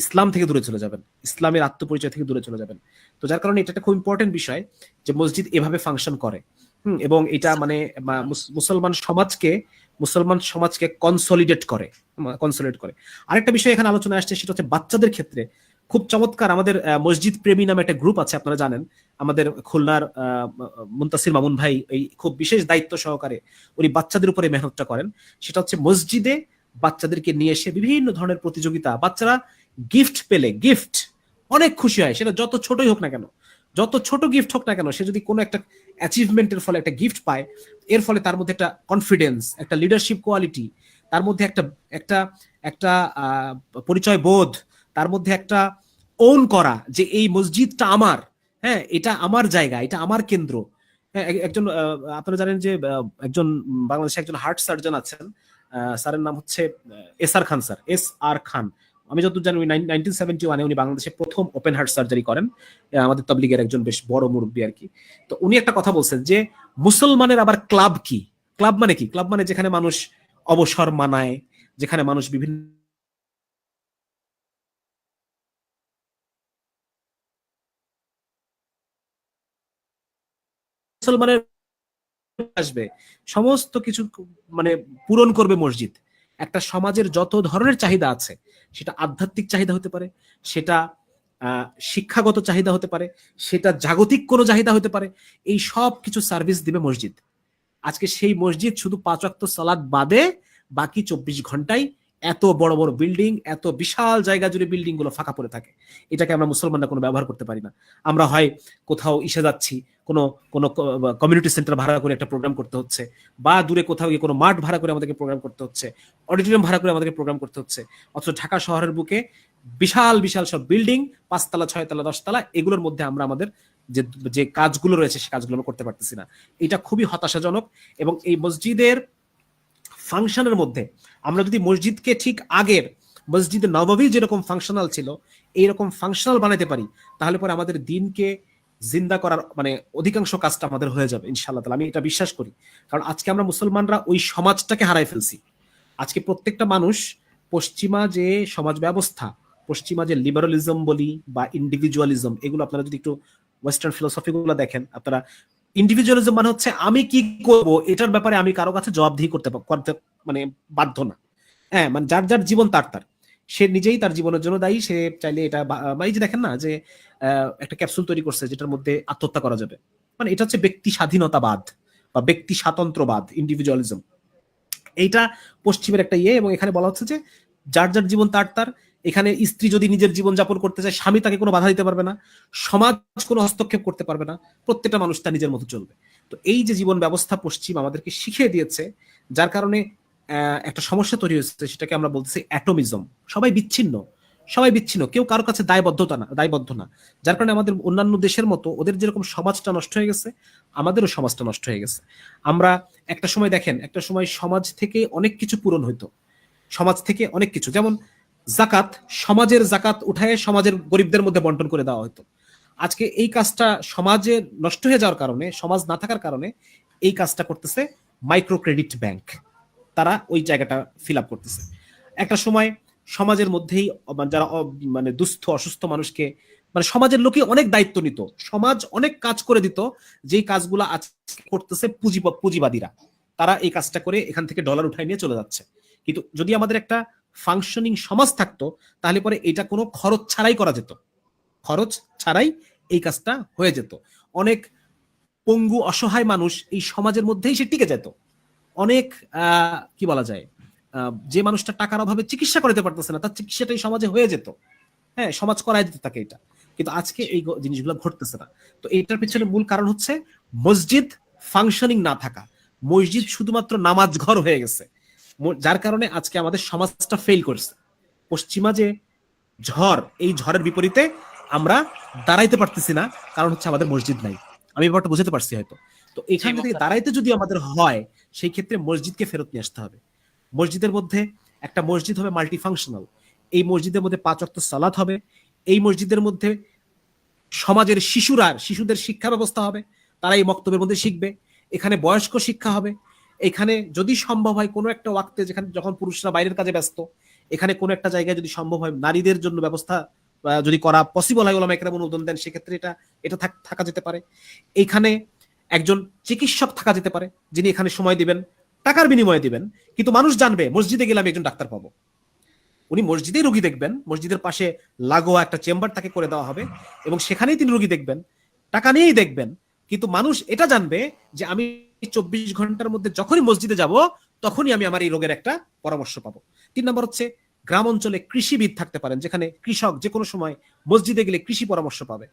ইসলাম থেকে দূরে চলে যাবেন, ইসলামের আত্মপরিচয় থেকে দূরে চলে যাবেন। তো যার কারণে এটা একটা খুব ইম্পর্টেন্ট বিষয় যে মসজিদ এভাবে ফাংশন করে, এবং এটা মানে মুসলমান সমাজকে কনসলিডেট করে। আরেকটা বিষয় এখানে আলোচনা আসছে, সেটা হচ্ছে বাচ্চাদের ক্ষেত্রে খুব চমৎকার। আমাদের মসজিদ প্রেমী নামে একটা গ্রুপ আছে, আপনারা জানেন, আমাদের খুলনার মুনতাসির মামুন ভাই এই খুব বিশেষ দায়িত্ব সহকারে উনি বাচ্চাদের উপরে মেহনতটা করেন। সেটা হচ্ছে মসজিদে বাচ্চাদেরকে নিয়ে এসে বিভিন্ন ধরনের প্রতিযোগিতা, বাচ্চারা গিফট পেলে গিফট অনেক খুশি হয়, সেটা যত ছোটই হোক না কেন, যত ছোট গিফট হোক না কেন, সে যদি কোনো একটা অ্যাচিভমেন্টের ফলে একটা গিফট পায়, এর ফলে তার মধ্যে একটা কনফিডেন্স, একটা লিডারশিপ কোয়ালিটি, তার মধ্যে একটা একটা একটা পরিচয় বোধ, তার মধ্যে একটা ওন করা যে এই মসজিদটা আমার, হ্যাঁ, এটা আমার জায়গা, এটা আমার কেন্দ্র। হ্যাঁ, একজন আপনারা জানেন যে একজন বাংলাদেশে একজন হার্ট সার্জন আছেন, স্যারের নাম হচ্ছে এস আর খান। আমি যতদূর জানি 1971 উনি বাংলাদেশে প্রথম ওপেন হার্ট সার্জারি করেন, আমাদের তাবলীগের একজন বেশ বড় মুরব্বী আর কি। তো উনি একটা কথা বলছেন যে মুসলমানের আবার ক্লাব কি? ক্লাব মানে কি? ক্লাব মানে যেখানে মানুষ অবসর মানায়, যেখানে মানুষ বিভিন্ন মুসলমানের আসবে, সমস্ত কিছু মানে পূরণ করবে মসজিদ। একটা সমাজের যত ধরনের চাহিদা আছে, সেটা আধ্যাত্মিক চাহিদা হতে পারে, সেটা শিক্ষাগত চাহিদা হতে পারে, সেটা জাগতিক কোনো চাহিদা হতে পারে, এই সব কিছু সার্ভিস দিবে মসজিদ। আজকে সেই মসজিদ শুধু 5 ওয়াক্ত সালাত বাদে বাকি 24 ঘন্টায় এত বড় বড় বিল্ডিং, এত বিশাল জায়গা জুড়ে বিল্ডিং গুলো ফাঁকা পড়ে থাকে। এটাকে আমরা মুসলমানরা কোনো ব্যবহার করতে পারি না। আমরা হয় কোথাও ইসে যাচ্ছি, কোনো কোনো কমিউনিটি সেন্টার ভাড়া করে একটা প্রোগ্রাম করতে হচ্ছে, বা দূরে কোথাও গিয়ে কোনো মাঠ ভাড়া করে আমাদেরকে প্রোগ্রাম করতে হচ্ছে, অডিটোরিয়াম ভাড়া করে আমাদেরকে প্রোগ্রাম করতে হচ্ছে। অথচ ঢাকা শহরের বুকে বিশাল বিশাল সব বিল্ডিং, 5 তলা 6 তলা 10 তলা, এগুলোর মধ্যে আমরা আমাদের যে কাজগুলো রয়েছে সে কাজগুলো আমরা করতে পারতেছি না। এটা খুবই হতাশাজনক। এবং এই মসজিদের ফাংশনের মধ্যে আমরা যদি মসজিদকে ঠিক আগের মসজিদে নববী যেরকম ফাংশনাল ছিল এইরকম ফাংশনাল বানাতে পারি, তাহলে পরে আমাদের দিনকে জিন্দা করার মানে অধিকাংশ কাজটা আমাদের হয়ে যাবে ইনশাআল্লাহ তাআলা। আমি এটা বিশ্বাস করি, কারণ আজকে আমরা মুসলমানরা ওই সমাজটাকে হারাই ফেলছি। আজকে প্রত্যেকটা মানুষ পশ্চিমা যে সমাজ ব্যবস্থা, পশ্চিমা যে লিবারালিজম বলি বা ইন্ডিভিজুয়ালিজম, এগুলো আপনারা যদি একটু ওয়েস্টার্ন ফিলোসফি গুলো দেখেন, আপনারা ইন্ডিভিজুয়ালিজম মানে হচ্ছে আমি কি করব এটার ব্যাপারে আমি কারো কাছে জবাবদিহি করতে মানে বাধ্য না। হ্যাঁ, মানে যার যার জীবন তার সে নিজেই তার জীবনের জন্য দায়ী। সে চাইলে এটা এই যে দেখেন না যে একটা ক্যাপসুল তৈরি করছে যেটার মধ্যে আত্মহত্যা করা যাবে, মানে এটা হচ্ছে ব্যক্তি স্বাধীনতাবাদ বা ব্যক্তি স্বাতন্ত্র্যবাদ, ইন্ডিভিজুয়ালিজম। এইটা পশ্চিমের একটা এবং এখানে বলা হচ্ছে যে যার যার জীবন তার। এখানে স্ত্রী যদি নিজের জীবন যাপন করতে চায়, স্বামী তাকে কোনো বাধা দিতে পারবে না, সমাজ কোনো হস্তক্ষেপ করতে পারবে না, প্রত্যেকটা মানুষ তার নিজের মতো চলবে। তো এই যে জীবন ব্যবস্থা পশ্চিম আমাদেরকে শিখিয়ে দিয়েছে, যার কারণে একটা সমস্যা তৈরি হয়েছে, সেটাকে আমরা বলতেছি অ্যাটমিজম। সবাই বিচ্ছিন্ন, সবাই বিচ্ছিন্ন, কেউ কারো কাছে দায়বদ্ধ না। যার কারণে আমাদের অন্যান্য দেশের মতো ওদের যেরকম সমাজটা নষ্ট হয়ে গেছে, আমাদেরও সমাজটা নষ্ট হয়ে গেছে। আমরা একটা সময় দেখেন, একটা সময় সমাজ থেকে অনেক কিছু পূরণ হইতো, সমাজ থেকে অনেক কিছু, যেমন জাকাত, সমাজের জাকাত উঠায় সমাজের গরিবদের মধ্যে বন্টন করে দেওয়া হতো। আজকে এই কাজটা সমাজে নষ্ট হয়ে যাওয়ার কারণে, সমাজ না থাকার কারণে এই কাজটা করতেছে মাইক্রো ক্রেডিট ব্যাংক, তারা ওই জায়গাটা ফিল আপ করতেছে। একটা সময় সমাজের মধ্যেই যারা মানে দুস্থ অসুস্থ মানুষকে, মানে সমাজের লোকে অনেক দায়িত্ব নিত, সমাজ অনেক কাজ করে দিত, যেই কাজগুলো আজকে করতেছে পুঁজিবাদীরা, তারা এই কাজটা করে এখান থেকে ডলার উঠাই নিয়ে চলে যাচ্ছে। কিন্তু যদি আমাদের একটা ফাংশনিং সমাজ থাকতো, তাহলে পরে এটা কোনো খরচ ছাড়াই করা যেত, খরচ ছাড়াই এই কাজটা হয়ে যেত। অনেক পঙ্গু অসহায় মানুষ এই সমাজের মধ্যেই সে টিকে যেত। অনেক কি বলা যায়, যে মানুষটা টাকার অভাবে চিকিৎসা করাতে পারতেছে না, তার চিকিৎসাটাই সমাজে হয়ে যেত, হ্যাঁ, সমাজ করাই দিত তাকে এটা। কিন্তু আজকে এই জিনিসগুলো ঘটতেছে না। তো এইটার পিছনে মূল কারণ হচ্ছে মসজিদ ফাংশনিং না থাকা। মসজিদ শুধুমাত্র নামাজ ঘর হয়ে গেছে, যার কারণে আজকে আমাদের সমাজটা ফেল করছে। পশ্চিমা যে ঝড়, এই ঝড়ের বিপরীতে আমরা দাঁড়াইতে পারতেছি না, কারণ হচ্ছে আমাদের মসজিদ নাই। আমি ব্যাপারটা বুঝতে পারছি হয়তো। তো এখান থেকে দাঁড়াইতে যদি আমাদের হয়, সেই ক্ষেত্রে মসজিদকে ফেরত নিয়ে আসতে হবে। মসজিদের মধ্যে একটা মসজিদ হবে মাল্টি ফাংশনাল। এই মসজিদের মধ্যে 5 ওয়াক্ত সালাত হবে। এই মসজিদের মধ্যে সমাজের শিশুদের শিক্ষা ব্যবস্থা হবে, তারা এই মক্তবের মধ্যে শিখবে। এখানে বয়স্ক শিক্ষা হবে। এখানে যদি সম্ভব হয় কোনো একটা ওয়াক্তে, যেখানে যখন পুরুষরা বাইরের কাজে ব্যস্ত, এখানে কোনো একটা জায়গায় যদি সম্ভব হয় নারীদের জন্য ব্যবস্থা যদি করা পসিবল হয়, ওলামা একরাম অনুমোদন দেন, সেক্ষেত্রে এটা থাকা যেতে পারে। এখানে একজন চিকিৎসক থাকা যেতে পারে, যিনি এখানে সময় দিবেন, টাকার বিনিময়ে দিবেন, কিন্তু মানুষ জানবে মসজিদে গেলে আমি একজন ডাক্তার পাবো। উনি মসজিদেই রোগী দেখবেন, মসজিদের পাশে লাগোয়া একটা চেম্বার তাকে করে দেওয়া হবে, এবং সেখানেই তিনি রোগী দেখবেন, টাকা নিয়েই দেখবেন। কিন্তু মানুষ এটা জানবে যে আমি 24 ঘন্টার মধ্যে যখনই মসজিদে যাব, তখনই আমি আমার এই রোগের একটা পরামর্শ পাবো। 3 নম্বর হচ্ছে গ্রাম অঞ্চলে কৃষিবিদ থাকতে পারেন, যেখানে কৃষক যে কোনো সময় মসজিদে গেলে কৃষি পরামর্শ পাবে।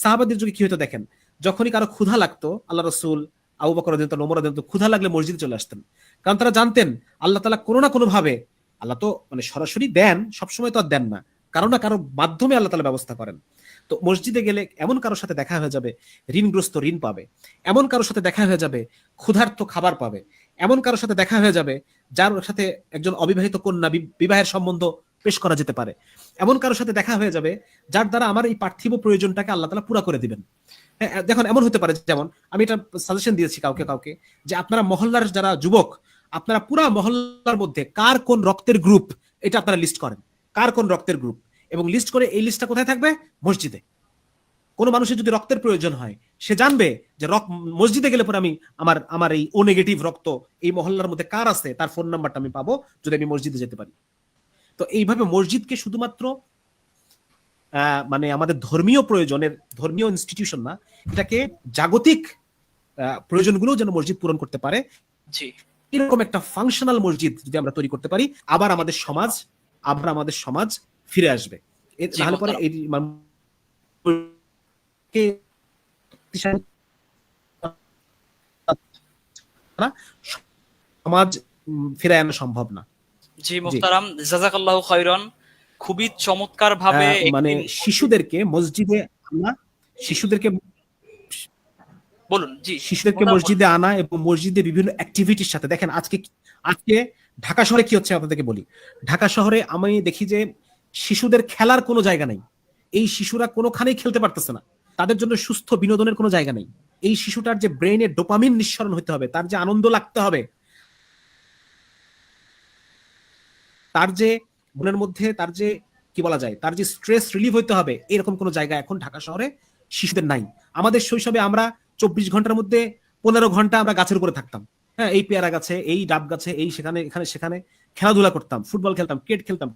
সাহাবাদের যুগে কি হতো দেখেন, যখনই কারো ক্ষুধা লাগতো, আল্লাহ রাসূল, আবু বকর রাদিয়াল্লাহু আনহু, ওমর রাদিয়াল্লাহু আনহু ক্ষুধা লাগলে মসজিদে চলে আসতেন। কারণ তারা জানতেন আল্লাহ তাআলা কোনো না কোনো ভাবে, আল্লাহ তো মানে সরাসরি দেন, সবসময় তো আর দেন না, কারো না কারো মাধ্যমে আল্লাহ তাআলা ব্যবস্থা করেন। তো মসজিদে গেলে এমন কারোর সাথে দেখা হয়ে যাবে, ঋণগ্রস্ত ঋণ পাবে। এমন কারোর সাথে দেখা হয়ে যাবে, ক্ষুধার্ত খাবার পাবে। এমন কারোর সাথে দেখা হয়ে যাবে, যার সাথে একজন অবিবাহিত কন্যা বিবাহের সম্বন্ধ পেশ করা যেতে পারে। এমন কারোর সাথে দেখা হয়ে যাবে, যার দ্বারা আমার এই পার্থিব প্রয়োজনটাকে আল্লাহ তাআলা পুরা করে দিবেন। দেখুন, এমন হতে পারে, যেমন আমি এটা সাজেশন দিয়েছি কাউকে যে আপনারা মহল্লার যারা যুবক, আপনারা পুরা মহল্লার মধ্যে কার কোন রক্তের গ্রুপ, এটা আপনারা লিস্ট করেন, কার কোন রক্তের গ্রুপ, এবং লিস্ট করে এই লিস্টটা কোথায় থাকবে? মসজিদে। কোনো মানুষের যদি রক্তের প্রয়োজন হয়, সে জানবে যে মসজিদে গেলে পরে আমি আমার এই ও নেগেটিভ রক্ত এই মহল্লার মধ্যে কার আছে, তার ফোন নাম্বারটা আমি পাবো যদি আমি মসজিদে যেতে পারি। তো এইভাবে মসজিদকে শুধুমাত্র মানে আমাদের ধর্মীয় প্রয়োজনের, ধর্মীয় ইনস্টিটিউশন না, এটাকে জাগতিক প্রয়োজনগুলো যেন মসজিদ পূরণ করতে পারে। এরকম একটা ফাংশনাল মসজিদ যদি আমরা তৈরি করতে পারি, আবার আমাদের সমাজ ফিরে আসবে। নাহলে পরে এই সমাজ ফিরে আনা সম্ভব না। জি মুহতারাম, জাযাকাল্লাহু খাইরান। খুবই চমৎকার ভাবে মানে শিশুদেরকে মসজিদে আনা, বলুন জি, শিশুদেরকে মসজিদে আনা এবং মসজিদে বিভিন্ন অ্যাক্টিভিটির সাথে, দেখেন আজকে ঢাকা শহরে কি হচ্ছে আপনাদেরকে বলি। ঢাকা শহরে আমি দেখি যে শিশুদের খেলার কোনো জায়গা নেই। এই শিশুরা কোনোখানেই খেলতে পারতেছে না, তাদের জন্য সুস্থ বিনোদনের কোনো জায়গা নেই। এই শিশুটার যে ব্রেইনে ডোপামিন নিঃসরণ হতে হবে, তার যে আনন্দ লাগতে হবে, তার যে মনের মধ্যে তার যে কি বলা যায়, তার যে স্ট্রেস রিলিভ হইতে হবে, এরকম কোনো জায়গা এখন ঢাকা শহরে শিশুদের নাই। আমাদের শৈশবে আমরা 24 ঘন্টার মধ্যে 15 ঘন্টা আমরা গাছের উপরে থাকতাম, হ্যাঁ, এই পেয়ারা গাছে, এই ডাব গাছে, এই সেখানে খেলাধুলা করতাম, ফুটবল খেলতাম, ক্রিকেট খেলতাম,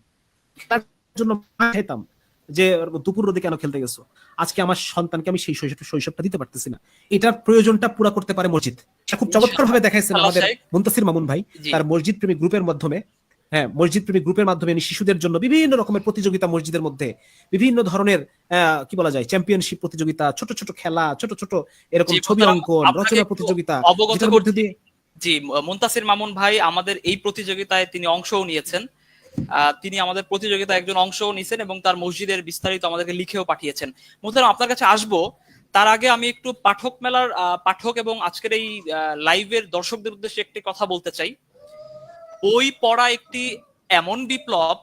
তার জন্য খেতাম যে দুপুর রোদে কেন খেলতে গেছো। আজকে আমার সন্তানকে আমি সেই শৈশবটা দিতে পারতেছি না। এটার প্রয়োজনটা পুরা করতে পারে মসজিদ। খুব চমৎকার ভাবে দেখাইছেন আমাদের মুনতাসির মামুন ভাই তার মসজিদ প্রেমী গ্রুপের মাধ্যমে। হ্যাঁ, মসজিদ প্রেমী গ্রুপের মাধ্যমে উনি শিশুদের জন্য বিভিন্ন রকমের প্রতিযোগিতা, মসজিদের মধ্যে বিভিন্ন ধরনের কি বলা যায়, চ্যাম্পিয়নশিপ প্রতিযোগিতা, ছোট ছোট খেলা, ছোট ছোট এরকম জি ছবি মোহতারাম, অঙ্কন, আপনাকে রচনা একটু প্রতিযোগিতা, অবগত যেটার মধ্যে করছি। দিয়ে জি, মুনতাসির মামুন ভাই আমাদের এই প্রতিযোগিতায় তিনি অংশও নিয়েছেন। তিনি আমাদের প্রতিযোগিতায় একজন অংশও নিয়েছেন এবং তার মসজিদের বিস্তারিত আমাদেরকে লিখেও পাঠিয়েছেন। মোহতারাম, আপনার কাছে আসবো, তার আগে আমি একটু পাঠক মেলার পাঠক এবং আজকের এই লাইভের দর্শকদের উদ্দেশ্যে একটি কথা বলতে চাই। বই পড়া একটি এমন বিপ্লব,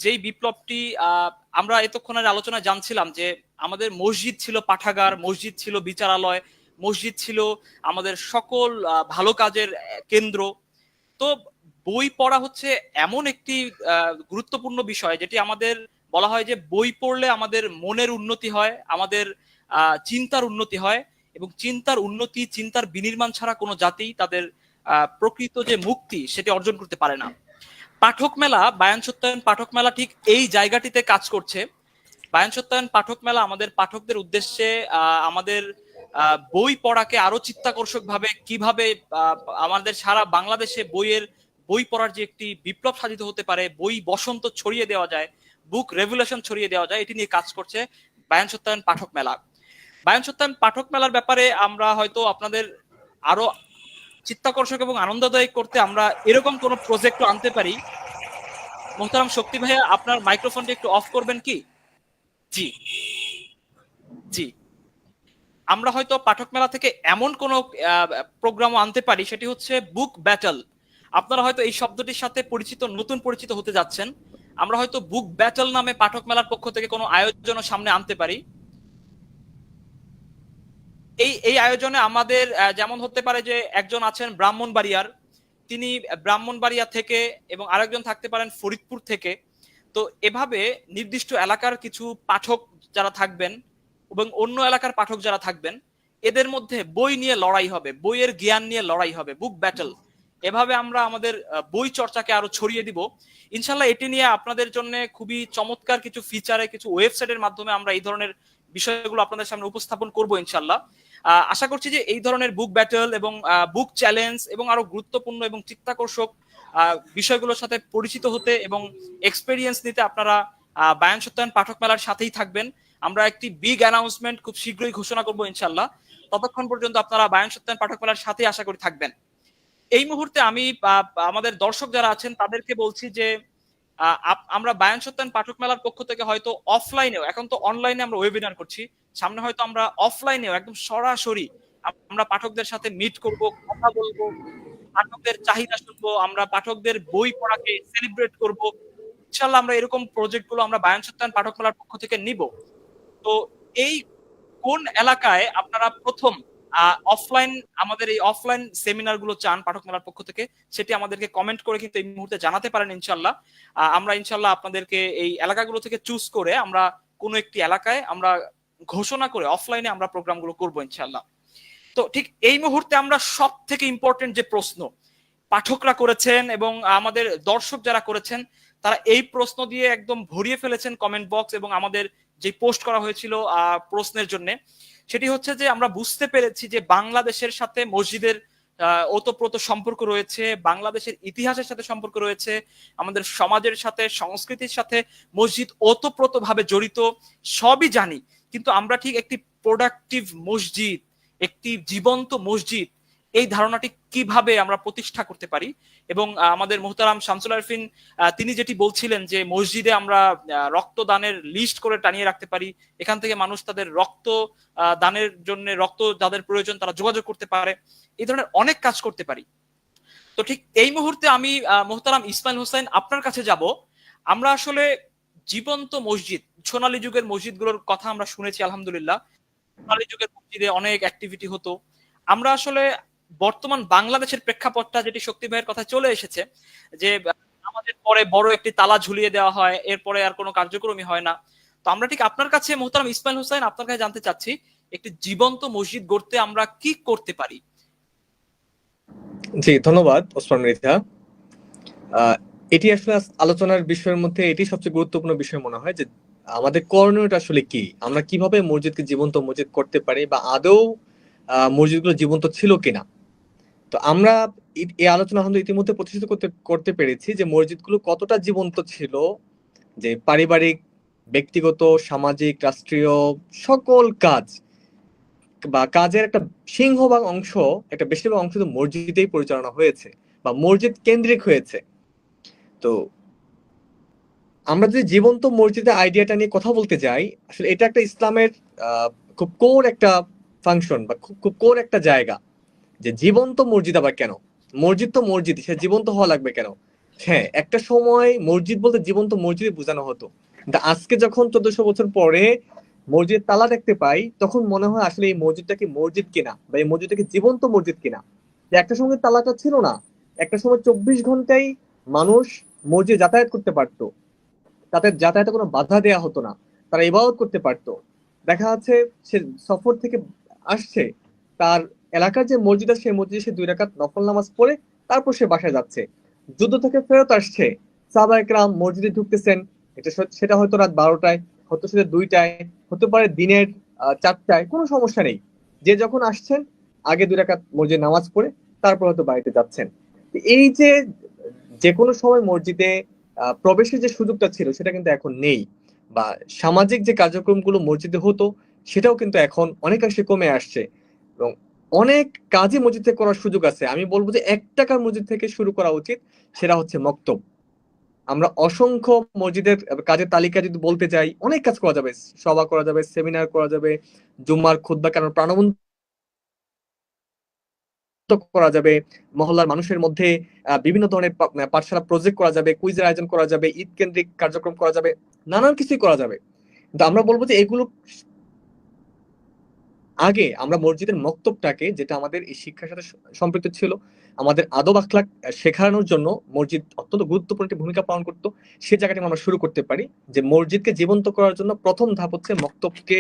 যেই বিপ্লবটি আমরা এতক্ষণের আলোচনায় জানছিলাম যে আমাদের মসজিদ ছিল পাঠাগার, মসজিদ ছিল বিচারালয়, মসজিদ ছিল আমাদের সকল ভালো কাজের কেন্দ্র। তো বই পড়া হচ্ছে এমন একটি গুরুত্বপূর্ণ বিষয় যেটি আমাদের বলা হয় যে বই পড়লে আমাদের মনের উন্নতি হয়, আমাদের চিন্তার উন্নতি হয়, এবং চিন্তার উন্নতি, চিন্তার বিনির্মাণ ছাড়া কোনো জাতি তাদের প্রকৃত যে মুক্তি সেটি অর্জন করতে পারে না। পাঠক মেলা, বায়ান সত্যায়ন পাঠক মেলা ঠিক এই জায়গাটিতে কাজ করছে। বায়ান সত্যায়ন পাঠক মেলা আমাদের পাঠকদের উদ্দেশ্যে আমাদের বই পড়াকে আরো চিত্তাকর্ষক ভাবে কিভাবে আমাদের সারা বাংলাদেশে বই পড়ার যে একটি বিপ্লব সাধিত হতে পারে, বই বসন্ত ছড়িয়ে দেওয়া যায়, বুক রেভুলেশন ছড়িয়ে দেওয়া যায়, এটি নিয়ে কাজ করছে বায়ান সত্যায়ন পাঠক মেলা। বায়ান সত্যায়ন পাঠক মেলার ব্যাপারে আমরা হয়তো আপনাদের আরো চিত্তাকর্ষক এবং আনন্দদায়ক করতে আমরা এরকম কোন প্রজেক্ট আনতে পারি। মোহতারাম শক্তি ভাইয়া, আপনার মাইক্রোফোনটি একটু অফ করবেন কি? জি জি, আমরা হয়তো পাঠক মেলা থেকে এমন কোন প্রোগ্রামও আনতে পারি, সেটি হচ্ছে বুক ব্যাটল। আপনারা হয়তো এই শব্দটির সাথে নতুন পরিচিত হতে যাচ্ছেন। আমরা হয়তো বুক ব্যাটল নামে পাঠক মেলার পক্ষ থেকে কোনো আয়োজনও সামনে আনতে পারি। এই আয়োজনে আমাদের যেমন হতে পারে যে একজন আছেন ব্রাহ্মণবাড়িয়ার, তিনি ব্রাহ্মণবাড়িয়া থেকে, এবং আরেকজন থাকতে পারেন ফরিদপুর থেকে। তো এভাবে নির্দিষ্ট এলাকার কিছু পাঠক যারা থাকবেন এবং অন্য এলাকার পাঠক যারা থাকবেন, এদের মধ্যে বই নিয়ে লড়াই হবে, বইয়ের জ্ঞান নিয়ে লড়াই হবে, বুক ব্যাটল। এভাবে আমরা আমাদের বই চর্চাকে আরো ছড়িয়ে দিব ইনশাল্লাহ। এটি নিয়ে আপনাদের জন্য খুবই চমৎকার কিছু ফিচারে, কিছু ওয়েবসাইটের মাধ্যমে আমরা এই ধরনের বিষয়গুলো আপনাদের সামনে উপস্থাপন করব ইনশাল্লাহ। আশা করছি যে এই ধরনের বুক ব্যাটল এবং বুক চ্যালেঞ্জ এবং আরো গুরুত্বপূর্ণ এবং চিত্তাকর্ষক বিষয়গুলোর সাথে পরিচিত হতে এবং এক্সপেরিয়েন্স নিতে আপনারা বায়ান সত্যায়ন পাঠক মেলার সাথেই থাকবেন। আমরা একটি বিগ অ্যানাউন্সমেন্ট খুব শীঘ্রই ঘোষণা করবো ইনশাল্লাহ। ততক্ষণ পর্যন্ত আপনারা বায়ান সত্যায়ন পাঠক মেলার সাথেই আশা করি থাকবেন। এই মুহূর্তে আমি আমাদের দর্শক যারা আছেন তাদেরকে বলছি যে আমরা বায়ান সত্যায়ন পাঠক মেলার পক্ষ থেকে হয়তো অফলাইনেও, এখন তো অনলাইনে আমরা ওয়েবিনার করছি, সামনে হয়তো আমরা অফলাইনেও একদম সরাসরি আমরা পাঠকদের সাথে মিট করব, কথা বলবো, পাঠকদের চাহিদা শুনবো, আমরা পাঠকদের বই পড়াকে সেলিব্রেট করব ইনশাআল্লাহ। আমরা এরকম প্রজেক্ট গুলো আমরা বায়ান সত্যায়ন পাঠক মেলার পক্ষ থেকে নিব। তো এই কোন এলাকায় আপনারা প্রথম অফলাইন, আমাদের এই অফলাইন সেমিনার গুলো চান পাঠক মেলার পক্ষ থেকে, সেটি আমাদেরকে কমেন্ট করে কিন্তু এই মুহূর্তে জানাতে পারেন ইনশাল্লাহ। আমরা ইনশাল্লাহ আপনাদেরকে এই এলাকাগুলো থেকে চুজ করে আমরা কোনো একটি এলাকায় আমরা ঘোষণা করে অফলাইনে আমরা প্রোগ্রামগুলো করবো ইনশাল্লাহ। তো ঠিক এই মুহূর্তে আমরা সব থেকে ইম্পর্টেন্ট যে প্রশ্ন পাঠকরা করেছেন এবং আমাদের দর্শক যারা করেছেন, তারা এই প্রশ্ন দিয়ে একদম ভরিয়ে ফেলেছেন কমেন্ট বক্স এবং আমাদের যে পোস্ট করা হয়েছিল প্রশ্নের জন্য, সেটি হচ্ছে যে আমরা বুঝতে পেরেছি যে বাংলাদেশের সাথে মসজিদের ওতপ্রোত সম্পর্ক রয়েছে, বাংলাদেশের ইতিহাসের সাথে সম্পর্ক রয়েছে, আমাদের সমাজের সাথে, সংস্কৃতির সাথে মসজিদ ওতপ্রোত ভাবে জড়িত, সবই জানি। কিন্তু আমরা ঠিক একটি প্রোডাক্টিভ মসজিদ, একটি জীবন্ত মসজিদ, এই ধারণাটি কিভাবে আমরা প্রতিষ্ঠা করতে পারি। এবং আমাদের মুহতারাম শামসুল আরফিন তিনি যেটি বলছিলেন যে মসজিদে আমরা রক্তদানের লিস্ট করে টানিয়ে রাখতে পারি, এখান থেকে মানুষ তাদের রক্ত দানের জন্য, রক্ত যাদের প্রয়োজন তারা যোগাযোগ করতে পারে, এই ধরনের অনেক কাজ করতে পারি। তো ঠিক এই মুহূর্তে আমি মুহতারাম ইসমাইল হোসেন আপনার কাছে যাব। আমরা আসলে জীবন্ত মসজিদ, সোনালী যুগের মসজিদগুলোর কথা আমরা শুনেছি আলহামদুলিল্লাহ, সোনালী যুগের মসজিদে অনেক অ্যাক্টিভিটি হতো। আমরা আসলে বর্তমান বাংলাদেশের প্রেক্ষাপটটা যেটি শক্তি ভাইয়ের কথা চলে এসেছে, যে আমাদের পরে বড় একটি তালা ঝুলিয়ে দেওয়া হয়, এরপরে আর কোনো কার্যক্রমই হয় না। তো আমরা ঠিক আপনার কাছে মুহতারাম ইসমাইল হোসেন আপনার কাছে জানতে চাচ্ছি, একটি জীবন্ত মসজিদ গড়তে আমরা কি করতে পারি? জি, ধন্যবাদ ওসমান মৃধা। এটি আসলে আলোচনার বিষয়ের মধ্যে এটি সবচেয়ে গুরুত্বপূর্ণ বিষয় মনে হয়, যে আমাদের করণীয়টা আসলে কি, আমরা কিভাবে মসজিদকে জীবন্ত মসজিদ করতে পারি, বা আদৌ মসজিদগুলো জীবন্ত ছিল কিনা। তো আমরা এই আলোচনা আমরা ইতিমধ্যে প্রতিষ্ঠিত করতে করতে পেরেছি যে মসজিদগুলো কতটা জীবন্ত ছিল, যে পারিবারিক, ব্যক্তিগত, সামাজিক, রাষ্ট্রীয় সকল কাজ বা কাজের একটা সিংহভাগ অংশ, একটা বেশিরভাগ অংশ তো মসজিদেই পরিচালনা হয়েছে বা মসজিদ কেন্দ্রিক হয়েছে। তো আমরা যদি জীবন্ত মসজিদের আইডিয়াটা নিয়ে কথা বলতে যাই, আসলে এটা একটা ইসলামের খুব কোর একটা ফাংশন বা খুব খুব কোর একটা জায়গা, যে জীবন্ত মসজিদ আবার কেন? মসজিদ তো মসজিদ, সে জীবন্ত হওয়া লাগবে কেন? হ্যাঁ, একটা সময় মসজিদ বলতে জীবন্ত মসজিদে বোঝানো হতো, কিন্তু আজকে যখন 1400 বছর পরে মসজিদ তালা দেখতে পাই, তখন মনে হয় আসলে এই মসজিদটা কি মসজিদ কিনা, বা এই মসজিদটা কি জীবন্ত মসজিদ কিনা। যে একটা সময় তালাটা ছিল না, একটা সময় 24 ঘন্টাই মানুষ মসজিদে যাতায়াত করতে পারতো, তাদের যাতায়াতে কোনো বাধা দেওয়া হতো না, তারা ইবাদত করতে পারতো। দেখা যাচ্ছে সে সফর থেকে আসছে, তার এলাকার যে মসজিদ আছে সেই মসজিদে সে 2 রাকাত নফল নামাজ পড়ে তারপর সে বাসায় যাচ্ছে। যুদ্ধ থেকে ফেরত আসছে, সাহাবায়ে কেরাম মসজিদে ঢুকতেছেন, সেটা হয়তো রাত 12টায়, হয়তো সেটা 2টায়, হতে পারে দিনের 4টায়, কোনো সমস্যা নেই। যে যখন আসছেন আগে 2 রাকাত মসজিদে নামাজ পড়ে তারপর হয়তো বাড়িতে যাচ্ছেন। তো এই যে যে কোনো সময় মসজিদে প্রবেশের যে সুযোগটা ছিল সেটা কিন্তু এখন নেই, বা সামাজিক যে কার্যক্রমগুলো মসজিদে হতো সেটাও কিন্তু এখন অনেকাংশে কমে আসছে। এবং অনেক কাজই মসজিদে করার সুযোগ আছে, আমি বলবো যে 1 টাকার মসজিদ থেকে শুরু করা উচিত, সেটা হচ্ছে মক্তব। আমরা অসংখ্য মসজিদের কাজের তালিকা যদি বলতে যাই, অনেক কাজ করা যাবে, সভা করা যাবে, সেমিনার করা যাবে, জুম্মার খুতবা কেন প্রাণবন্ত করা যাবে, মহল্লার মানুষের মধ্যে বিভিন্ন ধরনের পাঠশালা প্রজেক্ট করা যাবে, কুইজের আয়োজন করা যাবে, ঈদ কেন্দ্রিক কার্যক্রম করা যাবে, নানান কিছুই করা যাবে। কিন্তু আমরা বলবো যে এগুলো আগে আমরা মসজিদের মক্তবটাকে, যেটা আমাদের এই শিক্ষার সাথে সম্পৃক্ত ছিল, আমাদের আদব আখলাক শেখানোর জন্য মসজিদ অত্যন্ত গুরুত্বপূর্ণ একটি ভূমিকা পালন করতো, সে জায়গাটা আমরা শুরু করতে পারি। যে মসজিদকে জীবন্ত করার জন্য প্রথম ধাপ হচ্ছে মক্তবকে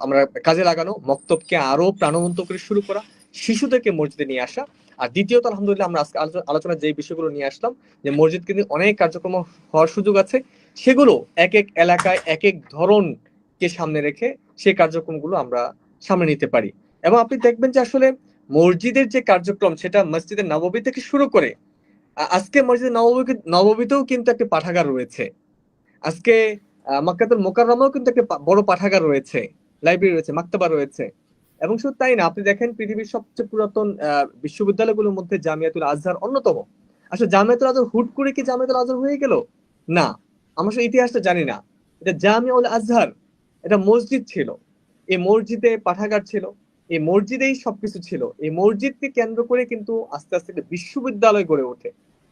আমরা কাজে লাগানো, মক্তবকে আরো প্রাণবন্ত করে শুরু করা, শিশুদেরকে মসজিদে নিয়ে আসা। আর দ্বিতীয়ত আলহামদুলিল্লাহ আমরা আজকে আলোচনায় যে বিষয়গুলো নিয়ে আসলাম, যে মসজিদ কিন্তু অনেক কার্যক্রম হওয়ার সুযোগ আছে, সেগুলো এক এক এলাকায় এক এক ধরনকে সামনে রেখে সেই কার্যক্রমগুলো আমরা সামনে নিতে পারি। এবং আপনি দেখবেন যে আসলে মসজিদের যে কার্যক্রম সেটা মসজিদের নববী থেকে শুরু করে আজকে মসজিদের নববীতেও কিন্তু একটা পাঠাগার রয়েছে। আজকে মক্কাতুল মুকাররমাও কিন্তু একটা বড় পাঠাগার রয়েছে, লাইব্রেরি রয়েছে, মাকতাবা রয়েছে। এবং শুধু তাই না, আপনি দেখেন পৃথিবীর সবচেয়ে পুরাতন বিশ্ববিদ্যালয়গুলোর মধ্যে জামিয়াতুল আজহার অন্যতম। আসলে জামিয়াতুল আজহার হুট করে কি জামিয়াতুল আজহার হয়ে গেল? না, আমরা আসলে ইতিহাসটা জানি না। এটা জামিউল আজহার, এটা মসজিদ ছিল, এই মসজিদে পাঠাগার ছিল, এই মসজিদেই সবকিছু ছিল। এই মসজিদকে কেন্দ্র করে কিন্তু আস্তে আস্তে একটা বিশ্ববিদ্যালয় গড়ে ওঠে,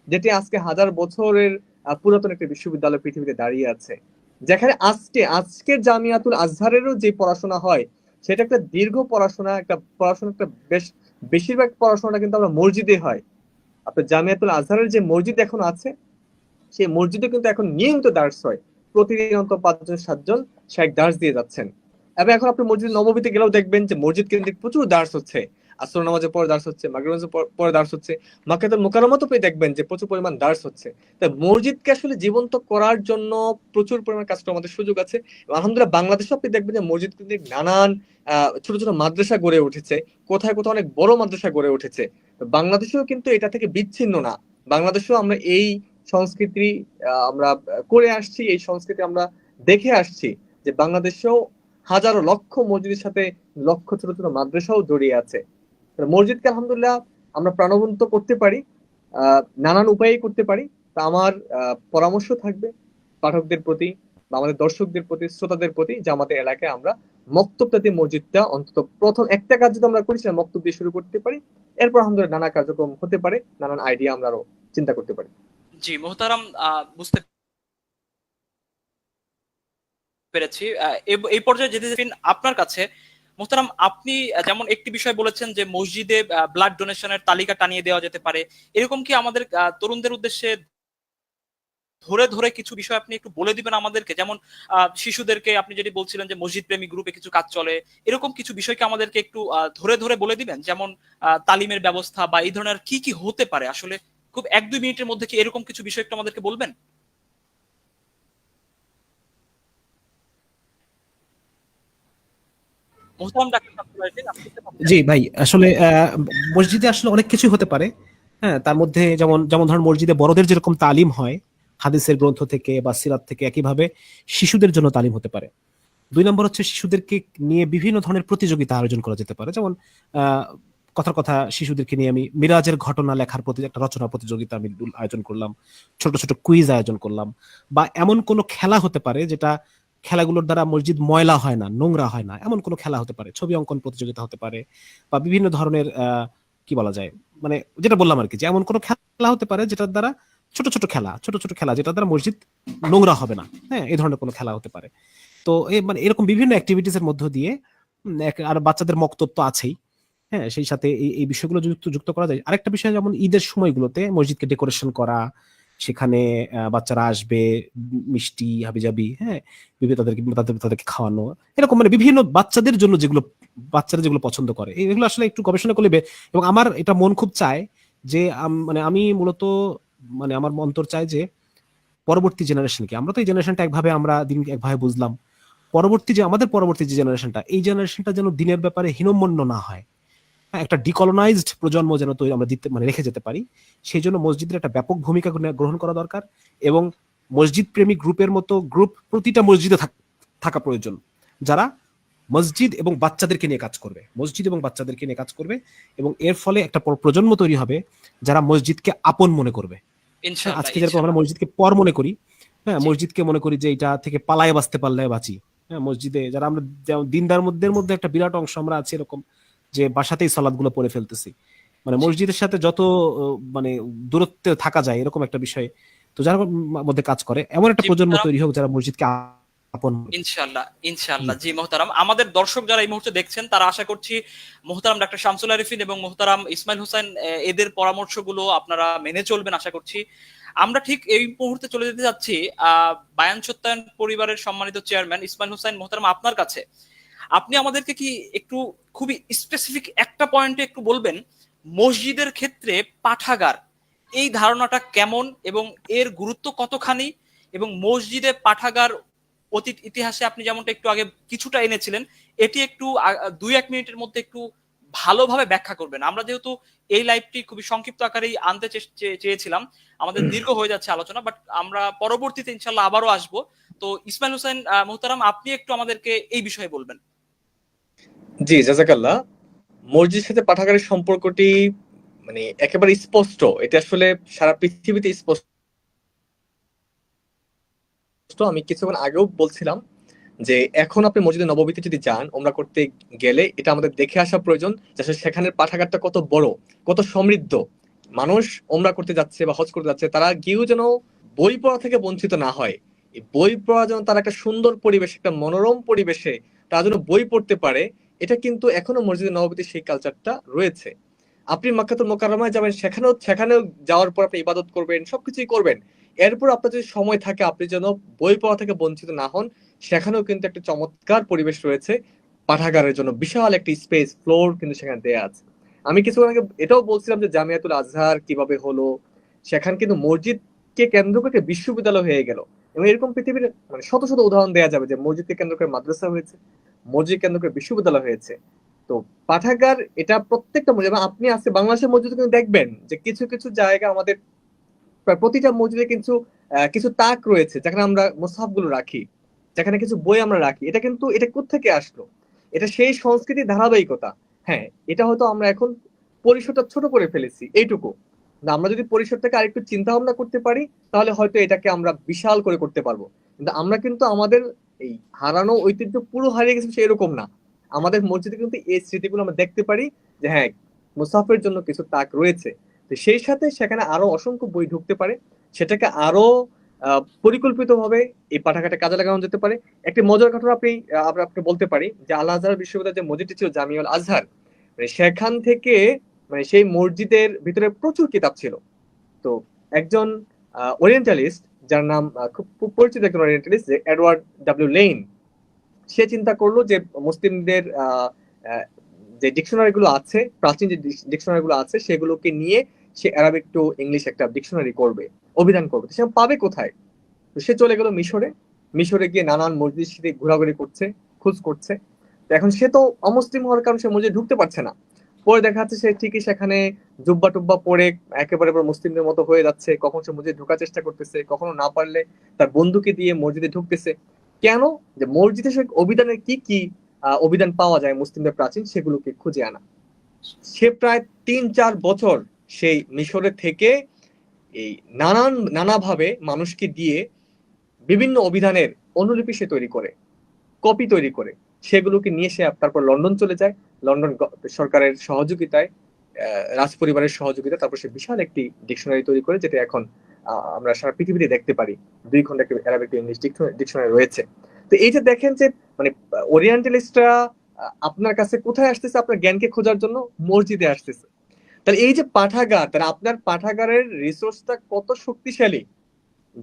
যেটি আজকে 1000 বছরের পুরাতন একটা বিশ্ববিদ্যালয় পৃথিবীতে দাঁড়িয়ে আছে। যেখানে আজকের জামিয়াতুল আজহারেরও যে পড়াশোনা হয়, সেটা একটা দীর্ঘ পড়াশোনা, একটা বেশিরভাগ পড়াশোনাটা কিন্তু আমরা মসজিদে হয়। আপনার জামিয়াতুল আজহারের যে মসজিদ এখন আছে, সেই মসজিদে কিন্তু এখন নিয়মিত দার্স হয়, প্রতিদিন অন্তত 5 জন 7 জন শাইখ দার্স দিয়ে যাচ্ছেন। এবং এখন আপনি মসজিদ নববীতে গেলেও দেখবেন যে মসজিদ কেন্দ্রিক প্রচুর দার্স হচ্ছে, আসর নামাজের পরে দার্স হচ্ছে, মাগরিব নামাজের পরে দার্স হচ্ছে, মাক্কাতুল মুকাররমাতেও পেয়ে দেখবেন যে প্রচুর পরিমাণ দার্স হচ্ছে। তাই মসজিদকে আসলে জীবন্ত করার জন্য প্রচুর পরিমাণ কাজ করার আমাদের সুযোগ আছে। আলহামদুলিল্লাহ বাংলাদেশে আপনি দেখবেন যে মসজিদ কেন্দ্রিক নানান ছোট ছোট মাদ্রাসা গড়ে উঠেছে, কোথায় কোথাও অনেক বড় মাদ্রাসা গড়ে উঠেছে। বাংলাদেশেও কিন্তু এটা থেকে বিচ্ছিন্ন না, বাংলাদেশেও আমরা এই সংস্কৃতি আমরা করে আসছি, এই সংস্কৃতি আমরা দেখে আসছি, যে বাংলাদেশেও হাজারো লক্ষ মসজিদের সাথে লক্ষ ছোট ছোট মাদ্রাসাও জড়িয়ে আছে। মসজিদকে আলহামদুলিল্লাহ আমরা প্রাণবন্ত করতে পারি, নানান উপায়ে করতে পারি। তা আমার পরামর্শ থাকবে পাঠকদের প্রতি বা আমাদের দর্শকদের প্রতি, শ্রোতাদের প্রতি, যে আমাদের এলাকায় আমরা মক্তবটাতে মসজিদটা অন্তত প্রথম একটা কাজ যদি আমরা করি সেটা মক্তব দিয়ে শুরু করতে পারি, এরপর আলহামদুলিল্লাহ নানা কার্যক্রম হতে পারে, নানান আইডিয়া আমরা আরো চিন্তা করতে পারি। জি মোহতারাম, বুঝতে পেরেছি। এই পর্যায়ে যেতে যেতে আপনার কাছে মোহতারাম, আপনি যেমন একটি বিষয় বলেছেন যে মসজিদে ব্লাড ডোনেশনের তালিকা টানিয়ে দেওয়া যেতে পারে, এরকম কি আমাদের তরুণদের উদ্দেশ্যে ধরে ধরে কিছু বিষয় আপনি একটু বলে দিবেন আমাদেরকে? যেমন শিশুদেরকে আপনি যেটি বলছিলেন যে মসজিদ প্রেমী গ্রুপে কিছু কাজ চলে, এরকম কিছু বিষয়কে আমাদেরকে একটু ধরে ধরে বলে দিবেন, যেমন তালিমের ব্যবস্থা বা এই ধরনের কি কি হতে পারে আসলে, খুব 1-2 মিনিটের মধ্যে কি এরকম কিছু বিষয় একটু আমাদেরকে বলবেন? মোহতারাম ডাক্তার শামসুল আরেফিন, আপনি শুনতে পাচ্ছেন? জি ভাই, আসলে মসজিদে আসলে অনেক কিছু হতে পারে। হ্যাঁ, তার মধ্যে যেমন যেমন ধরুন মসজিদে বড়দের যেরকম তালিম হয় হাদিসের গ্রন্থ থেকে বা সিরাত থেকে, একইভাবে শিশুদের জন্য তালিম হতে পারে। 2 নম্বর হচ্ছে শিশুদেরকে নিয়ে বিভিন্ন ধরনের প্রতিযোগিতা আয়োজন করা যেতে পারে। যেমন আহ কথার কথা, শিশুদেরকে নিয়ে আমি মিরাজের ঘটনা লেখার প্রতি একটা রচনা প্রতিযোগিতা আমি আয়োজন করলাম, ছোট ছোট কুইজ আয়োজন করলাম। বা এমন কোনো খেলা হতে পারে যেটা খেলাগুলোর দ্বারা মসজিদ ময়লা হয় না, নোংরা হয় না, এমন কোনো খেলা হতে পারে। ছবি অঙ্কন প্রতিযোগিতা হতে পারে, বা বিভিন্ন ধরনের কি বলা যায়, মানে যেটা বললাম আর কি, যে এমন কোনো খেলা হতে পারে যেটার দ্বারা ছোট ছোট খেলা যেটার দ্বারা মসজিদ নোংরা হবে না। হ্যাঁ, এই ধরনের কোনো খেলা হতে পারে। তো মানে এরকম বিভিন্ন অ্যাক্টিভিটিস এর মধ্য দিয়ে আর বাচ্চাদের মক্তব তো আছেই। হ্যাঁ, সেই সাথে এই বিষয়গুলো যুক্ত যুক্ত করা যায়। আরেকটা বিষয়, যেমন ঈদের সময়গুলোতে মসজিদকে ডেকোরেশন করা, সেখানে বাচ্চারা আসবে, মিষ্টি হাবিজাবি, হ্যাঁ, বিভিন্ন তাদেরকে খাওয়ানো, এরকম মানে বিভিন্ন বাচ্চাদের জন্য বাচ্চারা যেগুলো পছন্দ করে, এগুলো আসলে একটু গবেষণা করলে এবং আমার এটা মন খুব চায় যে মানে আমি মূলত মানে আমার অন্তর চায় যে পরবর্তী জেনারেশনকে, আমরা তো এই জেনারেশনটা আমরা দিন একভাবে বুঝলাম, আমাদের পরবর্তী যে জেনারেশনটা, এই জেনারেশনটা যেন দিনের ব্যাপারে হীনমন্য না হয়। হ্যাঁ, একটা ডিকলোনাইজড প্রজন্ম যেন তৈরি আমরা রেখে যেতে পারি। সেই জন্য মসজিদের একটা ব্যাপক ভূমিকা গ্রহণ করা দরকার, এবং মসজিদ প্রেমী গ্রুপের মতো গ্রুপ প্রতিটা মসজিদে থাকা প্রয়োজন, যারা মসজিদ এবং বাচ্চাদেরকে নিয়ে কাজ করবে, এবং এর ফলে একটা প্রজন্ম তৈরি হবে যারা মসজিদকে আপন মনে করবে। হ্যাঁ, ইনশাআল্লাহ, আজকে যেরকম আমরা ইনশাআল্লাহ। মসজিদকে পর মনে করি, হ্যাঁ, জি, মসজিদকে মনে করি যে এটা থেকে পালায়ে বাঁচতে পারলে বাঁচি। হ্যাঁ, মসজিদে যারা আমরা দিনদার মধ্যে একটা বিরাট অংশ আমরা আছি এরকম, যে বাসাতেই সালাদ গুলো পড়ে ফেলতেছি, মানে জি। মসজিদের সাথে যত মানে দূরত্বে থাকা যায় এরকম একটা বিষয়। তো যারা মধ্যে কাজ করে, এমন একটা জি, প্রজন্ম মোহতারাম। তৈরি হোক যারা মসজিদকে আপন করে। ইনশাআল্লাহ, জি। ইনশাআল্লাহ। জি, মোহতারাম। আমাদের দর্শক যারা এই মুহূর্তে দেখছেন, তারা আশা করছি মোহতারাম ডাক্তার শামসুল আরেফিন এবং মোহতারাম ইসমাইল হোসেন এদের পরামর্শগুলো আপনারা মেনে চলবেন আশা করছি। আমরা ঠিক এই মুহূর্তে চলে যেতে যাচ্ছি বায়ান সত্যায়ন পরিবারের সম্মানিত চেয়ারম্যান ইসমাইল হোসেন, মোহতারাম আপনার কাছে। আপনি আমাদেরকে কি একটু খুবই স্পেসিফিক একটা পয়েন্টে একটু বলবেন, মসজিদের ক্ষেত্রে পাঠাগার এই ধারণাটা কেমন এবং এর গুরুত্ব কতখানি, এবং মসজিদে পাঠাগার অতীত ইতিহাসে আপনি যেমনটা একটু আগে কিছুটা এনেছিলেন, এটি একটু 2-1 মিনিটের মধ্যে একটু ভালোভাবে ব্যাখ্যা করবেন। আমরা যেহেতু এই লাইভটি খুবই সংক্ষিপ্ত আকারেই আনতে চেয়েছিলাম, আমাদের দীর্ঘ হয়ে যাচ্ছে আলোচনা, বাট আমরা পরবর্তীতে ইনশাল্লাহ আবারও আসবো। তো ইসমাইল হোসেন মোহতারাম, আপনি একটু আমাদেরকে এই বিষয়ে বলবেন। জি, জাযাকাল্লাহ। মসজিদের সাথে পাঠাগারের সম্পর্কটি মানে একেবারে স্পষ্ট। এটা আসলে সারা পৃথিবীতে স্পষ্ট। আমি কিছুক্ষণ আগেও বলছিলাম যে এখন আপনি মসজিদে নববীতে যদি যান ওমরা করতে গেলে, এটা আমাদের দেখে আসা প্রয়োজন যে আসলে সেখানের পাঠাগারটা কত বড়, কত সমৃদ্ধ। মানুষ ওমরা করতে যাচ্ছে বা হজ করতে যাচ্ছে, তারা গিয়েও যেন বই পড়া থেকে বঞ্চিত না হয়। এই বই পড়া যেন তারা একটা সুন্দর পরিবেশ, একটা মনোরম পরিবেশে তারা যেন বই পড়তে পারে, এটা কিন্তু এখনো মসজিদে নববীতে সেই কালচারটা রয়েছে। আপনি মক্কাতুল মোকাররমায় যাবেন, সেখানেও যাওয়ার পর আপনি ইবাদত করবেন, সবকিছুই করবেন। এরপর আপনার যদি সময় থাকে আপনি যেন বই পড়া থেকে বঞ্চিত না হন। সেখানেও কিন্তু একটা চমৎকার পরিবেশ রয়েছে। পাঠাগারের জন্য বিশাল একটি স্পেস, ফ্লোর কিন্তু সেখানে দেয়া আছে। আমি কিছুক্ষণ আগে এটাও বলছিলাম যে জামিয়াতুল আজহার কিভাবে হলো, সেখানে কিন্তু মসজিদকে কেন্দ্র করে একটা বিশ্ববিদ্যালয় হয়ে গেল। এবং এরকম পৃথিবীর মানে শত শত উদাহরণ দেওয়া যাবে যে মসজিদকে কেন্দ্র করে মাদ্রাসা হয়েছে, মসজিদ কেন্দ্র করে বিশ্ববিদ্যালয় হয়েছে। তো পাঠাগার এটা প্রত্যেকটা মসজিদ, এবং আপনি আজকে বাংলাদেশের মসজিদে কিন্তু দেখবেন যে কিছু কিছু জায়গা আমাদের প্রায় প্রতিটা মসজিদে কিছু কিছু তাক রয়েছে যেখানে আমরা মুসহাফ গুলো রাখি, যেখানে কিছু বই আমরা রাখি। এটা কিন্তু এটা কোত্থেকে আসলো? এটা সেই সংস্কৃতির ধারাবাহিকতা। হ্যাঁ, এটা হয়তো আমরা এখন পরিসরটা ছোট করে ফেলেছি এইটুকু। না, আমরা যদি পরিসরটাকে আরেকটু চিন্তা ভাবনা করতে পারি তাহলে হয়তো এটাকে আমরা বিশাল করে করতে পারবো। কিন্তু আমরা কিন্তু আমাদের এই হারানো ঐতিহ্য পুরো হারিয়ে গেছে সেরকম না। আমাদের মসজিদে কিন্তু এই স্মৃতিগুলো আমরা দেখতে পারি যে হ্যাঁ, মুসাফের জন্য কিছু তাক রয়েছে। তো সেই সাথে সেখানে আরো অসংখ্য বই ঢুকতে পারে, সেটাকে আরো পরিকল্পিতভাবে এই পাঠাগারটা কাজে লাগানো যেতে পারে। একটি মজার ঘটনা আমরা আপনাকে বলতে পারি যে আল আজহার বিশ্ববিদ্যালয়ের যে মসজিদটি ছিল জামিউল আজহার, মানে সেখান থেকে মানে সেই মসজিদের ভিতরে প্রচুর কিতাব ছিল। তো একজন ওরিয়েন্টালিস্ট, যার নাম খুব পরিচিত একজন ওরিয়েন্টালিস্ট, যে এডওয়ার্ড ডব্লিউ লেইন, সে চিন্তা করলো যে মুসলিমদের আহ, যে ডিকশনারি গুলো আছে, প্রাচীন যে ডিকশনারি গুলো আছে সেগুলোকে নিয়ে সে অ্যারাবিক টু ইংলিশ একটা ডিকশনারি করবে, অভিধান করবে। তো সে পাবে কোথায়? তো সে চলে গেল মিশরে। মিশরে গিয়ে নানান মসজিদ ঘোরাঘুরি করছে, খোঁজ করছে। তো তো এখন সে তো অমুসলিম হওয়ার কারণে সে মসজিদে ঢুকতে পারছে না। পরে দেখা যাচ্ছে সে ঠিকই সেখানে জুব্বা টুব্বা পরে একেবারে পুরো মুসলিমদের মতো হয়ে যাচ্ছে, কখন সে মসজিদে ঢোকার চেষ্টা করতেছে, কখনো না পারলে তার বন্ধুকে দিয়ে মসজিদে ঢুকতেছে। কেন? যে মসজিদে সে অভিধানের কি কি অভিধান পাওয়া যায় মুসলিমদের প্রাচীন, সেগুলোকে খুঁজে আনা। সে প্রায় 3-4 বছর সেই মিশরে থেকে এই নানাভাবে মানুষকে দিয়ে বিভিন্ন অভিধানের অনুলিপি সে তৈরি করে, কপি তৈরি করে, সেগুলোকে নিয়ে সে তারপর লন্ডন চলে যায়। লন্ডন সরকারের সহযোগিতায়, রাজ পরিবারের সহযোগিতায় তারপর সে বিশাল একটি ডিকশনারি তৈরি করে, যেটা এখন আমরা সারা পৃথিবীতে দেখতে পারি। 2 খন্ড একটি অ্যারাবিক ইংলিশ ডিকশনারি রয়েছে। তো এই যে দেখেন যে মানে ওরিয়েন্টালিস্টরা আপনার কাছে কোথায় আসতেছে? আপনার জ্ঞানকে খোঁজার জন্য মসজিদে আসতেছে। তাহলে এই যে পাঠাগার, তাহলে আপনার পাঠাগারের রিসোর্সটা কত শক্তিশালী,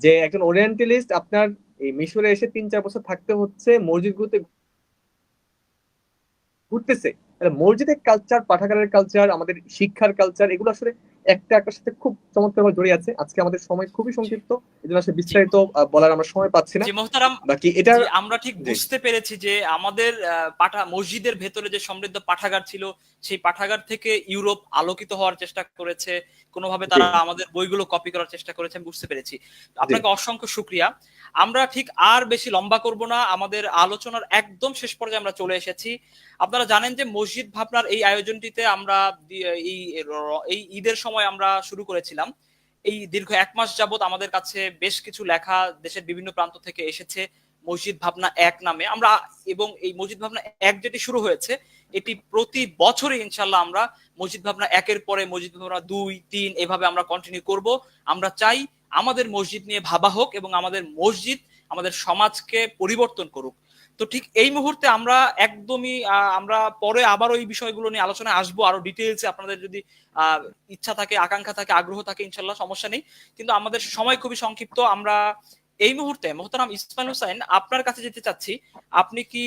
যে একজন ওরিয়েন্টালিস্ট আপনার এই মিশরে এসে 3-4 বছর থাকতে হচ্ছে, মসজিদগুলোতে ঘুরতেছে। মসজিদের কালচার, পাঠাগারের কালচার, আমাদের শিক্ষার কালচার, এগুলো আসলে একটা একটার সাথে খুব চমৎকারভাবে জড়িয়ে আছে। আজকে আমাদের সময় খুবই সংক্ষিপ্ত, এজন্য আসলে বিস্তারিত বলার আমরা সময় পাচ্ছি না। জি মোহতারাম, বাকি এটা আমরা ঠিক বুঝতে পেরেছি যে আমাদের মসজিদের ভেতরে যে সমৃদ্ধ পাঠাগার ছিল, সেই পাঠাগার থেকে ইউরোপ আলোকিত হওয়ার চেষ্টা করেছে, কোনোভাবে তারা আমাদের বইগুলো কপি করার চেষ্টা করেছে, আমি বুঝতে পেরেছি। আপনাকে অসংখ্য শুকরিয়া। আমরা ঠিক আর বেশি লম্বা করব না, আমাদের আলোচনার একদম শেষ পর্যায়ে আমরা চলে এসেছি। আপনারা জানেন যে মসজিদ ভাবনার এই আয়োজনটিতে আমরা এই ঈদের সময় আমরা শুরু করেছিলাম। এই দীর্ঘ 1 মাস যাবত আমাদের কাছে বেশ কিছু লেখা দেশের বিভিন্ন প্রান্ত থেকে এসেছে মসজিদ ভাবনা 1 নামে। আমরা এবং এই মসজিদ ভাবনা 1 যেটি শুরু হয়েছে, এটি প্রতি বছরই ইনশাআল্লাহ আমরা মসজিদ ভাবনা 1-এর পরে মসজিদ ভাবনা 2, 3 এভাবে আমরা কন্টিনিউ করব। আমরা চাই আমাদের মসজিদ নিয়ে ভাবা হোক এবং আমাদের মসজিদ আমাদের সমাজকে পরিবর্তন করুক। তো ঠিক এই মুহূর্তে আমরা একদমই আমরা পরে আবার ওই বিষয়গুলো নিয়ে আলোচনায় আসবো আরো ডিটেইলসে। আপনাদের যদি ইচ্ছা থাকে, আকাঙ্ক্ষা থাকে, আগ্রহ থাকে, ইনশাল্লাহ সমস্যা নেই, কিন্তু আমাদের সময় খুবই সংক্ষিপ্ত। আমরা এই মুহূর্তে মোহতারাম ইসমাইল হোসেন আপনার কাছে যেতে চাচ্ছি, আপনি কি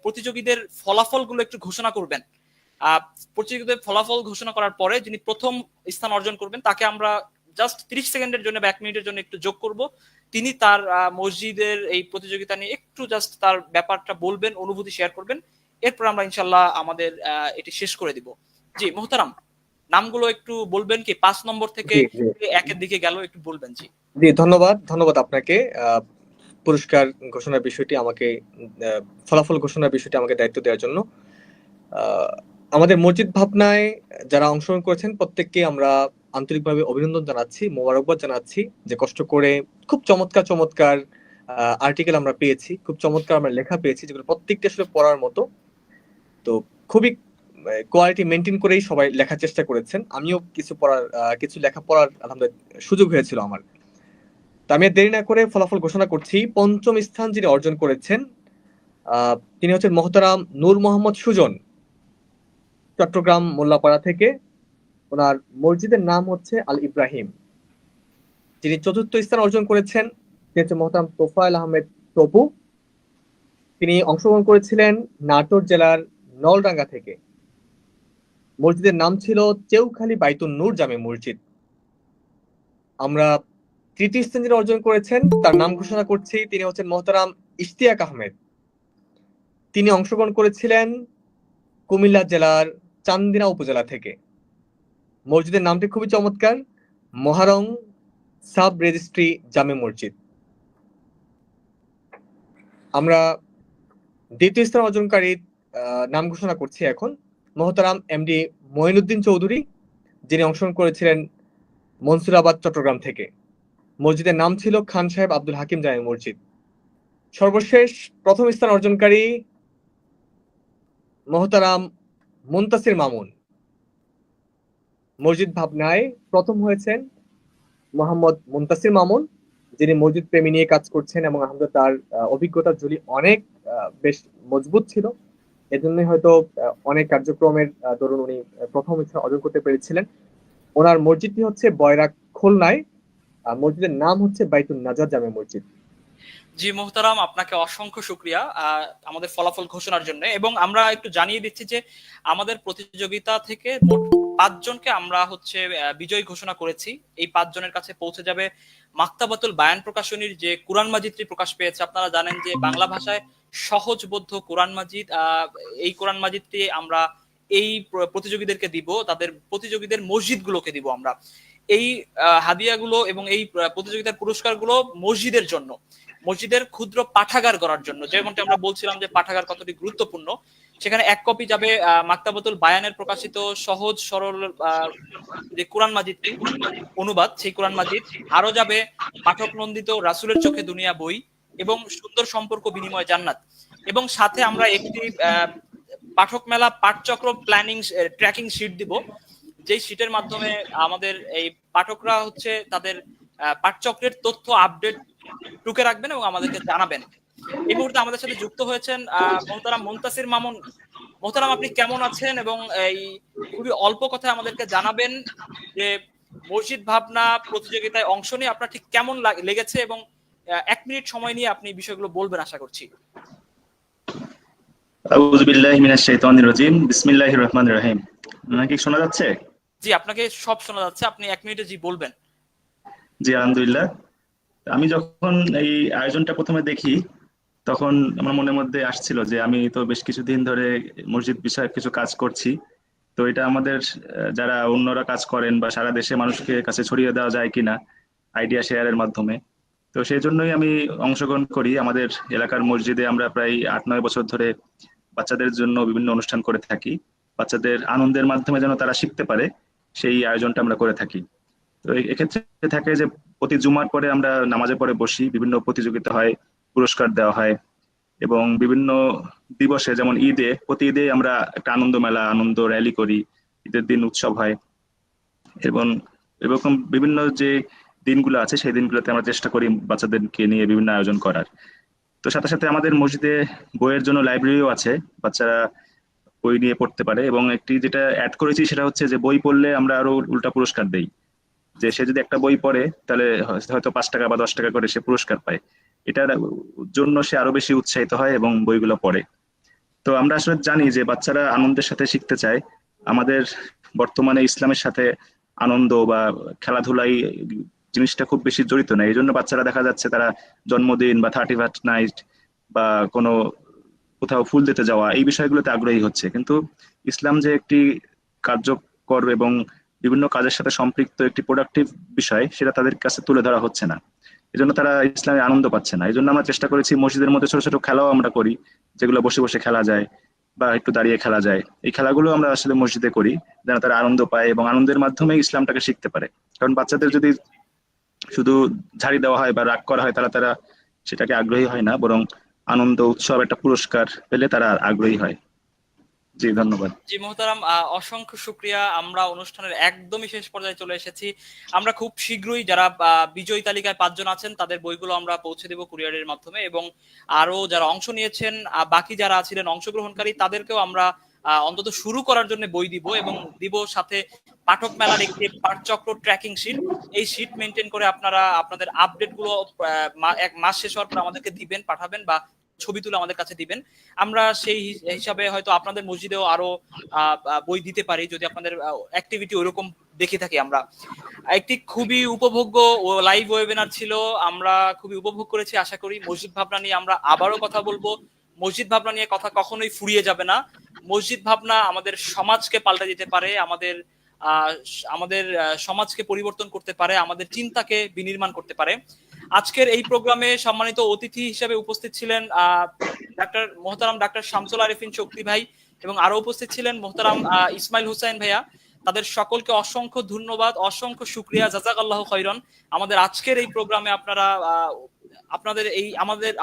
প্রতিযোগীদের ফলাফলগুলো একটু ঘোষণা করবেন? প্রতিযোগীদের ফলাফল ঘোষণা করার পরে যিনি প্রথম স্থান অর্জন করবেন তাকে আমরা জাস্ট 30 সেকেন্ডের জন্য বা 1 মিনিটের জন্য একটু যোগ করব। তিনি তার মসজিদের এই প্রতিযোগিতা নিয়ে একটু জাস্ট তার ব্যাপারটা বলবেন, অনুভূতি শেয়ার করবেন। এরপর আমরা ইনশাল্লাহ আমাদের এটি শেষ করে দিব। জি মোহতারাম, নামগুলো একটু বলবেন কি? 5 নম্বর থেকে 1-এর দিকে গেল, একটু বলবেন। জি জি, ধন্যবাদ আপনাকে। পুরস্কার ঘোষণার বিষয়টি আমাকে, ফলাফল ঘোষণার বিষয়টি আমাকে দায়িত্ব দেওয়ার জন্য। আমাদের মসজিদ ভাবনায় যারা অংশগ্রহণ করেছেন প্রত্যেককে আমরা আন্তরিকভাবে অভিনন্দন জানাচ্ছি, মোবারকবাদ জানাচ্ছি, যে কষ্ট করে খুব চমৎকার আর্টিকেল আমরা পেয়েছি, খুব চমৎকার আমরা লেখা পেয়েছি, যেগুলো প্রত্যেকটা আসলে পড়ার মতো। তো খুবই কোয়ালিটি মেনটেন করেই সবাই লেখার চেষ্টা করেছেন। আমিও কিছু লেখা পড়ার আলহামদুলিল্লাহ সুযোগ হয়েছিল আমার। তা আমি দেরি না করে ফলাফল ঘোষণা করছি। 5ম স্থান যিনি অর্জন করেছেন তিনি হচ্ছেন মোহতারাম নূর মোহাম্মদ সুজন, চট্টগ্রাম মোল্লাপাড়া থেকে। ওনার মসজিদের নাম হচ্ছে আল ইব্রাহিম। যিনি 4র্থ স্থান অর্জন করেছেন তিনি হচ্ছেন মোহতারাম তোফায়েল আহমেদ তপু। তিনি অংশগ্রহণ করেছিলেন নাটোর জেলার নলডাঙ্গা থেকে। মসজিদের নাম ছিল চেউখালী বাইতুন নূর জামে মসজিদ। আমরা 3য় স্থান যিনি অর্জন করেছেন তার নাম ঘোষণা করছি, তিনি হচ্ছেন মোহতারাম ইশতিয়াক আহমেদ। তিনি অংশগ্রহণ করেছিলেন কুমিল্লা জেলার চান্দিনা উপজেলা থেকে। মসজিদের নামটি খুবই চমৎকার, মহারং সাব রেজিস্ট্রি জামে মসজিদ। আমরা 2য় স্থান অর্জনকারী নাম ঘোষণা করছি এখন, মোহতারাম এমডি মঈনুদ্দিন চৌধুরী, যিনি অংশগ্রহণ করেছিলেন মনসুরাবাদ চট্টগ্রাম থেকে। মসজিদের নাম ছিল খান সাহেব আব্দুল হাকিম জামে মসজিদ। সর্বশেষ 1ম স্থান অর্জনকারী মোহতারাম মুনতাসির মামুন। মসজিদ ভাবনায় প্রথম হয়েছেন মোহাম্মদ মুনতাসির মামুন, যিনি মসজিদ প্রেমী নিয়ে কাজ করছেন এবং আলহামদুলিল্লাহ তার অভিজ্ঞতার ঝুলি অনেক বেশ মজবুত ছিল। এজন্যই হয়তো অনেক কার্যক্রমের দরুন উনি প্রথম স্থান অর্জন করতে পেরেছিলেন। ওনার মসজিদটি হচ্ছে বয়রাক খুলনায়, মসজিদের নাম হচ্ছে বাইতুন নাজার জামে মসজিদ। জি মোহতারাম, আপনাকে অসংখ্য শুকরিয়া আমাদের ফলাফল ঘোষণার জন্য। এবং আমরা একটু জানিয়ে দিচ্ছি যে আমাদের প্রতিযোগিতা থেকে মোট পাঁচজনকে আমরা হচ্ছে বিজয়ী ঘোষণা করেছি। এই পাঁচজনের কাছে পৌঁছে যাবে মাক্তাবাতুল বায়ান প্রকাশনীর যে কোরআন মাজিদটি প্রকাশ পেয়েছে। আপনারা জানেন যে বাংলা ভাষায় সহজবোধ্য কোরআন মাজিদ, এই কোরআন মাজিদটি আমরা এই প্রতিযোগীদেরকে দিব, তাদের প্রতিযোগীদের মসজিদগুলোকে দিব আমরা। এই হাদিয়াগুলো এবং এই প্রতিযোগিতার পুরস্কারগুলো মসজিদের জন্য, মসজিদের ক্ষুদ্র পাঠাগার করার জন্য। যেমনটি আমরা বলছিলাম যে পাঠাগার কতটি গুরুত্বপূর্ণ, সেখানে এক কপি যাবে মাক্তাবাতুল বায়ানের প্রকাশিত সহজ সরল যে কোরআন মাজিদটি অনুবাদ, সেই কোরআন মাজিদ। আরো যাবে পাঠক নন্দিত রাসূলের চোখে দুনিয়া বই এবং সুন্দর সম্পর্ক বিনিময় জান্নাত। এবং সাথে আমরা একটি পাঠক মেলা পাঠচক্র প্ল্যানিং ট্র্যাকিং শীট দিব, যেই শীটের মাধ্যমে আমাদের এই পাঠকরা হচ্ছে তাদের পাঠচক্রের তথ্য আপডেট টুকে রাখবেন এবং আমাদেরকে জানাবেন। এই মুহূর্তে আমাদের সাথে যুক্ত হয়েছেন মোহতারাম মুনতাসির মামুন। মোহতারাম, আপনি কেমন আছেন এবং এই খুবই অল্প কথায় আমাদেরকে জানাবেন যে মসজিদ ভাবনা প্রতিযোগিতায় অংশ নিয়ে আপনার ঠিক কেমন লেগেছে, এবং 1 মিনিট সময় নিয়ে আপনি বিষয়গুলো বলবেন আশা করছি। আউযু বিল্লাহি মিনাশ শাইতানির রাজিম, বিসমিল্লাহির রহমানির রহিম। নাকি শোনা যাচ্ছে? জি, আপনাকে সব শোনা যাচ্ছে, আপনি 1 মিনিটে জি বলবেন। জি আলহামদুলিল্লাহ। আমি যখন এই আয়োজনটা প্রথমে দেখি তখন আমার মনের মধ্যে আসছিল যে আমি তো বেশ কিছুদিন ধরে মসজিদ বিষয়ে কিছু কাজ করছি, তো এটা আমাদের যারা অন্যরা কাজ করেন বা সারা দেশে মানুষকে কাছে ছড়িয়ে দেওয়া যায় কিনা আইডিয়া শেয়ারের মাধ্যমে। তো সেই জন্যই আমি অংশগ্রহণ করি। আমাদের এলাকার মসজিদে আমরা প্রায় 8-9 বছর ধরে বাচ্চাদের জন্য বিভিন্ন অনুষ্ঠান করে থাকি, বাচ্চাদের আনন্দের মাধ্যমে যেন তারা শিখতে পারে সেই আয়োজনটা আমরা করে থাকি। তো এক্ষেত্রে থাকে যে প্রতি জুমার পরে আমরা নামাজের পরে বসি, বিভিন্ন প্রতিযোগিতা হয়, পুরস্কার দেওয়া হয়, এবং বিভিন্ন দিবসে যেমন ঈদে, প্রতি ঈদে আমরা একটা আনন্দ মেলা, আনন্দ র্যালি করি, ঈদের দিন উৎসব হয়, এবং এরকম বিভিন্ন যে দিনগুলো আছে সেই দিনগুলোতে আমরা চেষ্টা করি বাচ্চাদেরকে নিয়ে বিভিন্ন আয়োজন করার। তো সাথে সাথে আমাদের মসজিদে বইয়ের জন্য লাইব্রেরিও আছে, বাচ্চারা বই নিয়ে পড়তে পারে। এবং একটি যেটা অ্যাড করেছি সেটা হচ্ছে যে বই পড়লে আমরা আরো উল্টা পুরস্কার দেই, যে সে যদি একটা বই পড়ে তাহলে হয়তো 5 টাকা বা 10 টাকা করে সে পুরস্কার পায়। এটার জন্য সে আরো বেশি উৎসাহিত হয় এবং বইগুলো পড়ে। তো আমরা আসলে জানি যে বাচ্চারা আনন্দের সাথে শিখতে চায়। আমাদের বর্তমানে ইসলামের সাথে আনন্দ বা খেলাধুলাই জিনিসটা খুব বেশি জড়িত না, এই জন্য বাচ্চারা দেখা যাচ্ছে তারা জন্মদিন বা 31st নাইট বা কোনো কোথাও ফুল দিতে যাওয়া এই বিষয়গুলোতে আগ্রহী হচ্ছে। কিন্তু ইসলাম যে একটি কার্যকর এবং বিভিন্ন কাজের সাথে সম্পৃক্ত একটি প্রোডাক্টিভ বিষয়, সেটা তাদের কাছে তুলে ধরা হচ্ছে না, এই জন্য তারা ইসলামে আনন্দ পাচ্ছে না। এই জন্য আমরা চেষ্টা করেছি মসজিদের মধ্যে ছোট ছোট খেলাও আমরা করি, যেগুলো বসে বসে খেলা যায় বা একটু দাঁড়িয়ে খেলা যায়। এই খেলাগুলো আমরা আসলে মসজিদে করি যেন তারা আনন্দ পায় এবং আনন্দের মাধ্যমে ইসলামটাকে শিখতে পারে। কারণ বাচ্চাদের যদি শুধু ঝাড়ি দেওয়া হয় বা রাগ করা হয় তাহলে তারা সেটাকে আগ্রহী হয় না, বরং আনন্দ উৎসব একটা পুরস্কার পেলে তারা আগ্রহী হয়। জি ধন্যবাদ। জি মোহতারাম, অসংখ্য শুক্রিয়া। আমরা অনুষ্ঠানের একদমই শেষ পর্যায়ে চলে এসেছি। আমরা খুব শীঘ্রই যারা বিজয়ী তালিকায় 5 জন আছেন তাদের বইগুলো আমরা পৌঁছে দেব কুরিয়ারের মাধ্যমে, এবং আরো যারা অংশ নিয়েছেন বাকি যারা ছিলেন অংশগ্রহণকারী তাদেরকেও আমরা অন্তত শুরু করার জন্য বই দিব, এবং দিব সাথে পাঠক মেলার একটি পাঠচক্র ট্র্যাকিং শীট। এই শীট মেনটেন করে আপনারা আপনাদের আপডেট গুলো 1 মাস শেষ হওয়ার পর আমাদেরকে দিবেন, পাঠাবেন বা ছবি তুলে আমাদের কাছে দিবেন। আমরা সেই হিসাবে হয়তো আপনাদের মসজিদেও আরো বই দিতে পারি যদি আপনাদের অ্যাক্টিভিটি ওইরকম দেখে থাকি। আমরা একটি খুবই উপভোগ্য লাইভ ওয়েবিনার ছিল, আমরা খুবই উপভোগ করেছি। আশা করি মসজিদ ভাবনা নিয়ে আমরা আবারও কথা বলবো। মসজিদ ভাবনা নিয়ে কথা কখনোই ফুরিয়ে যাবে না। মসজিদ ভাবনা আমাদের সমাজকে পাল্টে দিতে পারে, আমাদের সমাজকে পরিবর্তন করতে পারে, আমাদের চিন্তাকে বিনির্মাণ করতে পারে। আজকের এই প্রোগ্রামে সম্মানিত অতিথি হিসেবে উপস্থিত ছিলেন মোহতারাম ডাক্তার শামসুল আরিফিন শক্তি ভাই, এবং আরো উপস্থিত ছিলেন মোহতারাম ইসমাইল হুসাইন ভাইয়া। তাদের সকলকে অসংখ্য ধন্যবাদ, অসংখ্য শুকরিয়া, জাযাকাল্লাহু খাইরান। আমাদের আজকের এই প্রোগ্রামে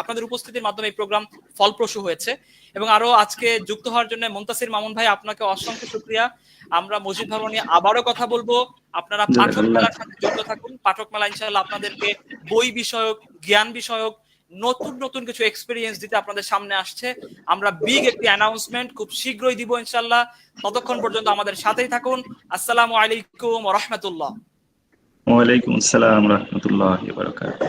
আপনাদের উপস্থিতির মাধ্যমে এই প্রোগ্রাম ফলপ্রসূ হয়েছে। এবং আরো আজকে যুক্ত হওয়ার জন্য মুনতাসির মামুন ভাই, আপনাকে অসংখ্য শুকরিয়া। আমরা মসজিদ ভাবনা নিয়ে আবারও কথা বলবো। আপনারা পাঠক মেলার সাথে যুক্ত থাকুন। পাঠক মেলা ইনশাআল্লাহ আপনাদেরকে বই বিষয়ক, জ্ঞান বিষয়ক নতুন নতুন কিছু এক্সপেরিয়েন্স দিতে আপনাদের সামনে আসছে। আমরা বিগ একটি অ্যানাউন্সমেন্ট খুব শীঘ্রই দিব ইনশাআল্লাহ। ততক্ষণ পর্যন্ত আমাদের সাথেই থাকুন। আসসালামু আলাইকুম ওয়া রাহমাতুল্লাহ। ওয়া আলাইকুম আসসালাম ওয়া রাহমাতুল্লাহি ওয়া বারাকাতুহু।